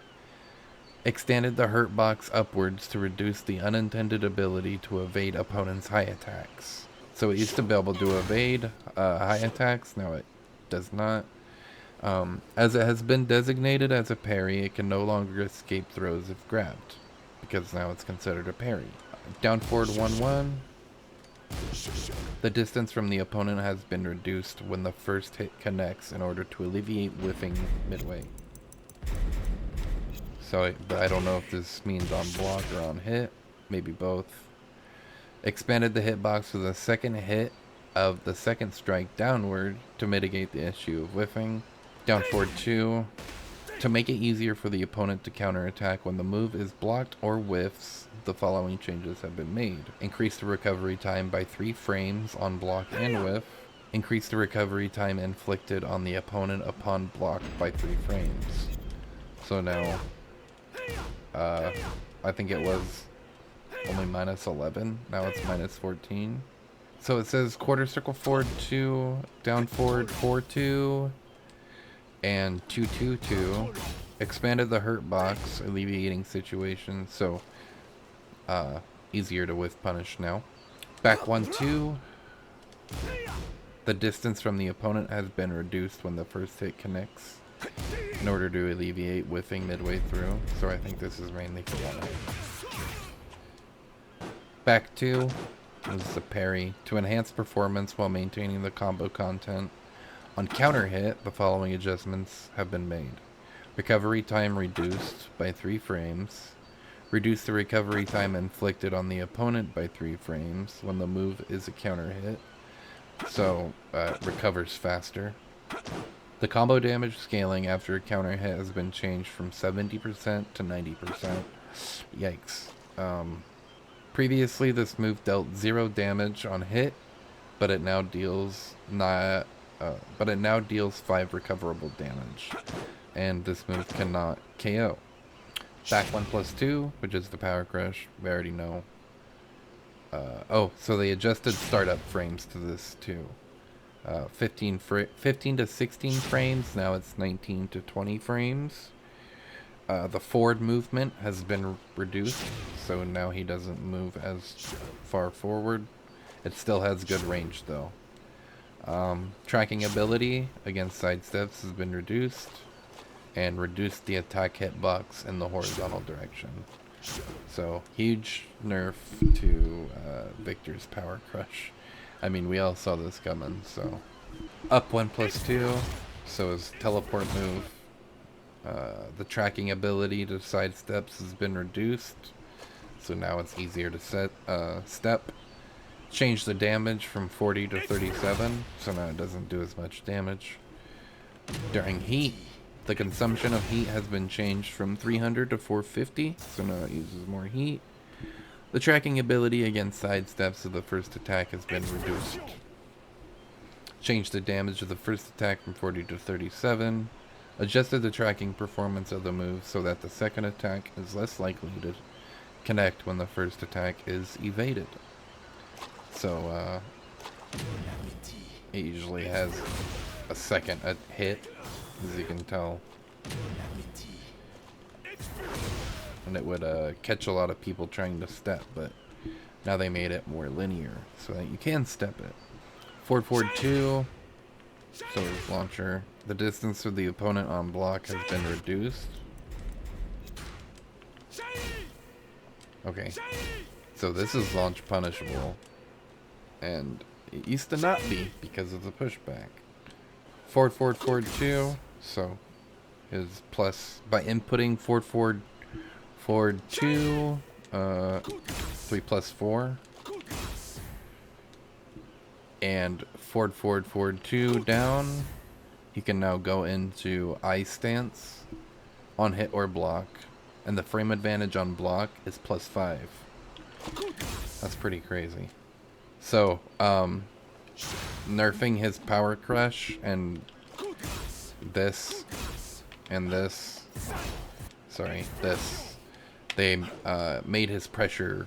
Extended the hurt box upwards to reduce the unintended ability to evade opponents' high attacks. So it used to be able to evade high attacks, now it does not. As it has been designated as a parry, it can no longer escape throws if grabbed, because now it's considered a parry. Down forward 1-1. The distance from the opponent has been reduced when the first hit connects in order to alleviate whiffing midway. So I don't know if this means on block or on hit, maybe both. Expanded the hitbox with a second hit of the second strike downward to mitigate the issue of whiffing. Down forward 2. To make it easier for the opponent to counterattack when the move is blocked or whiffs, the following changes have been made. Increase the recovery time by 3 frames on block and whiff. Increase the recovery time inflicted on the opponent upon block by 3 frames. So now, I think it was only -11. Now it's -14. So it says quarter circle forward 2, down forward 4-2, and 2-2-2. Expanded the hurt box, alleviating situations, so easier to whiff punish now. Back 1-2. The distance from the opponent has been reduced when the first hit connects in order to alleviate whiffing midway through, so I think this is mainly for one hit. Back 2. This is a parry. To enhance performance while maintaining the combo content, on counter hit, the following adjustments have been made. Recovery time reduced by 3 frames. Reduce the recovery time inflicted on the opponent by 3 frames when the move is a counter hit, so recovers faster. The combo damage scaling after a counter hit has been changed from 70% to 90%. Yikes. Previously, this move dealt 0 damage on hit, but it now deals 5 recoverable damage, and this move cannot KO. Back 1+2, which is the power crush, we already know. So they adjusted startup frames to this too. 15 to 16 frames, now it's 19 to 20 frames. The forward movement has been reduced, so now he doesn't move as far forward. It still has good range though. Tracking ability against sidesteps has been reduced. and reduced the attack hitbox in the horizontal direction. So, huge nerf to Victor's Power Crush. I mean, we all saw this coming, so. Up 1+2, so his teleport move. The tracking ability to sidesteps has been reduced, so now it's easier to step. Change the damage from 40 to 37, so now it doesn't do as much damage. During heat, the consumption of heat has been changed from 300 to 450, so now it uses more heat. The tracking ability against sidesteps of the first attack has been reduced. Change the damage of the first attack from 40 to 37. Adjusted the tracking performance of the move so that the second attack is less likely to connect when the first attack is evaded. So, it usually has a second hit, as you can tell. And it would catch a lot of people trying to step, but now they made it more linear so that you can step it. Forward forward 2, so is launcher. The distance of the opponent on block has been reduced. Okay, so this is launch punishable, and it used to not be because of the pushback. Forward forward forward 2, so is plus by inputting forward forward forward 2, 3 plus 4. And forward, forward, forward 2 down. He can now go into I stance on hit or block. And the frame advantage on block is +5. That's pretty crazy. So, nerfing his Power Crush and this and this. Sorry, this. They made his pressure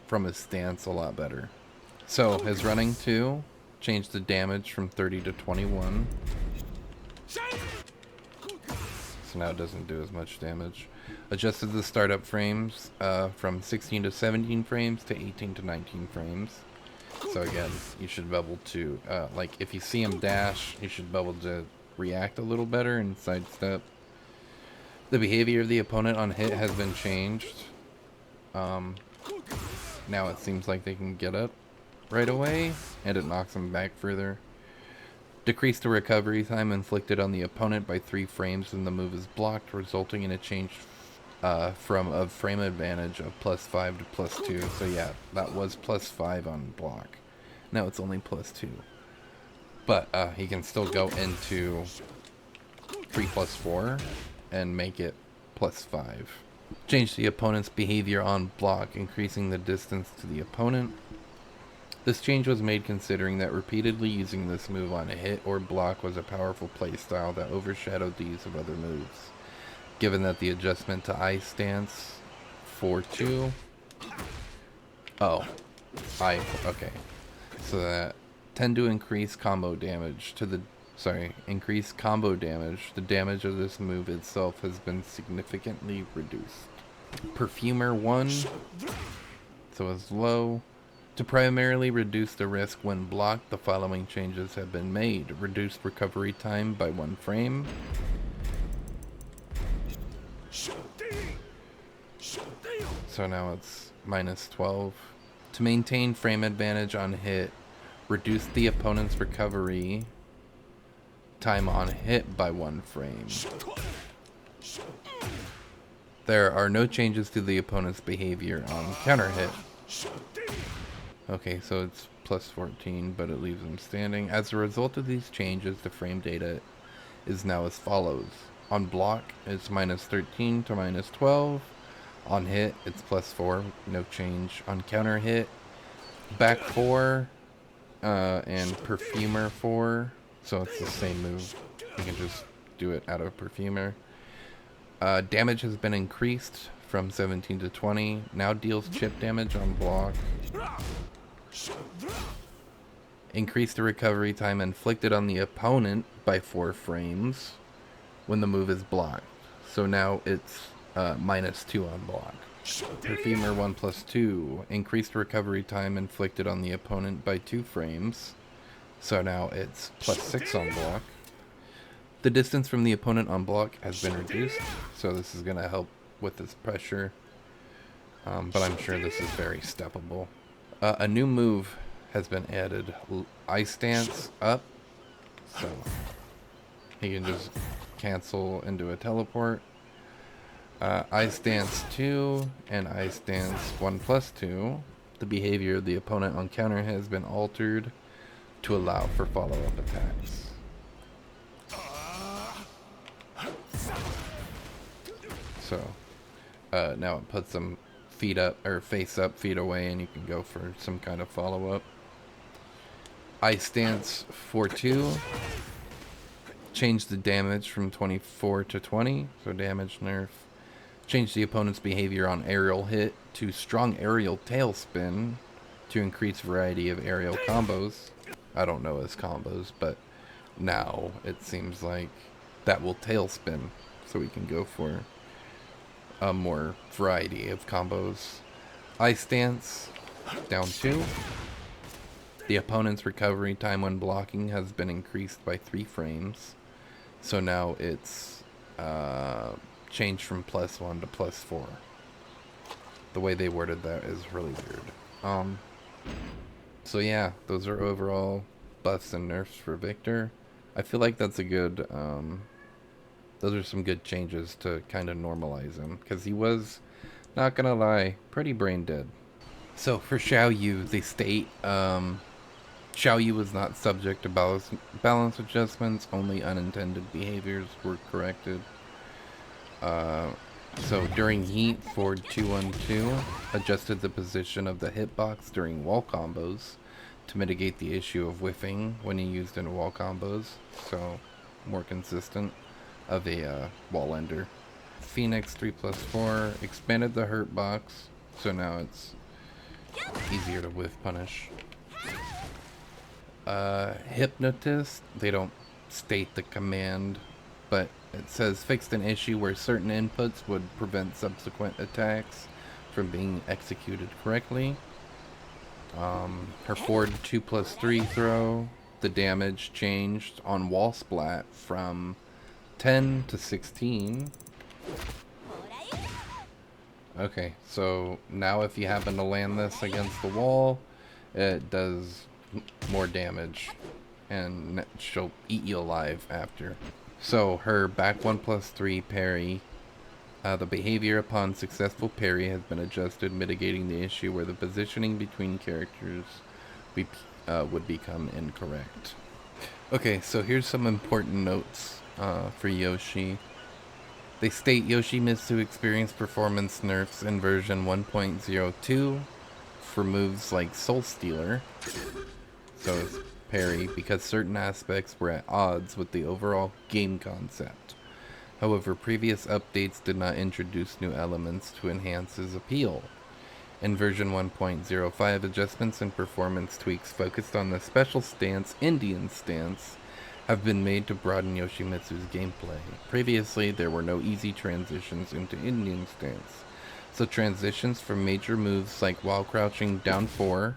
from his stance a lot better. So, his running 2 changed the damage from 30 to 21. So now it doesn't do as much damage. Adjusted the startup frames from 16 to 17 frames to 18 to 19 frames. So again, you should be able to, like if you see him dash, you should be able to react a little better and sidestep. The behavior of the opponent on hit has been changed. Now it seems like they can get up right away, and it knocks him back further. Decrease the recovery time inflicted on the opponent by 3 frames when the move is blocked, resulting in a change from a frame advantage of +5 to +2. So yeah, that was +5 on block. Now it's only +2. But he can still go into 3 plus 4 and make it +5. Change the opponent's behavior on block, increasing the distance to the opponent. This change was made considering that repeatedly using this move on a hit or block was a powerful playstyle that overshadowed the use of other moves. Given that the adjustment to I stance 4-2. Okay. So that tend to increase combo damage to the increase combo damage. The damage of this move itself has been significantly reduced. Perfumer 1. So it's low. To primarily reduce the risk when blocked, the following changes have been made. Reduced recovery time by 1 frame. So now it's -12. To maintain frame advantage on hit, reduce the opponent's recovery time on hit by 1 frame. There are no changes to the opponent's behavior on counter hit. Okay, so it's +14, but it leaves him standing. As a result of these changes, the frame data is now as follows. On block, it's -13 to -12. On hit, it's +4, no change. On counter hit, back 4, and Perfumer 4. So it's the same move. You can just do it out of Perfumer. Damage has been increased from 17 to 20. Now deals chip damage on block. Increase the recovery time inflicted on the opponent by 4 frames when the move is blocked. So now it's -2 on block. Perfumer 1+2. Increased recovery time inflicted on the opponent by 2 frames. So now it's +6 on block. The distance from the opponent on block has been reduced, so this is going to help with this pressure. But I'm sure this is very steppable. A new move has been added. Ice Stance up. So he can just cancel into a teleport. Ice Stance 2 and Ice Stance 1+2. The behavior of the opponent on counter has been altered to allow for follow-up attacks. So now it puts them feet up, or face up, feet away, and you can go for some kind of follow-up. Ice Stance 4-2. Change the damage from 24 to 20, so damage nerf. Change the opponent's behavior on aerial hit to strong aerial tailspin to increase variety of aerial combos. I don't know his combos, but now it seems like that will tailspin, so we can go for a more variety of combos. Ice Stance down 2. The opponent's recovery time when blocking has been increased by 3 frames. So now it's changed from +1 to +4. The way they worded that is really weird. So yeah, those are overall buffs and nerfs for Victor. I feel like that's a good, those are some good changes to kind of normalize him, because he was, not gonna lie, pretty brain dead. So for Xiaoyu, they state, Xiaoyu was not subject to balance adjustments, only unintended behaviors were corrected. So during heat, Ford 212 adjusted the position of the hitbox during wall combos to mitigate the issue of whiffing when he used in wall combos, so more consistent of a wall ender. Phoenix 3+4 expanded the hurt box, so now it's easier to whiff punish. Hypnotist, they don't state the command, but it says fixed an issue where certain inputs would prevent subsequent attacks from being executed correctly. Her Ford 2+3 throw, the damage changed on wall splat from 10 to 16. Okay, so now if you happen to land this against the wall, it does more damage, and she'll eat you alive after. So her back 1+3 parry, the behavior upon successful parry has been adjusted, mitigating the issue where the positioning between characters would become incorrect. Okay, so here's some important notes for Yoshi. They state Yoshimitsu experienced performance nerfs in version 1.02 for moves like Soul Stealer, so it's parry, because certain aspects were at odds with the overall game concept. However, previous updates did not introduce new elements to enhance his appeal. In version 1.05, adjustments and performance tweaks focused on the special stance, Indian stance, have been made to broaden Yoshimitsu's gameplay. Previously, there were no easy transitions into Indian stance, so transitions from major moves like while crouching down 4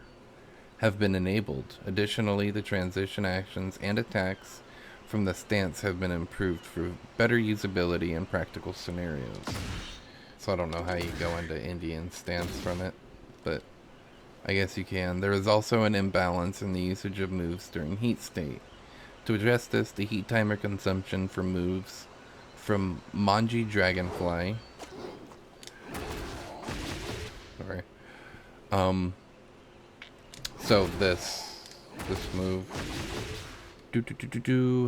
have been enabled. Additionally, the transition actions and attacks from the stance have been improved for better usability in practical scenarios. So I don't know how you go into Indian stance from it, but I guess you can. There is also an imbalance in the usage of moves during heat state. To address this, the heat timer consumption for moves from Manji Dragonfly, so this move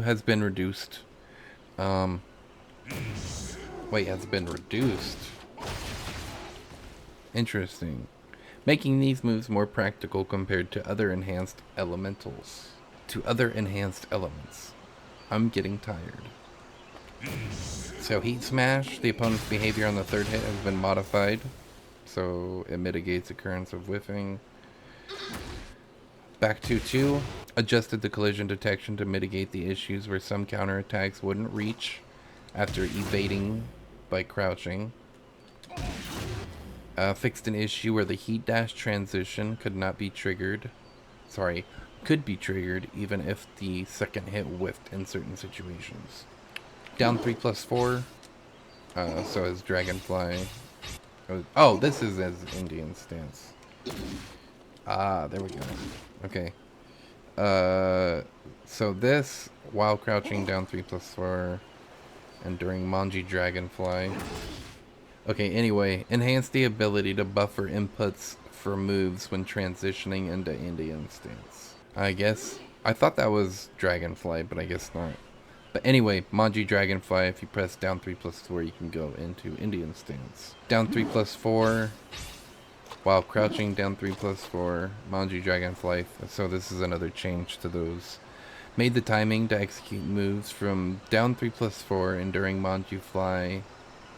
has been reduced. Wait, has been reduced. Interesting. Making these moves more practical compared to other enhanced elementals. I'm getting tired. So Heat Smash, the opponent's behavior on the third hit has been modified, so it mitigates occurrence of whiffing. Back 2-2, adjusted the collision detection to mitigate the issues where some counterattacks wouldn't reach after evading by crouching. Fixed an issue where the heat dash transition could be triggered even if the second hit whiffed in certain situations. Down 3+4. So his Dragonfly. Oh, this is his Indian stance. Ah, there we go. Okay. So this, while crouching down 3+4, and during Manji Dragonfly. Okay, anyway, enhance the ability to buffer inputs for moves when transitioning into Indian stance. I guess, I thought that was Dragonfly, but I guess not. But anyway, Manji Dragonfly, if you press down 3+4, you can go into Indian stance. Down 3+4, while crouching down 3+4, Manji Dragonfly, so this is another change to those. Made the timing to execute moves from down 3+4 and during Manji Fly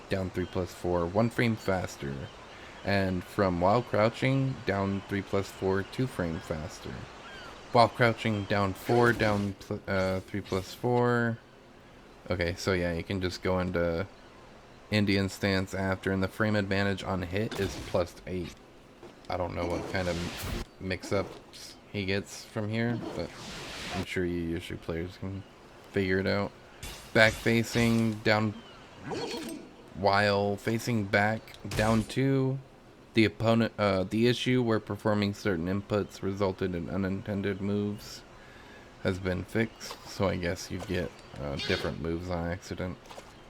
down 3+4 1 frame faster, and from while crouching down 3+4 2 frame faster. While crouching down 4 down 3+4. Okay, so yeah, you can just go into Indian stance after, and the frame advantage on hit is +8. I don't know what kind of mix-ups he gets from here, but I'm sure you Yoshu players can figure it out. Back facing down, while facing back down 2, the opponent, the issue where performing certain inputs resulted in unintended moves has been fixed. So I guess you get different moves on accident.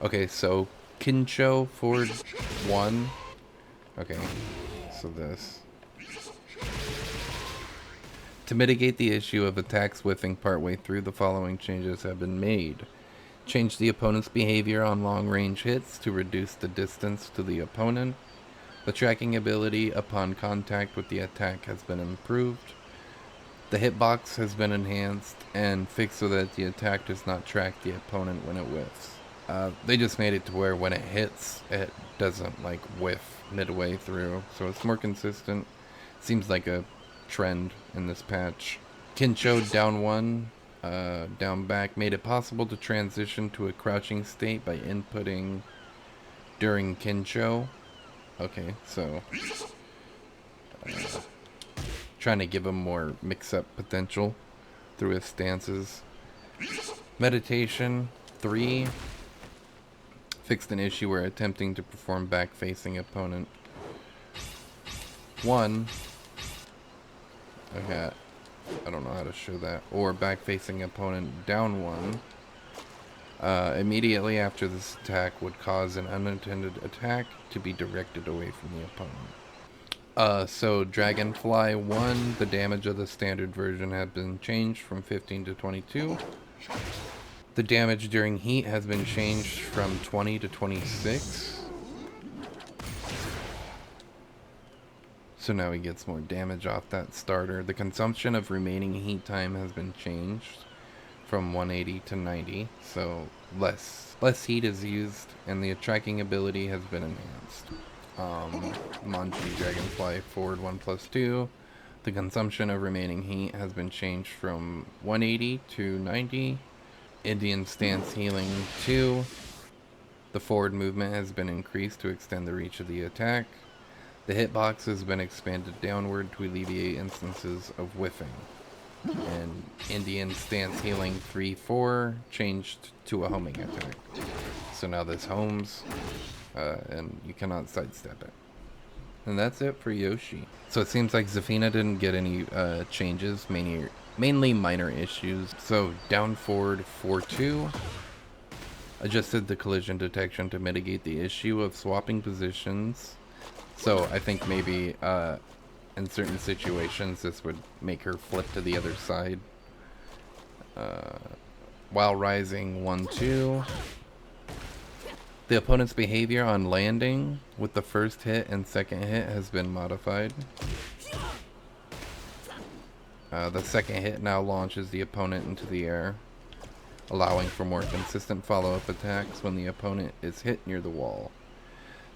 Okay, so Kincho forward 1. Okay, so this. To mitigate the issue of attacks whiffing partway through, the following changes have been made. Change the opponent's behavior on long-range hits to reduce the distance to the opponent. The tracking ability upon contact with the attack has been improved. The hitbox has been enhanced and fixed so that the attack does not track the opponent when it whiffs. They just made it to where when it hits, it doesn't like whiff midway through, so it's more consistent. Seems like a trend in this patch. Kincho down 1, down back made it possible to transition to a crouching state by inputting during Kincho. Okay, so trying to give him more mix-up potential through his stances. Meditation 3 fixed an issue where attempting to perform back-facing opponent 1. Okay, I don't know how to show that. Or back-facing opponent down 1. Immediately after this attack would cause an unintended attack to be directed away from the opponent. So Dragonfly 1, the damage of the standard version has been changed from 15 to 22. The damage during heat has been changed from 20 to 26. So now he gets more damage off that starter. The consumption of remaining heat time has been changed from 180 to 90, so less heat is used, and the tracking ability has been enhanced. Manji Dragonfly forward 1+2. The consumption of remaining heat has been changed from 180 to 90. Indian stance healing 2. The forward movement has been increased to extend the reach of the attack. The hitbox has been expanded downward to alleviate instances of whiffing. And Indian stance healing 3-4 changed to a homing attack. So now this homes, and you cannot sidestep it. And that's it for Yoshi. So it seems like Zafina didn't get any changes, mainly minor issues. So down forward 4-2. Adjusted the collision detection to mitigate the issue of swapping positions. So I think maybe in certain situations this would make her flip to the other side. While rising 1-2. The opponent's behavior on landing with the first hit and second hit has been modified. The second hit now launches the opponent into the air, allowing for more consistent follow-up attacks when the opponent is hit near the wall.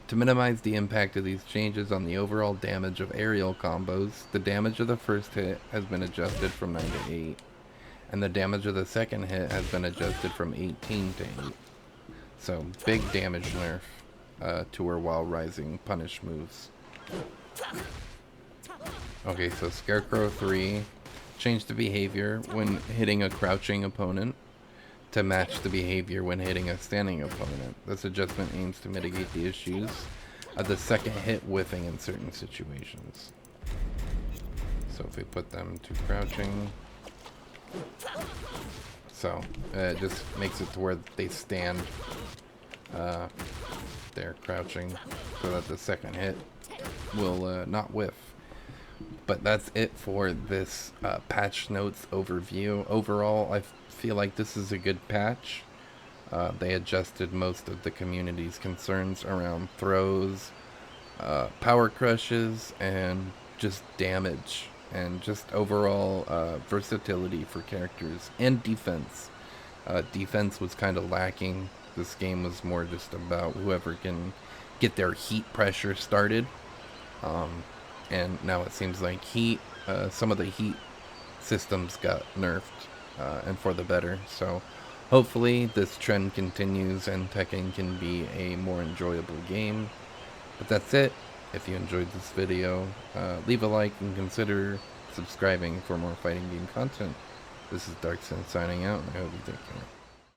To minimize the impact of these changes on the overall damage of aerial combos, the damage of the first hit has been adjusted from 9 to 8, and the damage of the second hit has been adjusted from 18 to 8. So, big damage nerf to her while rising punish moves. Okay, so Scarecrow 3 changed the behavior when hitting a crouching opponent. to match the behavior when hitting a standing opponent. This adjustment aims to mitigate the issues of the second hit whiffing in certain situations. So if we put them to crouching, so it just makes it to where they stand there crouching so that the second hit will not whiff. But that's it for this patch notes overview. Overall, I feel like this is a good patch. They adjusted most of the community's concerns around throws, power crushes, and just damage, and just overall versatility for characters, and defense. Defense was kind of lacking. This game was more just about whoever can get their heat pressure started. And now it seems like some of the heat systems got nerfed, and for the better. So hopefully this trend continues and Tekken can be a more enjoyable game. But that's it. If you enjoyed this video, leave a like and consider subscribing for more fighting game content. This is Darkson signing out, and I hope you take care.